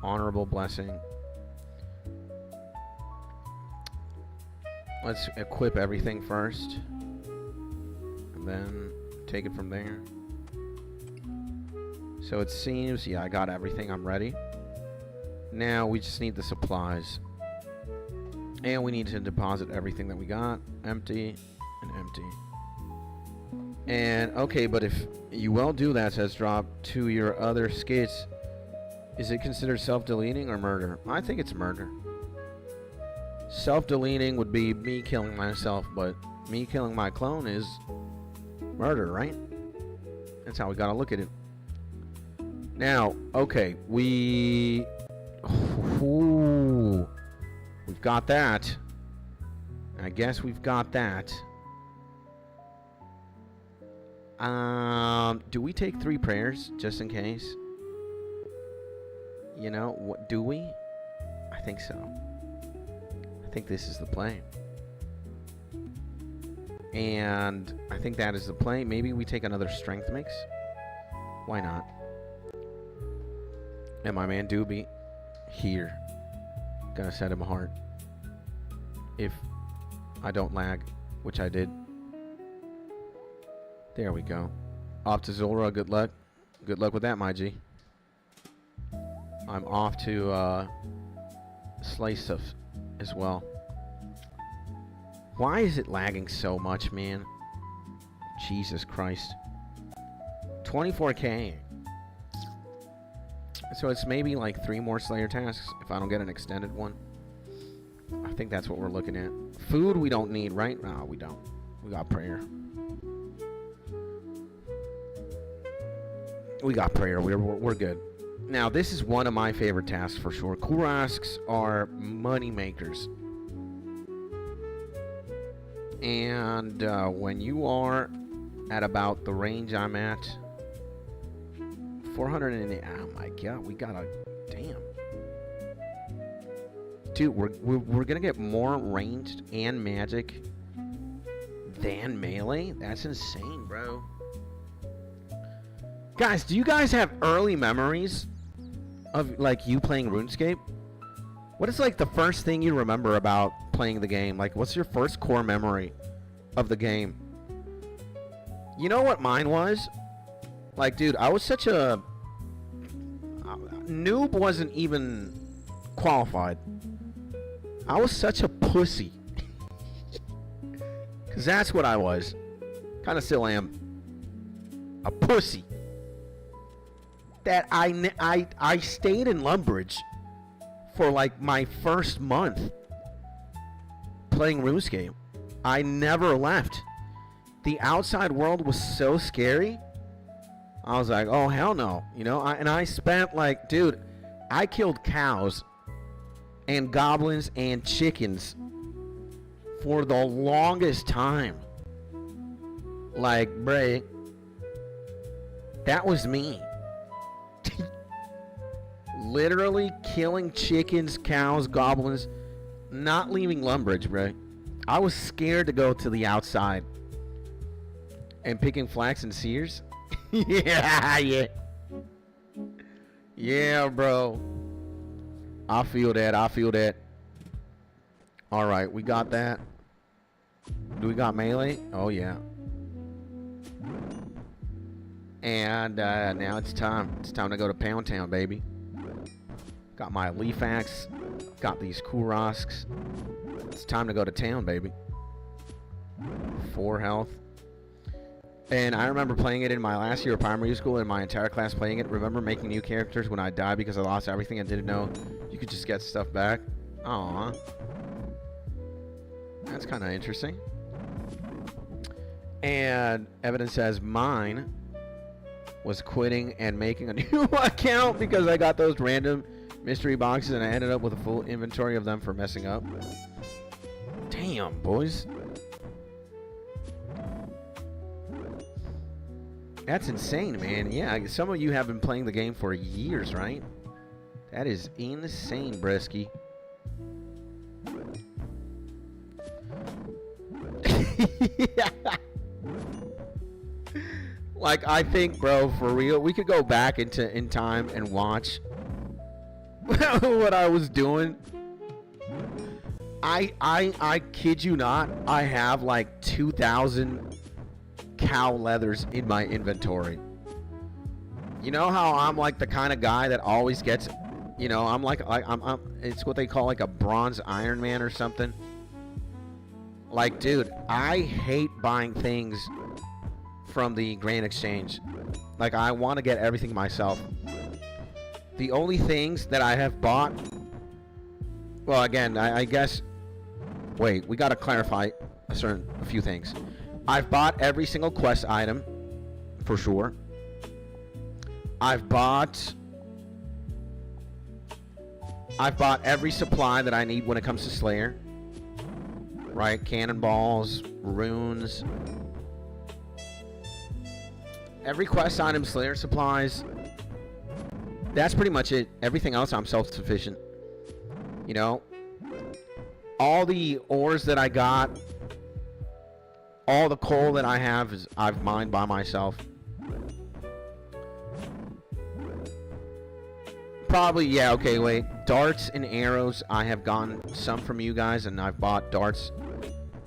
Honorable Blessing. Let's equip everything first, and then take it from there. So it seems, yeah, I got everything. I'm ready. Now we just need the supplies. And we need to deposit everything that we got. Empty and empty. And, okay, but if you will do that, says Drop, to your other skits, is it considered self-deleting or murder? I think it's murder. Self-deleting would be me killing myself, but me killing my clone is murder, right? That's how we gotta look at it. Now, okay, we've got that. I guess we've got that. Do we take 3 prayers just in case? What do we? I think so. I think this is the play. And I think that is the play. Maybe we take another strength mix. Why not? And my man Doobie here. Gonna send him a heart. If I don't lag, which I did. There we go. Off to Zora, good luck. Good luck with that, my G. I'm off to Slice of as well. Why is it lagging so much, man? Jesus Christ. 24K. So it's maybe like 3 more Slayer tasks if I don't get an extended one. I think that's what we're looking at. Food we don't need, right? No, we don't. We got prayer. We got prayer. We're good. Now, this is one of my favorite tasks for sure. Kurasks are money makers. And when you are at about the range I'm at, 400 oh my god, we got a damn. Dude, we're gonna get more ranged and magic than melee? That's insane, bro. Guys, do you guys have early memories of like you playing RuneScape? What is like the first thing you remember about playing the game? Like, what's your first core memory of the game? You know what mine was? Like, dude, I was such a noob, wasn't even qualified. I was such a pussy. Because that's what I was. Kind of still am. A pussy. That I stayed in Lumbridge for like my first month playing RuneScape. I never left. The outside world was so scary. I was like, oh, hell no. You know, I spent like, dude, I killed cows and goblins and chickens for the longest time. Like, bruh, that was me. Literally killing chickens, cows, goblins, not leaving Lumbridge, bruh. I was scared to go to the outside. And picking flax and seers? Yeah. Yeah, bro. I feel that. Alright, we got that. Do we got melee? Oh, yeah. And now it's time. It's time to go to Pound Town, baby. Got my leaf axe. Got these Kurasks. It's time to go to town, baby. 4 health. And I remember playing it in my last year of primary school, and my entire class playing it. Remember making new characters when I died because I lost everything and didn't know you could just get stuff back. Aww. That's kind of interesting. And evidence says mine was quitting and making a new account because I got those random mystery boxes and I ended up with a full inventory of them for messing up. Damn, boys. That's insane, man. Yeah, some of you have been playing the game for years, right? That is insane, Bresky. Like, I think, bro, for real, we could go back in time and watch what I was doing. I kid you not, I have like 2,000 cow leathers in my inventory. You know how I'm like the kind of guy that always gets, you know, I'm it's what they call like a bronze Iron Man or something. Like, dude, I hate buying things from the Grand Exchange. Like, I want to get everything myself. The only things that I have bought, well, again, I guess, wait, we got to clarify a few things. I've bought every single quest item, for sure. I've bought every supply that I need when it comes to Slayer. Right? Cannonballs, runes. Every quest item, Slayer supplies. That's pretty much it. Everything else, I'm self-sufficient. You know? All the ores that I got, all the coal that I have, I've mined by myself. probably, yeah, okay, wait. Darts and arrows, I have gotten some from you guys, and I've bought darts,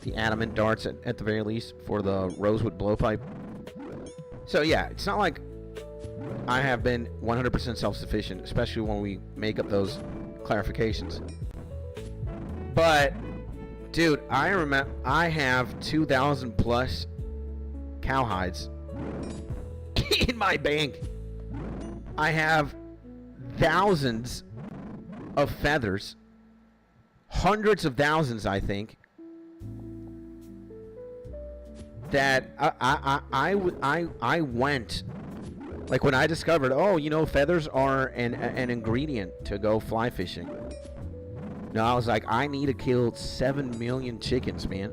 the adamant darts at the very least, for the rosewood blowpipe. So, yeah, it's not like I have been 100% self-sufficient, especially when we make up those clarifications. But, dude, I remember I have 2,000 plus cowhides in my bank. I have thousands of feathers, hundreds of thousands, I think, that I went, like when I discovered, oh, you know, feathers are an ingredient to go fly fishing. No, I was like, I need to kill 7 million chickens, man,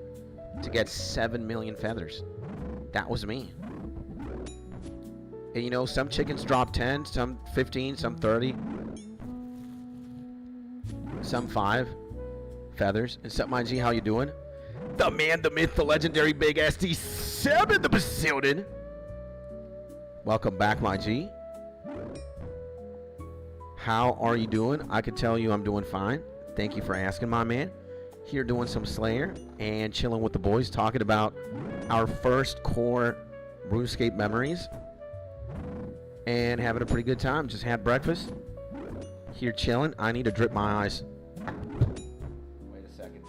to get 7 million feathers. That was me. And you know, some chickens drop 10, some 15, some 30, some 5 feathers. And up, my G, how you doing? The man, the myth, the legendary Big ST7 the Basildon. Welcome back, my G. How are you doing? I can tell you I'm doing fine. Thank you for asking, my man. Here doing some Slayer and chilling with the boys, talking about our first core RuneScape memories. And having a pretty good time. Just had breakfast. Here chilling. I need to drip my eyes. Wait a second.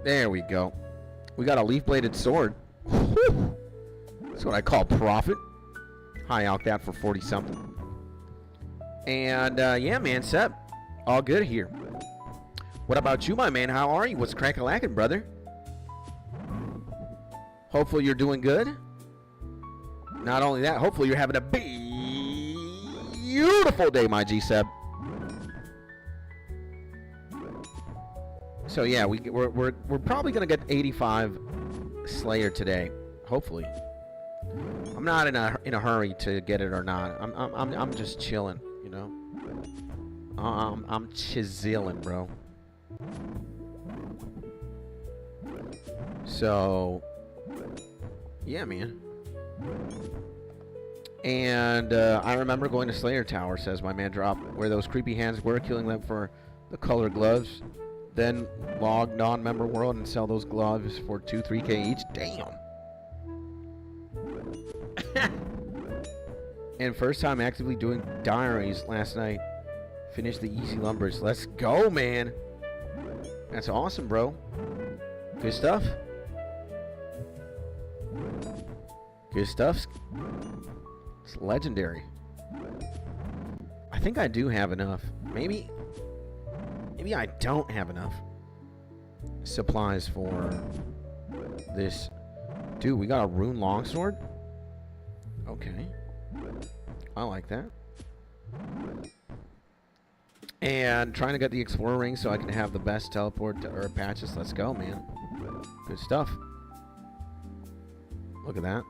There we go. We got a leaf-bladed sword. Whew. That's what I call profit. High out that for 40-something. And, yeah, man, Seb. All good here. What about you, my man? How are you? What's crack-a-lackin', brother? Hopefully you're doing good. Not only that, hopefully you're having a beautiful day, my G-Seb. So yeah, we're probably gonna get 85 Slayer today, hopefully. I'm not in a hurry to get it or not. I'm just chilling, you know. I'm chiseling, bro. So yeah, man. And I remember going to Slayer Tower, says my man Drop, where those creepy hands were, killing them for the colored gloves. Then log non-member world and sell those gloves for 2-3K each. Damn. And first time actively doing diaries last night. Finished the easy lumbers. Let's go, man. That's awesome, bro. Good stuff. Good stuff. It's legendary. I think I do have enough. Maybe I don't have enough supplies for this. Dude, we got a rune longsword? Okay. I like that. And trying to get the explorer ring so I can have the best teleport to Herb Patches. Let's go, man. Good stuff. Look at that.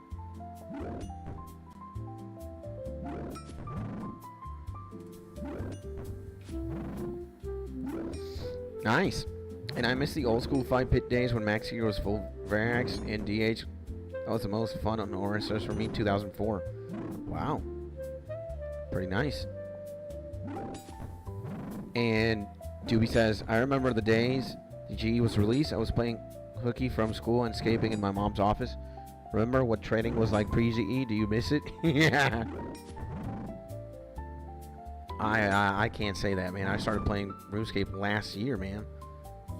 Nice. And I miss the old school fight pit days when Max Hero was full Varax and DH. That was the most fun on OSRS for me in 2004. Wow. Pretty nice. And Doobie says, I remember the days the G was released. I was playing hooky from school and escaping in my mom's office. Remember what trading was like pre-GE? Do you miss it? Yeah. I can't say that, man. I started playing RuneScape last year, man.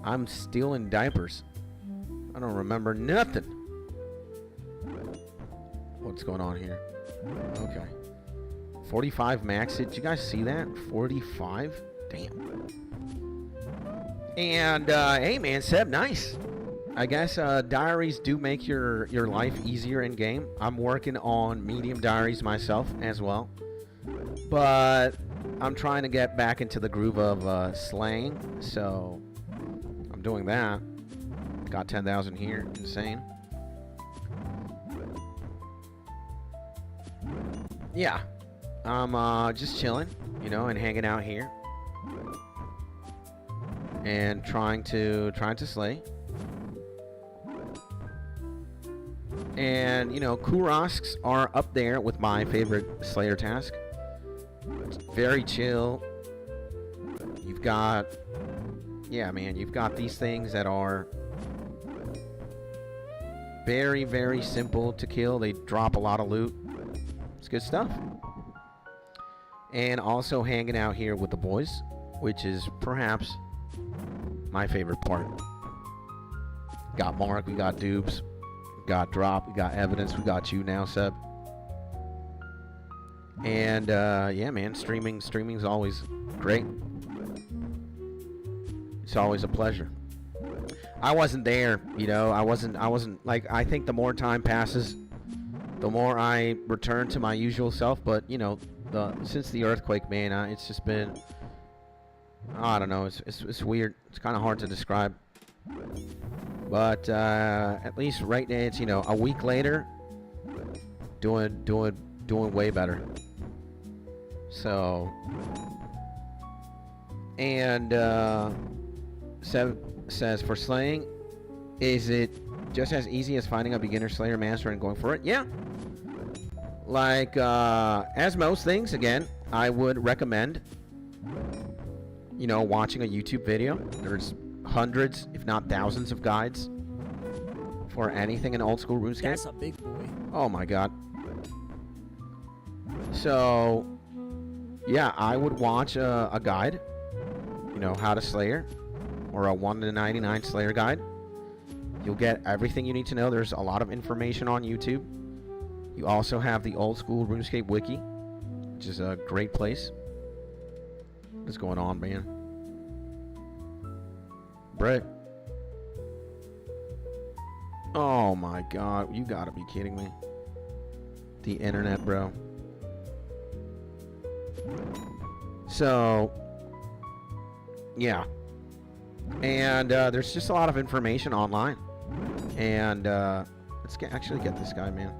I'm still in diapers. I don't remember nothing. What's going on here? Okay. 45 max hit. Did you guys see that? 45? Damn. And, hey, man, Seb, nice. I guess diaries do make your life easier in game. I'm working on medium diaries myself as well. But I'm trying to get back into the groove of slaying, so I'm doing that. Got 10,000 here. Insane. Yeah. I'm just chilling, you know, and hanging out here. And trying to slay. And, you know, Kurosks are up there with my favorite Slayer task. It's very chill. You've got, yeah, man, you've got these things that are very, very simple to kill. They drop a lot of loot. It's good stuff. And also hanging out here with the boys, which is perhaps my favorite part. Got Mark, we got Dupes, we got Drop, we got Evidence, we got you now, Seb. And yeah, man, streaming's always great. It's always a pleasure. I wasn't there, you know. I wasn't like, I think the more time passes, the more I return to my usual self. But you know, since the earthquake, man, it's just been, I don't know. It's weird. It's kind of hard to describe. But at least right now, it's, you know, a week later, doing way better. So, and Seb says, for slaying, is it just as easy as finding a beginner Slayer master and going for it? Yeah. Like, as most things, again, I would recommend, you know, watching a YouTube video. There's hundreds, if not thousands, of guides for anything in old school RuneScape. That's a big boy. Oh my god. So, yeah, I would watch a guide, you know, how to Slayer, or a 1 to 99 Slayer guide. You'll get everything you need to know. There's a lot of information on YouTube. You also have the old school RuneScape wiki, which is a great place. What's going on, man? Brett. Oh my god, you gotta be kidding me. The internet, bro. So, yeah. And there's just a lot of information online. And let's actually get this guy, man.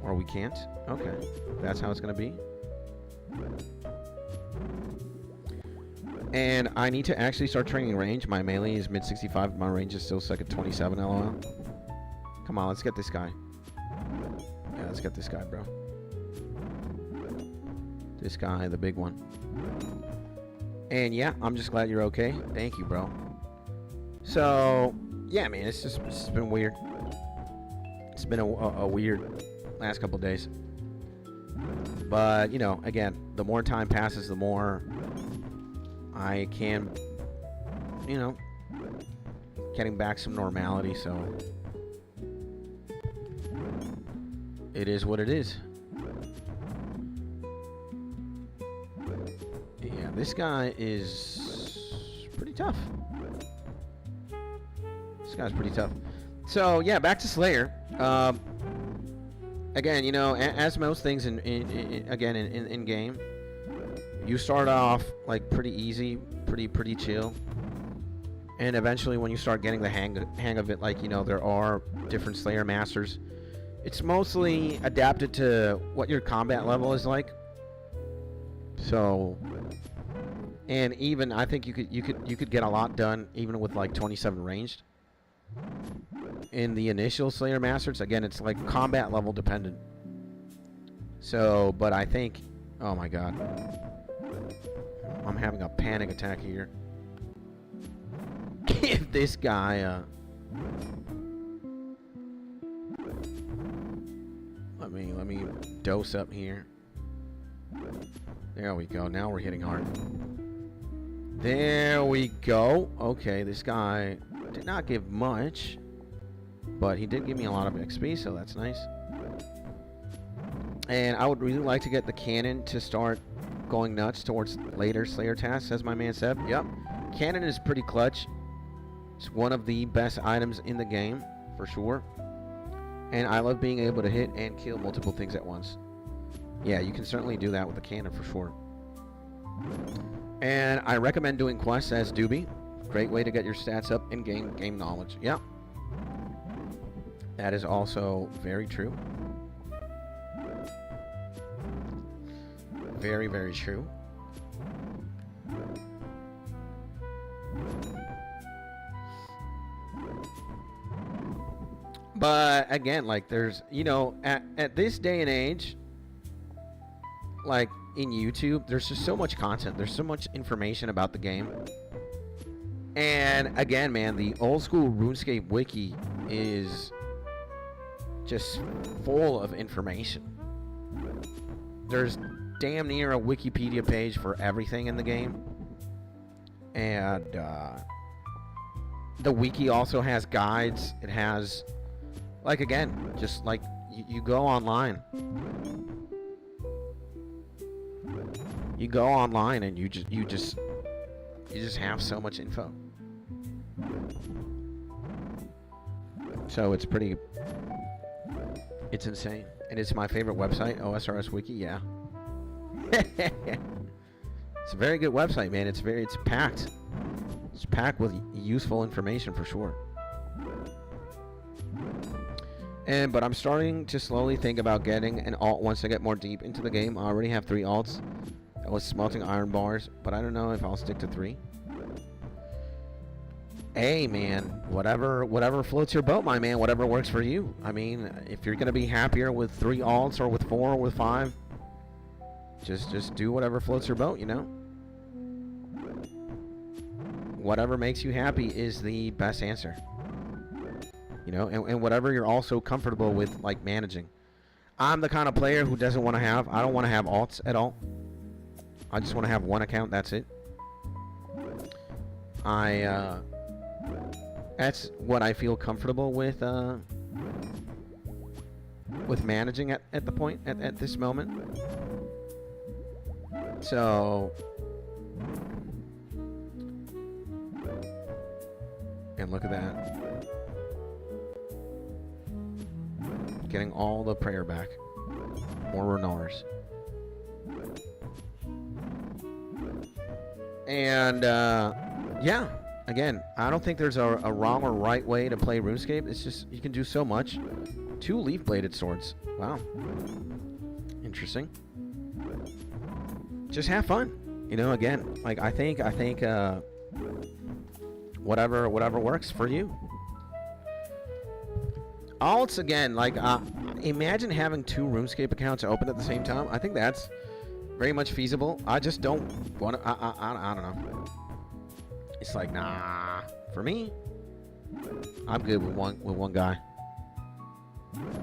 Or we can't. Okay, that's how it's gonna be. And I need to actually start training range. My melee is mid 65. My range is still stuck at 27. LOL. Come on, let's get this guy. Yeah, let's get this guy, bro. This guy, the big one. And yeah, I'm just glad you're okay. Thank you, bro. So, yeah, man, it's been weird. It's been a weird last couple days. But, you know, again, the more time passes, the more I can, you know, getting back some normality. So it is what it is. Yeah, this guy is pretty tough. This guy's pretty tough. So yeah, back to Slayer. Again, you know, as most things in game, you start off like pretty easy, pretty chill, and eventually when you start getting the hang of it, like, you know, there are different Slayer masters. It's mostly adapted to what your combat level is like. So, and even I think you could get a lot done even with like 27 ranged. In the initial Slayer masters, again, it's like combat level dependent. So, but I think, oh my god, I'm having a panic attack here. Give this guy let me dose up here. There we go. Now we're hitting hard. There we go. Okay, this guy did not give much, but he did give me a lot of XP, so that's nice. And I would really like to get the cannon to start going nuts towards later Slayer tasks, as my man said. Yep. Cannon is pretty clutch. It's one of the best items in the game, for sure. And I love being able to hit and kill multiple things at once. Yeah, you can certainly do that with the cannon, for sure. And I recommend doing quests as Doobie. Great way to get your stats up and gain game knowledge. Yeah. That is also very true. Very, very true. But again, like there's, you know, at this day and age, like in YouTube, there's just so much content. There's so much information about the game. And again, man, the old school RuneScape wiki is just full of information. There's damn near a Wikipedia page for everything in the game. And the wiki also has guides. It has, like, again, just like you go online. You go online and you just have so much info. So it's insane. And it's my favorite website, OSRS Wiki, yeah. It's a very good website, man. It's packed. It's packed with useful information for sure. But I'm starting to slowly think about getting an alt once I get more deep into the game. I already have 3 alts. I was smelting iron bars, but I don't know if I'll stick to 3. Hey, man, whatever floats your boat, my man, whatever works for you. I mean, if you're going to be happier with 3 alts or with 4 or with 5, just do whatever floats your boat, you know? Whatever makes you happy is the best answer. You know, and whatever you're also comfortable with, like, managing. I'm the kind of player who doesn't want to have, I don't want to have alts at all. I just want to have one account, that's it. That's what I feel comfortable with managing at the point, at this moment. So, and look at that. Getting all the prayer back. More Renars. And, yeah. Again, I don't think there's a wrong or right way to play RuneScape. It's just, you can do so much. 2 leaf-bladed swords. Wow. Interesting. Just have fun. You know, again, like, I think, whatever works for you. Alts, again, like, imagine having 2 RuneScape accounts open at the same time. I think that's very much feasible. I just don't want to, I don't know. It's like, nah. For me, I'm good with one guy.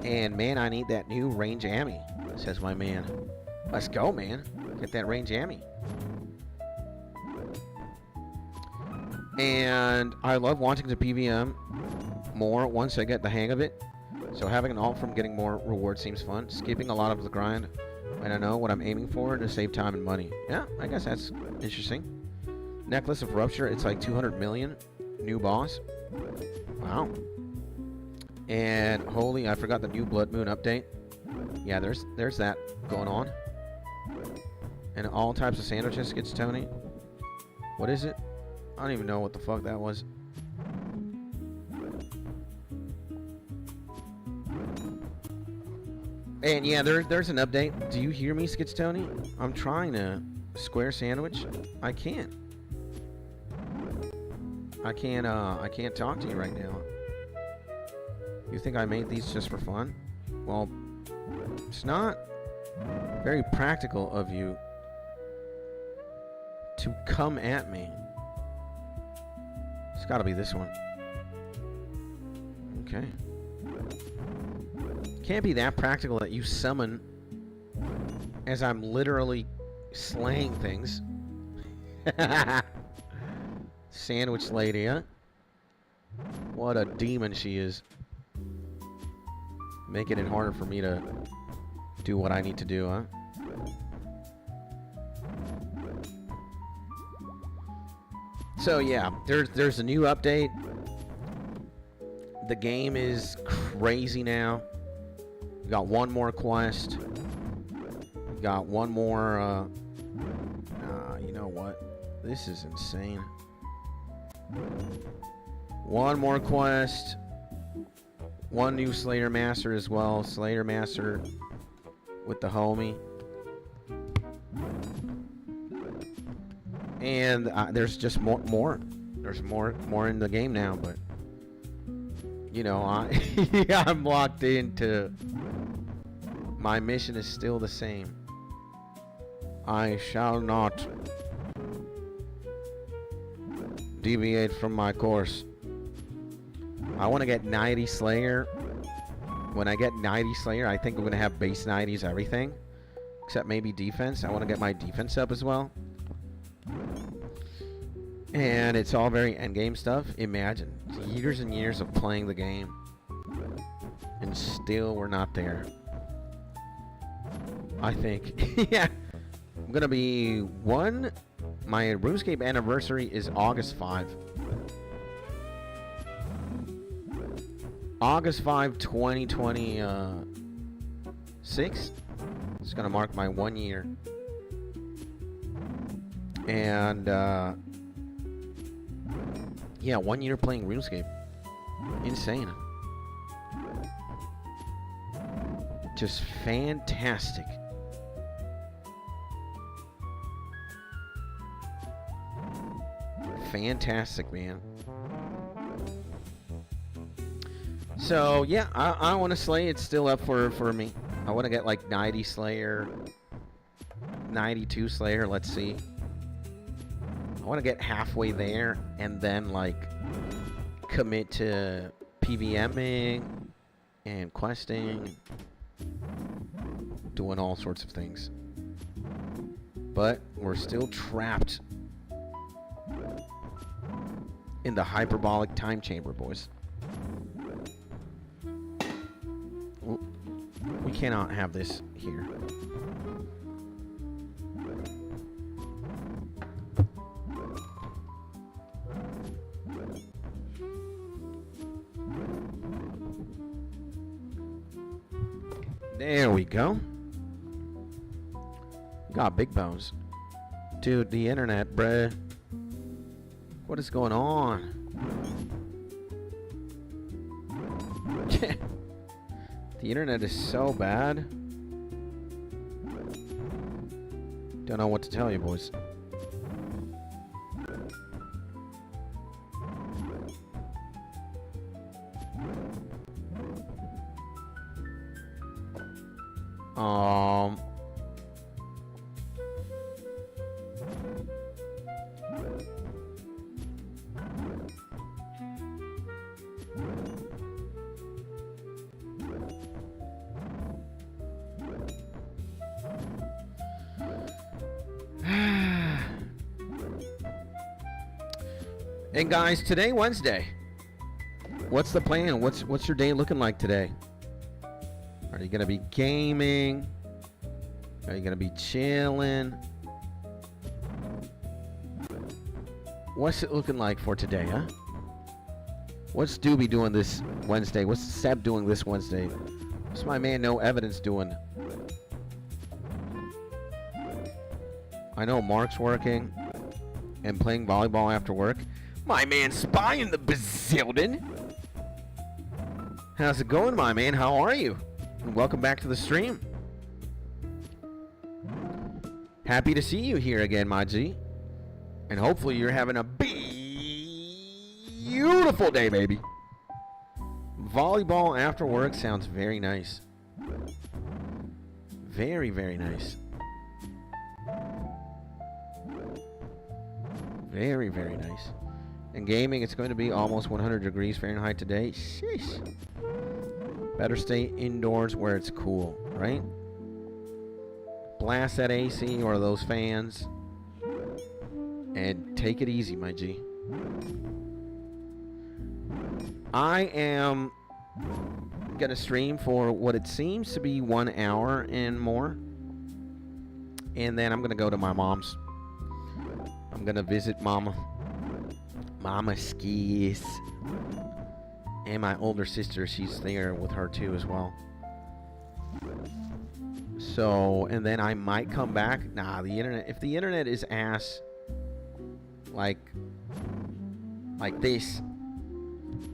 And man, I need that new range ammy, says my man. Let's go, man. Get that range ammy. And I love wanting to PVM more once I get the hang of it. So having an alt from getting more reward seems fun. Skipping a lot of the grind, and I know what I'm aiming for to save time and money. Yeah, I guess that's interesting. Necklace of Rupture, it's like 200 million. New boss. Wow. And holy, I forgot the new Blood Moon update. Yeah, there's that going on. And all types of sandwiches gets Tony. What is it? I don't even know what the fuck that was. And yeah, there's an update. Do you hear me, Skits Tony? I'm trying to square sandwich. I can't. I can't talk to you right now. You think I made these just for fun? Well, it's not very practical of you to come at me. It's gotta be this one. Okay. Can't be that practical that you summon as I'm literally slaying things. Sandwich lady, huh? What a demon she is. Making it harder for me to do what I need to do, huh? So yeah, there's a new update. The game is crazy now. We got one more quest. We got one more, you know what? This is insane. One more quest. One new Slayer Master as well. Slayer Master with the homie. And there's just more. There's more in the game now, but You know, I'm locked into. My mission is still the same. I shall not deviate from my course. I want to get 90 Slayer. When I get 90 Slayer, I think I'm going to have base 90s everything. Except maybe defense. I want to get my defense up as well. And it's all very endgame stuff. Imagine years and years of playing the game. And still we're not there. I think. Yeah. I'm going to be one. My RuneScape anniversary is August 5. August 5, 2026. It's going to mark my 1 year. And, yeah, 1 year playing RuneScape. Insane. Just fantastic. Fantastic, man. So, yeah, I want to slay. It's still up for me. I want to get like 90 Slayer, 92 Slayer. Let's see. I want to get halfway there and then like commit to PVMing and questing, doing all sorts of things. But we're still trapped in the hyperbolic time chamber, boys. We cannot have this here. There we go. Got big bones. Dude, the internet, bruh. What is going on? The internet is so bad. Don't know what to tell you, boys. And guys, today Wednesday. What's the plan? What's your day looking like today? Are you gonna be gaming? Are you gonna be chilling? What's it looking like for today, huh? What's Doobie doing this Wednesday? What's Seb doing this Wednesday? What's my man No Evidence doing? I know Mark's working and playing volleyball after work. My man Spy in the building. How's it going, my man? How are you? And welcome back to the stream. Happy to see you here again, my G. And hopefully you're having a beautiful day, baby. Volleyball after work sounds very nice. Very, very nice. Very, very nice. And gaming, it's going to be almost 100 degrees Fahrenheit today. Sheesh. Better stay indoors where it's cool, right? Blast that AC or those fans. And take it easy, my G. I am going to stream for what it seems to be 1 hour and more. And then I'm going to go to my mom's. I'm going to visit Mama Skis. And my older sister, she's there with her too as well. So, and then I might come back. Nah, the internet, if the internet is ass like this,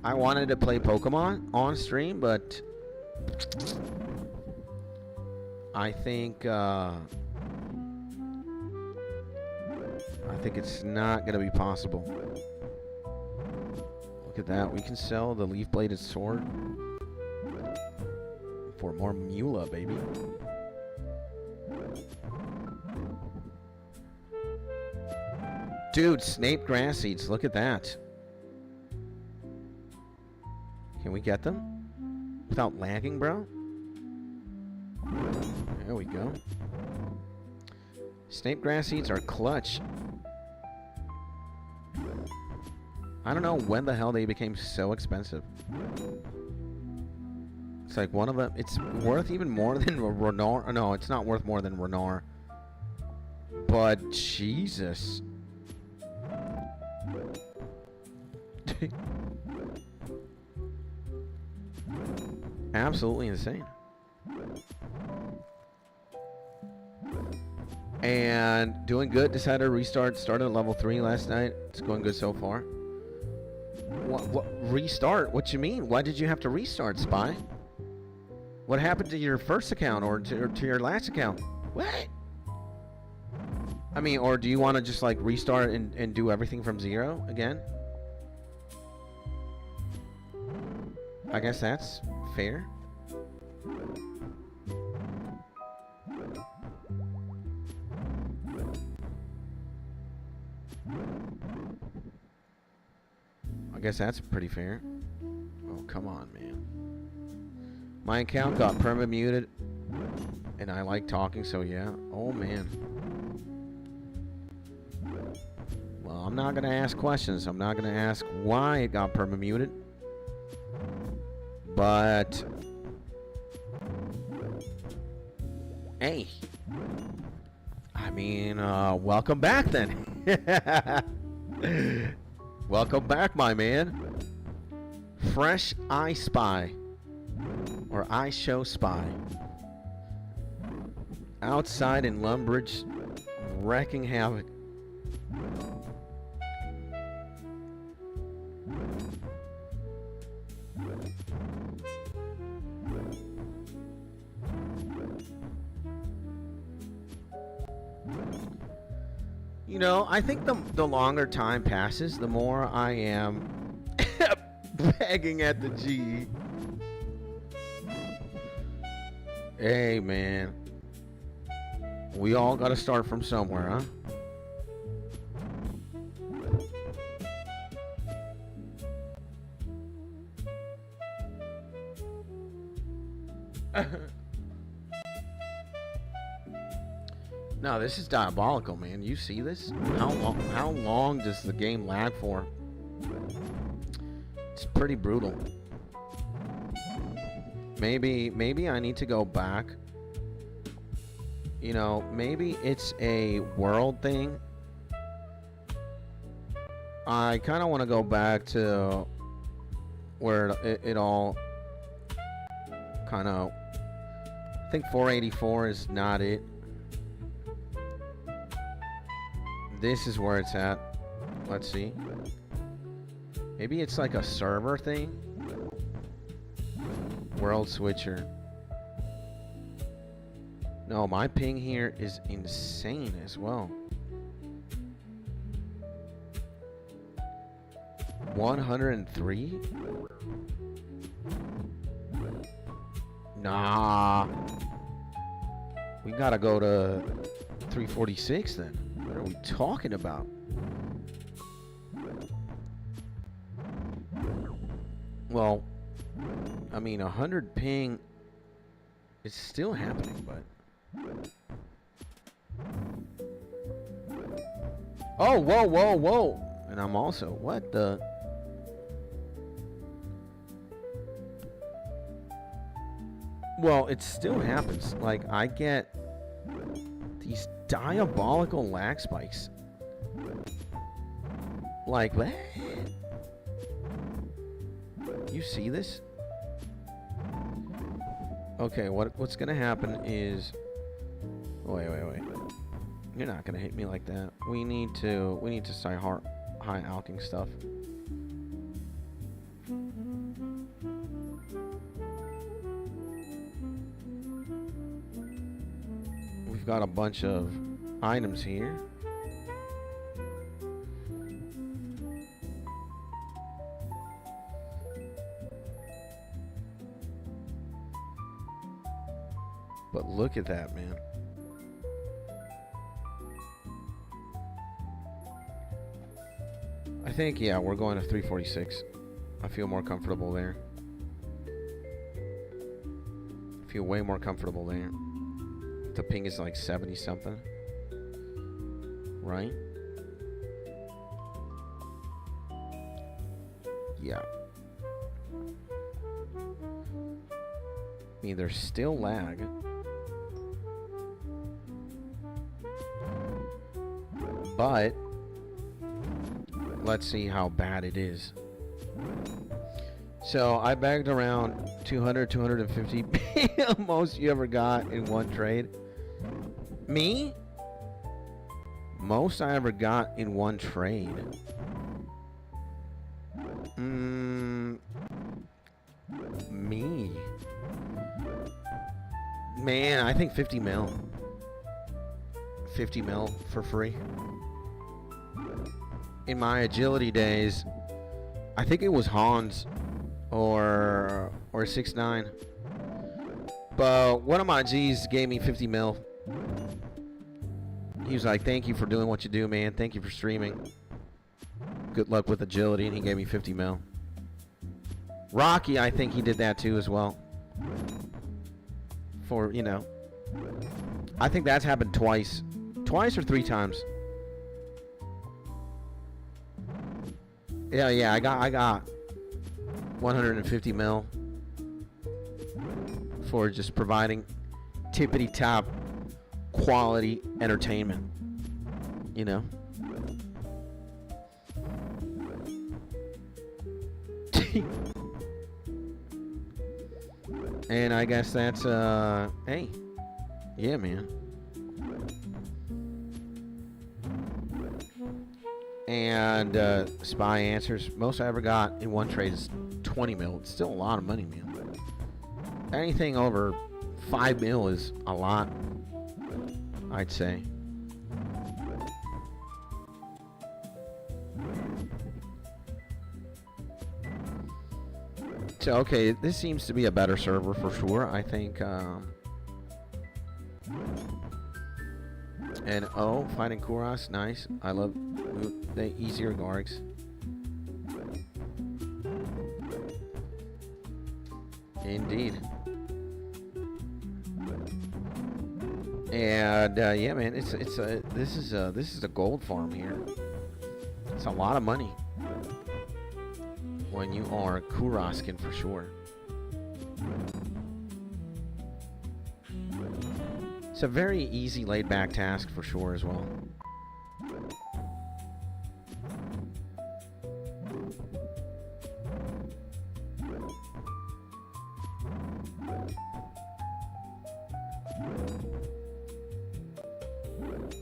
I wanted to play Pokemon on stream, but I think it's not gonna be possible. Look at that. We can sell the leaf-bladed sword for more Mula, baby. Dude, Snape grass seeds. Look at that. Can we get them without lagging, bro? There we go. Snape grass seeds are clutch. I don't know when the hell they became so expensive. It's like one of them. It's worth even more than Renar. No, it's not worth more than Renar. But Jesus. Absolutely insane. And doing good. Decided to restart. Started at level 3 last night. It's going good so far. What restart? What you mean? Why did you have to restart, Spy? What happened to your first account or to your last account? What? I mean, or do you want to just like restart and do everything from 0 again? I guess that's fair. I guess that's pretty fair. Oh, come on, man. My account got perma muted, and I like talking, so yeah. Oh, man. Well, I'm not going to ask questions. I'm not going to ask why it got perma muted. But hey, I mean, welcome back then. Welcome back, my man. Fresh Eye Spy. Or I Show Spy. Outside in Lumbridge, wrecking havoc. You know, I think the longer time passes, the more I am begging at the G. Hey, man. We all got to start from somewhere, huh? No, this is diabolical, man. You see this? How long does the game lag for? It's pretty brutal. Maybe I need to go back. You know, maybe it's a world thing. I kind of want to go back to where it all kind of... I think 484 is not it. This is where it's at. Let's see. Maybe it's like a server thing. World switcher. No, my ping here is insane as well. 103? Nah. We gotta go to 346 then. What are we talking about? Well, I mean, 100 ping is still happening, but... Oh, whoa, whoa, whoa! And I'm also... What the... Well, it still happens. Like, I get these diabolical lag spikes. Like, what? You see this? Okay, what's gonna happen is... Wait. You're not gonna hit me like that. We need to start high alking stuff. We've got a bunch of items here. But look at that, man. I think, yeah, we're going to 346. I feel more comfortable there. I feel way more comfortable there. The ping is like 70 something. Right? Yeah. I mean, there's still lag. But let's see how bad it is. So I bagged around 200, 250. Most you ever got in one trade. Me? Most I ever got in one trade. Me. Man, I think 50 mil. 50 mil for free. In my agility days, I think it was Hans or 6ix9ine. But one of my G's gave me 50 mil. He was like, thank you for doing what you do, man. Thank you for streaming. Good luck with agility. And he gave me 50 mil. Rocky, I think he did that too as well. For, you know. I think that's happened twice. Twice or 3 times. Yeah, I got 150 mil for just providing tippity top quality entertainment, you know. And I guess that's hey, yeah, man. And spy answers. Most I ever got in one trade is 20 mil. It's still a lot of money, man. Anything over 5 mil is a lot, I'd say. So, okay, this seems to be a better server for sure. I think, and fighting Kuras, nice. I love the easier Gargs. Indeed. And yeah, man, this is a gold farm here. It's a lot of money when you are Kuraskin for sure. It's a very easy laid back task for sure as well.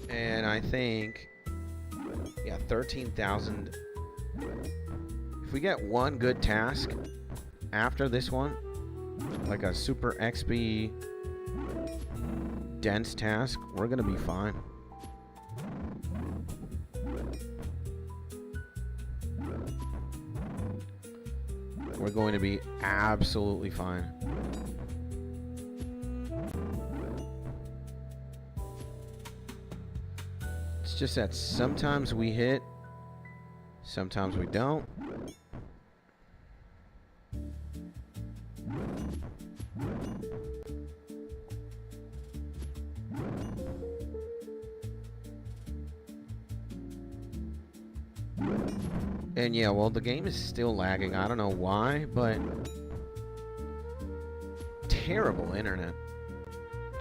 And I think, yeah, 13,000. If we get one good task after this one, like a super XP dense task, we're gonna be fine. We're going to be absolutely fine. It's just that sometimes we hit, sometimes we don't. And yeah, well, the game is still lagging. I don't know why, but terrible internet.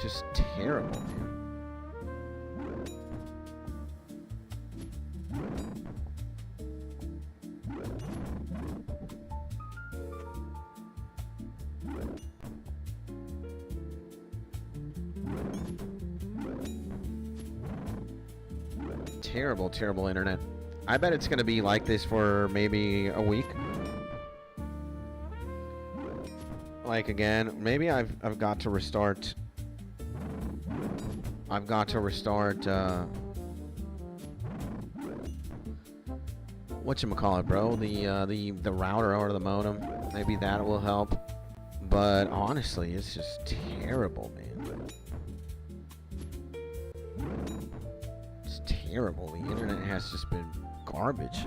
Just terrible, man. Terrible, terrible internet. I bet it's going to be like this for maybe a week. Like, again, maybe I've got to restart. I've got to restart, whatchamacallit, bro? The router or the modem. Maybe that will help. But honestly, it's just terrible, man. It's terrible. The internet has just been garbage.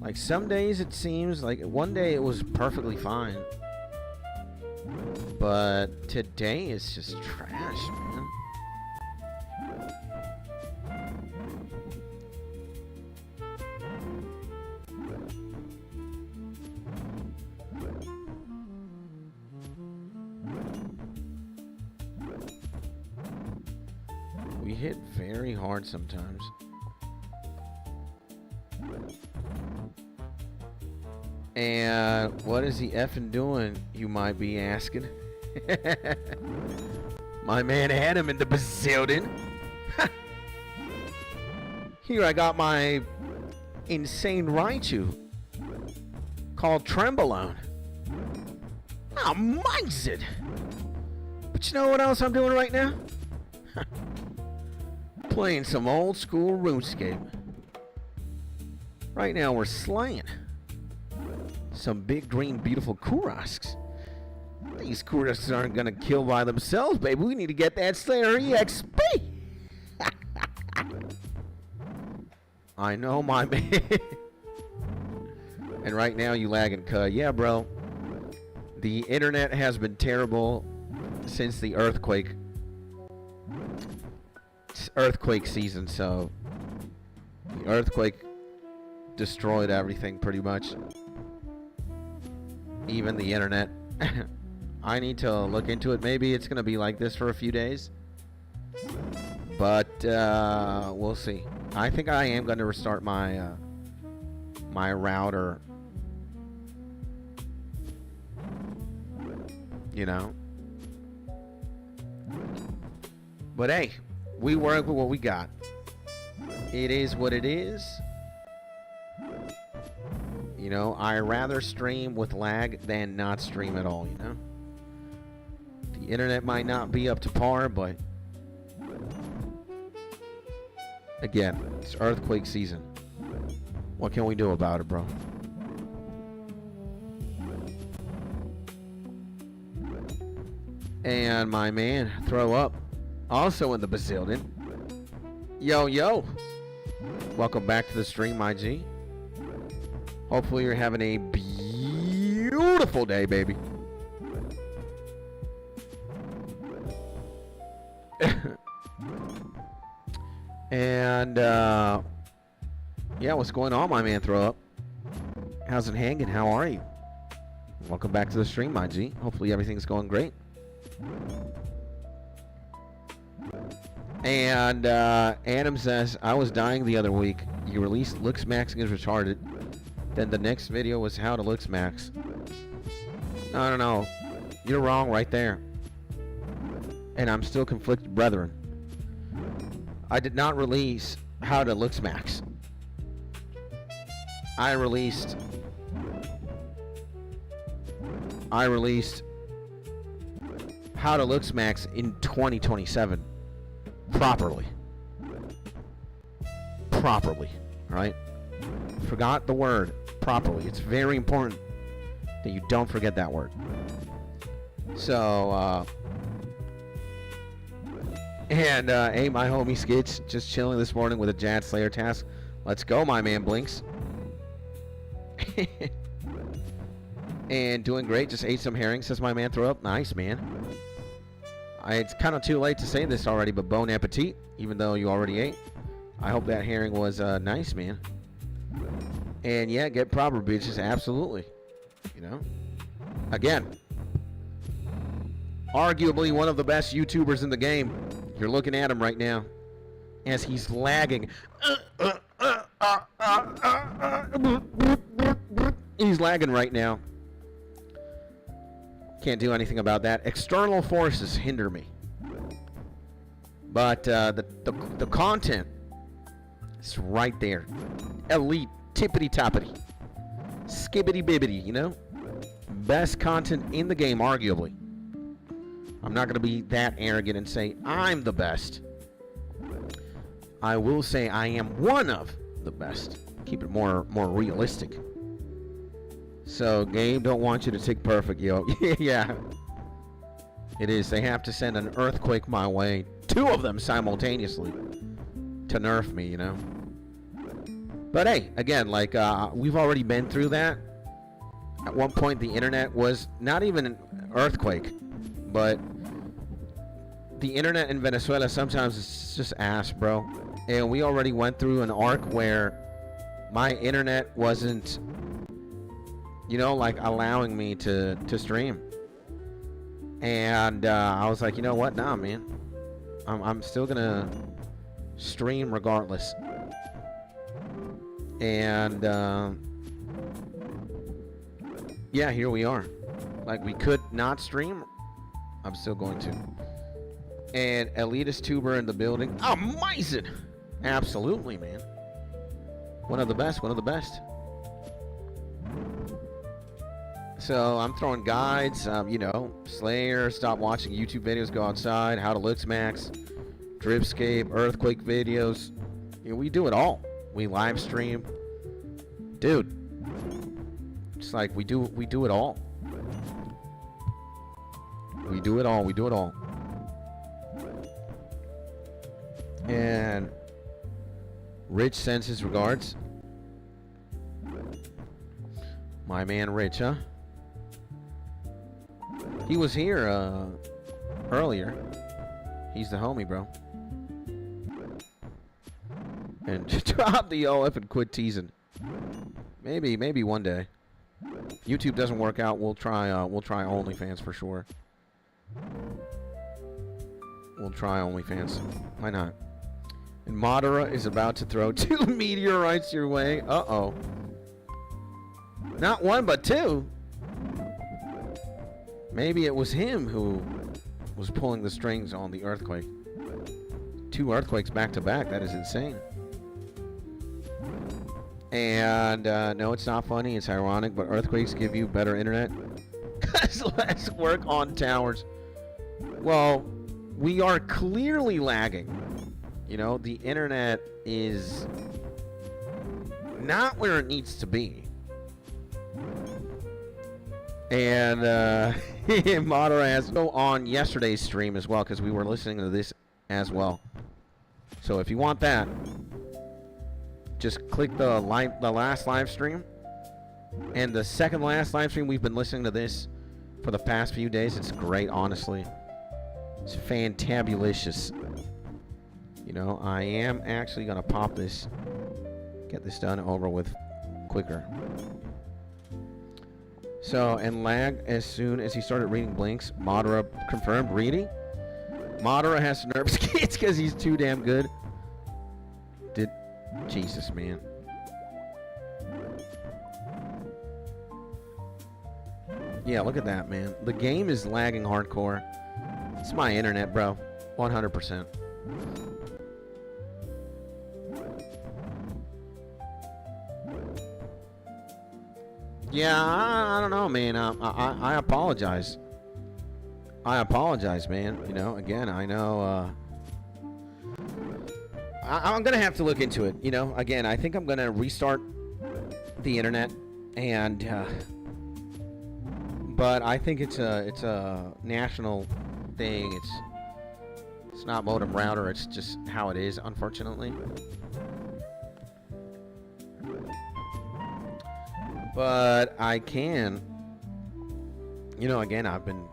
Like some days it seems like one day it was perfectly fine. But today it's just trash, man. We hit very hard sometimes. And what is he effing doing, you might be asking? My man Adam in the building. Here I got my insane Raichu called Trembolone. Amazing! But you know what else I'm doing right now? Playing some old school RUNESCAPE. Right now we're slaying some big green beautiful Kurasks. These Kurasks aren't gonna kill by themselves, baby. We need to get that Slayer EXP. I know, my man. And right now you lagging, cuz. Yeah, bro. The internet has been terrible since the earthquake season, so the earthquake destroyed everything pretty much. Even the internet. I need to look into it. Maybe it's gonna be like this for a few days, but we'll see. I think I am going to restart my my router. You know. But hey, we work with what we got. It is what it is. You know, I rather stream with lag than not stream at all, you know? The internet might not be up to par, but again, it's earthquake season. What can we do about it, bro? And my man, Throw Up, also in the bazillion. Yo, yo. Welcome back to the stream, my G. Hopefully you're having a beautiful day, baby. And, yeah, what's going on, my man, Throw Up? How's it hanging? How are you? Welcome back to the stream, my G. Hopefully everything's going great. And, Adam says, I was dying the other week. You released Looks Maxing is retarded. Then the next video was how to Looks Max. No. You're wrong right there. And I'm still conflicted, brethren. I did not release how to Looks Max. I released how to Looks Max in 2027. Properly. Alright? Forgot the word. Properly. It's very important that you don't forget that word. So, and, hey, my homie Skits, just chilling this morning with a Jad Slayer task. Let's go, my man Blinks. And doing great, just ate some herring, says my man Throw Up. Nice, man. It's kind of too late to say this already, but bon appetit, even though you already ate. I hope that herring was nice, man. And yeah, get proper, bitches, absolutely. You know? Again, arguably one of the best YouTubers in the game. You're looking at him right now as he's lagging. He's lagging right now. Can't do anything about that. External forces hinder me. But the content is right there. Elite, tippity-toppity, skibbity-bibbity, you know? Best content in the game, arguably. I'm not going to be that arrogant and say I'm the best. I will say I am one of the best. Keep it more realistic. So, game don't want you to tick perfect, yo. Yeah. It is. They have to send an earthquake my way. 2 of them simultaneously. To nerf me, you know. But hey, again, like, we've already been through that. At one point, the internet was not even an earthquake. But the internet in Venezuela sometimes is just ass, bro. And we already went through an arc where my internet wasn't, you know, like allowing me to stream. And I was like, you know what? Nah, man. I'm still gonna stream regardless. And yeah, here we are. Like, we could not stream. I'm still going to. And elitist tuber in the building. Amazing! Absolutely, man. One of the best, one of the best. So I'm throwing guides, you know, Slayer, stop watching YouTube videos, go outside, how to Looks Max, Dripscape, earthquake videos. You know, we do it all. We live stream. Dude. It's like we do it all. We do it all, we do it all. And Rich sends his regards. My man Rich, huh? He was here earlier. He's the homie, bro. And drop the OF and quit teasing. Maybe one day. YouTube doesn't work out. We'll try OnlyFans for sure. We'll try OnlyFans. Why not? And Madara is about to throw 2 meteorites your way. Uh-oh. Not 1, but 2. Maybe it was him who was pulling the strings on the earthquake. 2 earthquakes back to back. That is insane. And no, it's not funny. It's ironic, but earthquakes give you better internet. Because less work on towers. Well, we are clearly lagging. You know, the internet is not where it needs to be. And Madara has go on yesterday's stream as well, because we were listening to this as well. So if you want that, just click the last live stream. And the second last live stream, we've been listening to this for the past few days. It's great, honestly. It's fantabulous. You know, I am actually going to pop this, get this done over with quicker. So, and lag as soon as he started reading Blinks. Madara confirmed reading. Madara has to nerf skits because he's too damn good. Jesus, man. Yeah, look at that, man. The game is lagging hardcore. It's my internet, bro. 100%. Yeah, I don't know, man. I apologize. I apologize, man. You know, again, I know, I'm going to have to look into it. You know, again, I think I'm going to restart the internet. And, but I think it's a national thing. It's not modem router. It's just how it is, unfortunately. But I can, you know, again, I've been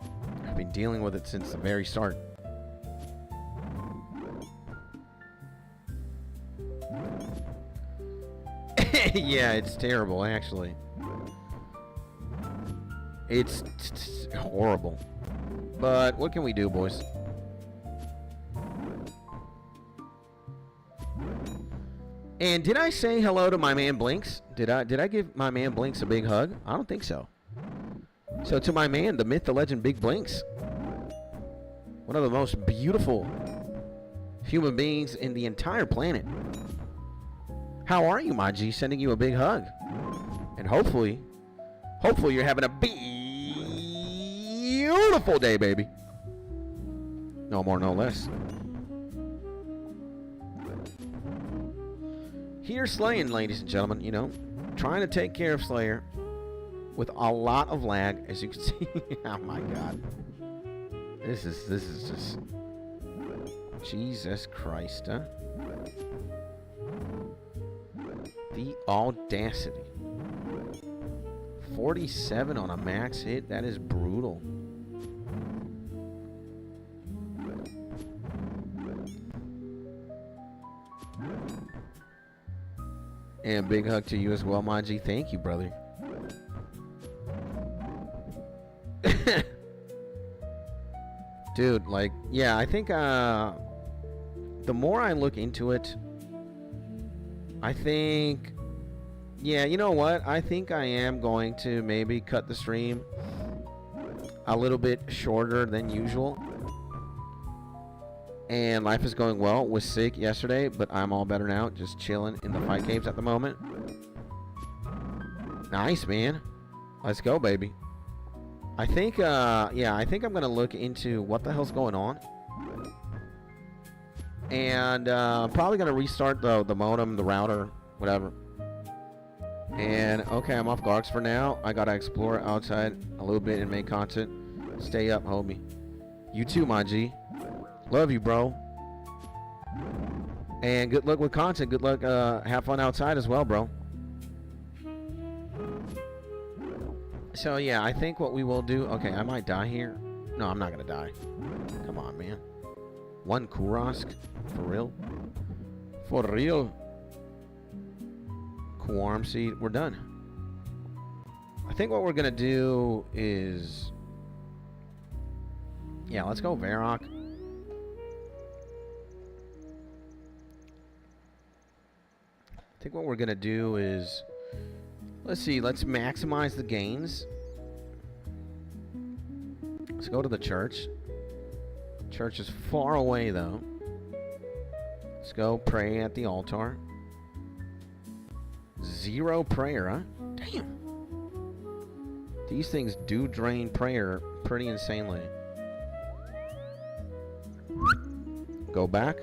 dealing with it since the very start. Yeah, it's terrible, actually. It's horrible. But what can we do, boys? And did I say hello to my man Blinks? Did I give my man Blinks a big hug? I don't think so. So to my man, the myth, the legend, Big Blinks. One of the most beautiful human beings in the entire planet. How are you, my G? Sending you a big hug. And hopefully you're having a beautiful day, baby. No more, no less. Here slaying, ladies and gentlemen, you know, trying to take care of Slayer with a lot of lag, as you can see. Oh my god. This is just Jesus Christ, huh? The audacity. 47 on a max hit, that is brutal. And big hug to you as well, Maji. Thank you, brother. Dude, like, yeah, I think the more I look into it, I think, yeah, you know what? I think I am going to maybe cut the stream a little bit shorter than usual. And life is going well. Was sick yesterday, but I'm all better now. Just chilling in the fight caves at the moment. Nice, man. Let's go, baby. I think, yeah, I think I'm going to look into what the hell's going on. And I'm probably going to restart the modem, the router, whatever. And, okay, I'm off Garks for now. I got to explore outside a little bit and make content. Stay up, homie. You too, my G. Love you, bro. And good luck with content. Good luck. Have fun outside as well, bro. So, yeah, I think what we will do... Okay, I might die here. No, I'm not going to die. Come on, man. One Kurosk? For real? For real? Quorum seed. We're done. I think what we're going to do is... Yeah, let's go Varrock. I think what we're going to do is... Let's see, let's maximize the gains. Let's go to the church. Church is far away, though. Let's go pray at the altar. 0 prayer, huh? Damn. These things do drain prayer pretty insanely. Go back.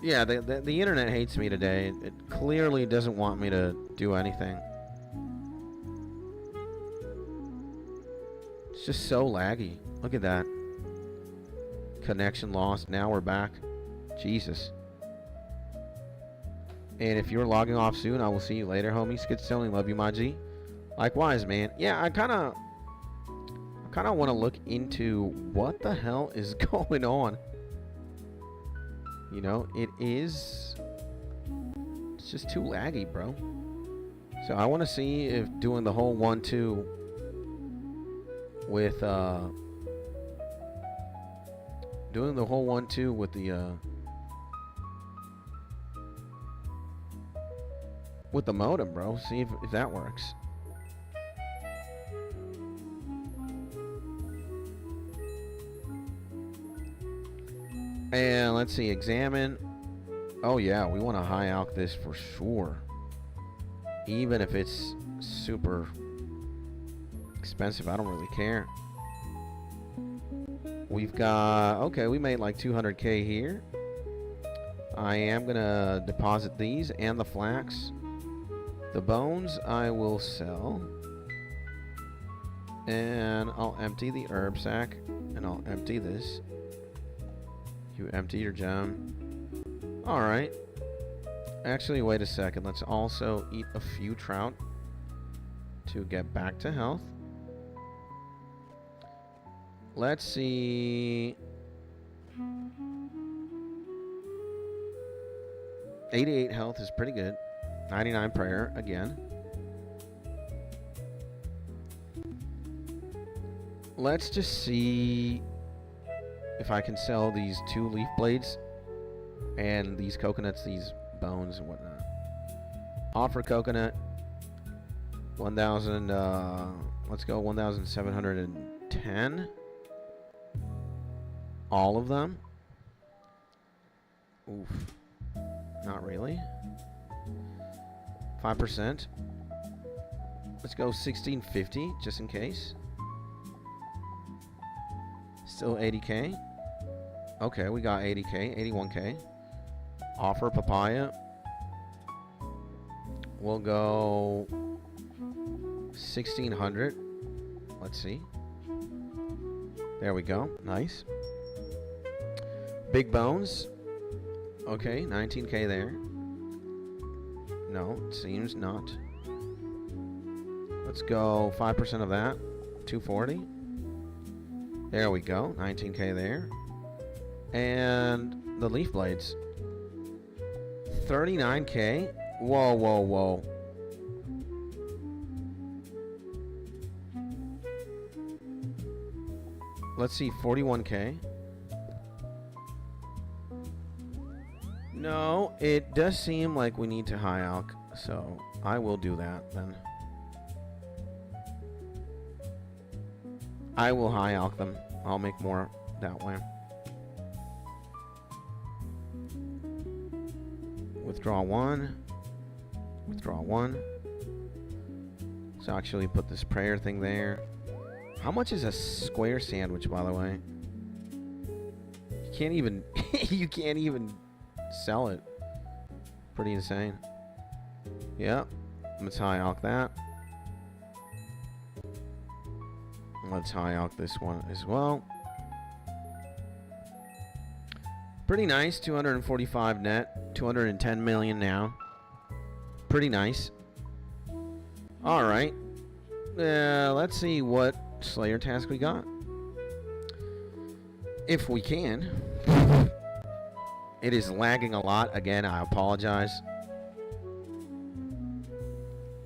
Yeah, the internet hates me today. It clearly doesn't want me to do anything. It's just so laggy. Look at that. Connection lost. Now we're back. Jesus. And if you're logging off soon, I will see you later, homie. Skidstone, love you, my G. Likewise, man. Yeah, I kind of want to look into what the hell is going on. You know, it's just too laggy, bro. So I want to see if doing the whole 1-2 with doing the whole 1-2 with the modem, bro. See if that works. And let's see, examine. Oh yeah, we want to high alch this for sure. Even if it's super expensive, I don't really care. We've got, okay, we made like 200k here. I am gonna deposit these and the flax. The bones I will sell. And I'll empty the herb sack. And I'll empty this. You empty your gem. Alright. Actually, wait a second. Let's also eat a few trout to get back to health. Let's see. 88 health is pretty good. 99 prayer again. Let's just see if I can sell these 2 leaf blades and these coconuts, these bones and whatnot. Offer coconut 1,000. Let's go 1,710. All of them. Oof. Not really. 5%. Let's go 1650 just in case. Still 80k. Okay, we got 80k, 81k. Offer papaya. We'll go 1,600. Let's see. There we go. Nice. Big bones. Okay, 19K there. No, it seems not. Let's go 5% of that. 240. There we go. 19K there. And the leaf blades. 39K. Whoa, whoa, whoa. Let's see, 41K. No, it does seem like we need to high alch, so I will do that then. I will high alch them. I'll make more that way. Withdraw one. Withdraw one. Let's actually put this prayer thing there. How much is a square sandwich, by the way? You can't even you can't even sell it. Pretty insane. Yep. Let's high alch that. Let's high alch this one as well. Pretty nice. 245 net. 210 million now. Pretty nice. All right. Let's see what Slayer task we got. If we can. It is lagging a lot. Again, I apologize.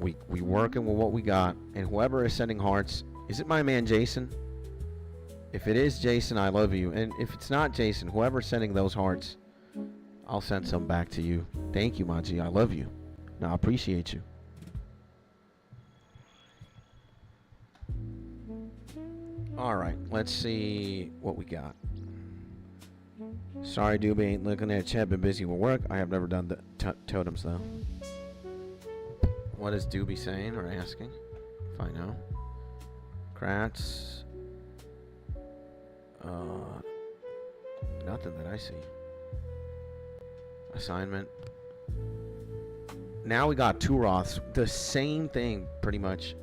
We working with what we got. And whoever is sending hearts, is it my man Jason? If it is Jason, I love you. And if it's not Jason, whoever's sending those hearts, I'll send some back to you. Thank you, my G. I love you. No, I appreciate you. All right, let's see what we got. Sorry, Doobie, ain't looking at chat. Been busy with work. I have never done the totems, though. What is Doobie saying or asking? If I know. Kratz. Nothing that I see. Assignment. Now we got two Roths. The same thing, pretty much.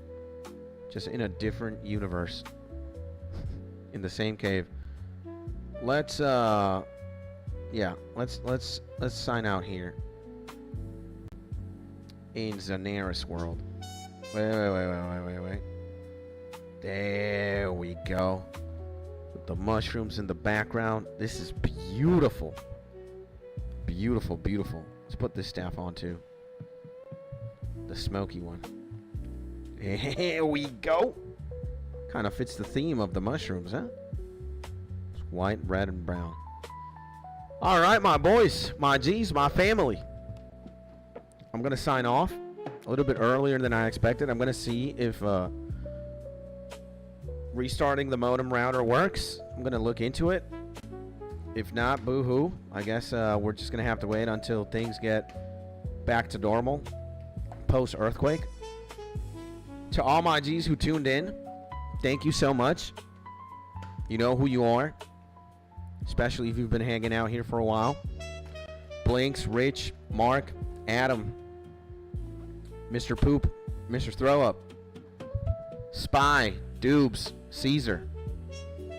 Just in a different universe. In the same cave. Let's let's sign out here. In Zanaris world. Wait. There we go. With the mushrooms in the background. This is beautiful. Beautiful, beautiful. Let's put this staff on too. The smoky one. Here we go. Kind of fits the theme of the mushrooms, huh? It's white, red, and brown. All right, my boys, my G's, my family. I'm going to sign off a little bit earlier than I expected. I'm going to see if restarting the modem router works. I'm going to look into it. If not, boo-hoo. I guess we're just going to have to wait until things get back to normal post-earthquake. To all my G's who tuned in, thank you so much. You know who you are. Especially if you've been hanging out here for a while. Blinks, Rich, Mark, Adam, Mr. Poop, Mr. Throw Up, Spy, Doobs, Caesar.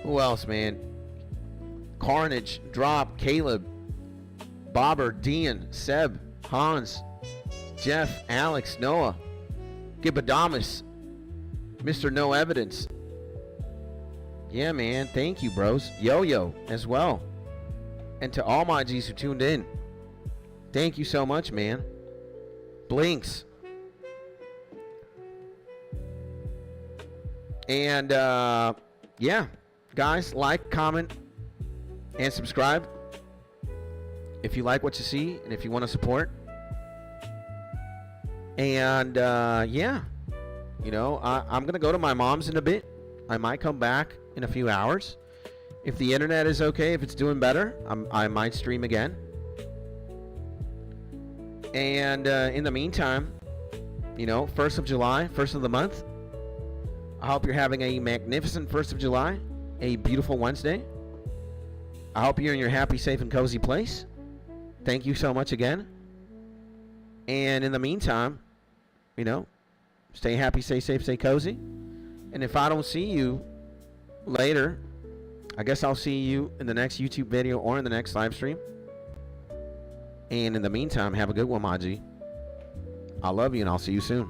Who else, man? Carnage, Drop, Caleb, Bobber, Dean, Seb, Hans, Jeff, Alex, Noah, Gibadamus, Mr. No Evidence. Yeah, man. Thank you, bros. Yo-Yo as well. And to all my G's who tuned in, thank you so much, man. Blinks. And, yeah. Guys, like, comment, and subscribe if you like what you see and if you want to support. And, yeah. You know, I'm going to go to my mom's in a bit. I might come back in a few hours. If the internet is okay, if it's doing better, I might stream again. And in the meantime, you know, 1st of July, 1st of the month. I hope you're having a magnificent 1st of July, a beautiful Wednesday. I hope you're in your happy, safe, and cozy place. thank you so much again. And in the meantime, stay happy, stay safe, stay cozy. And if I don't see you later, I guess I'll see you in the next YouTube video or in the next live stream. And in the meantime, have a good one, Maji. I love you, and I'll see you soon.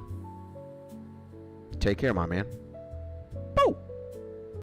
Take care, my man.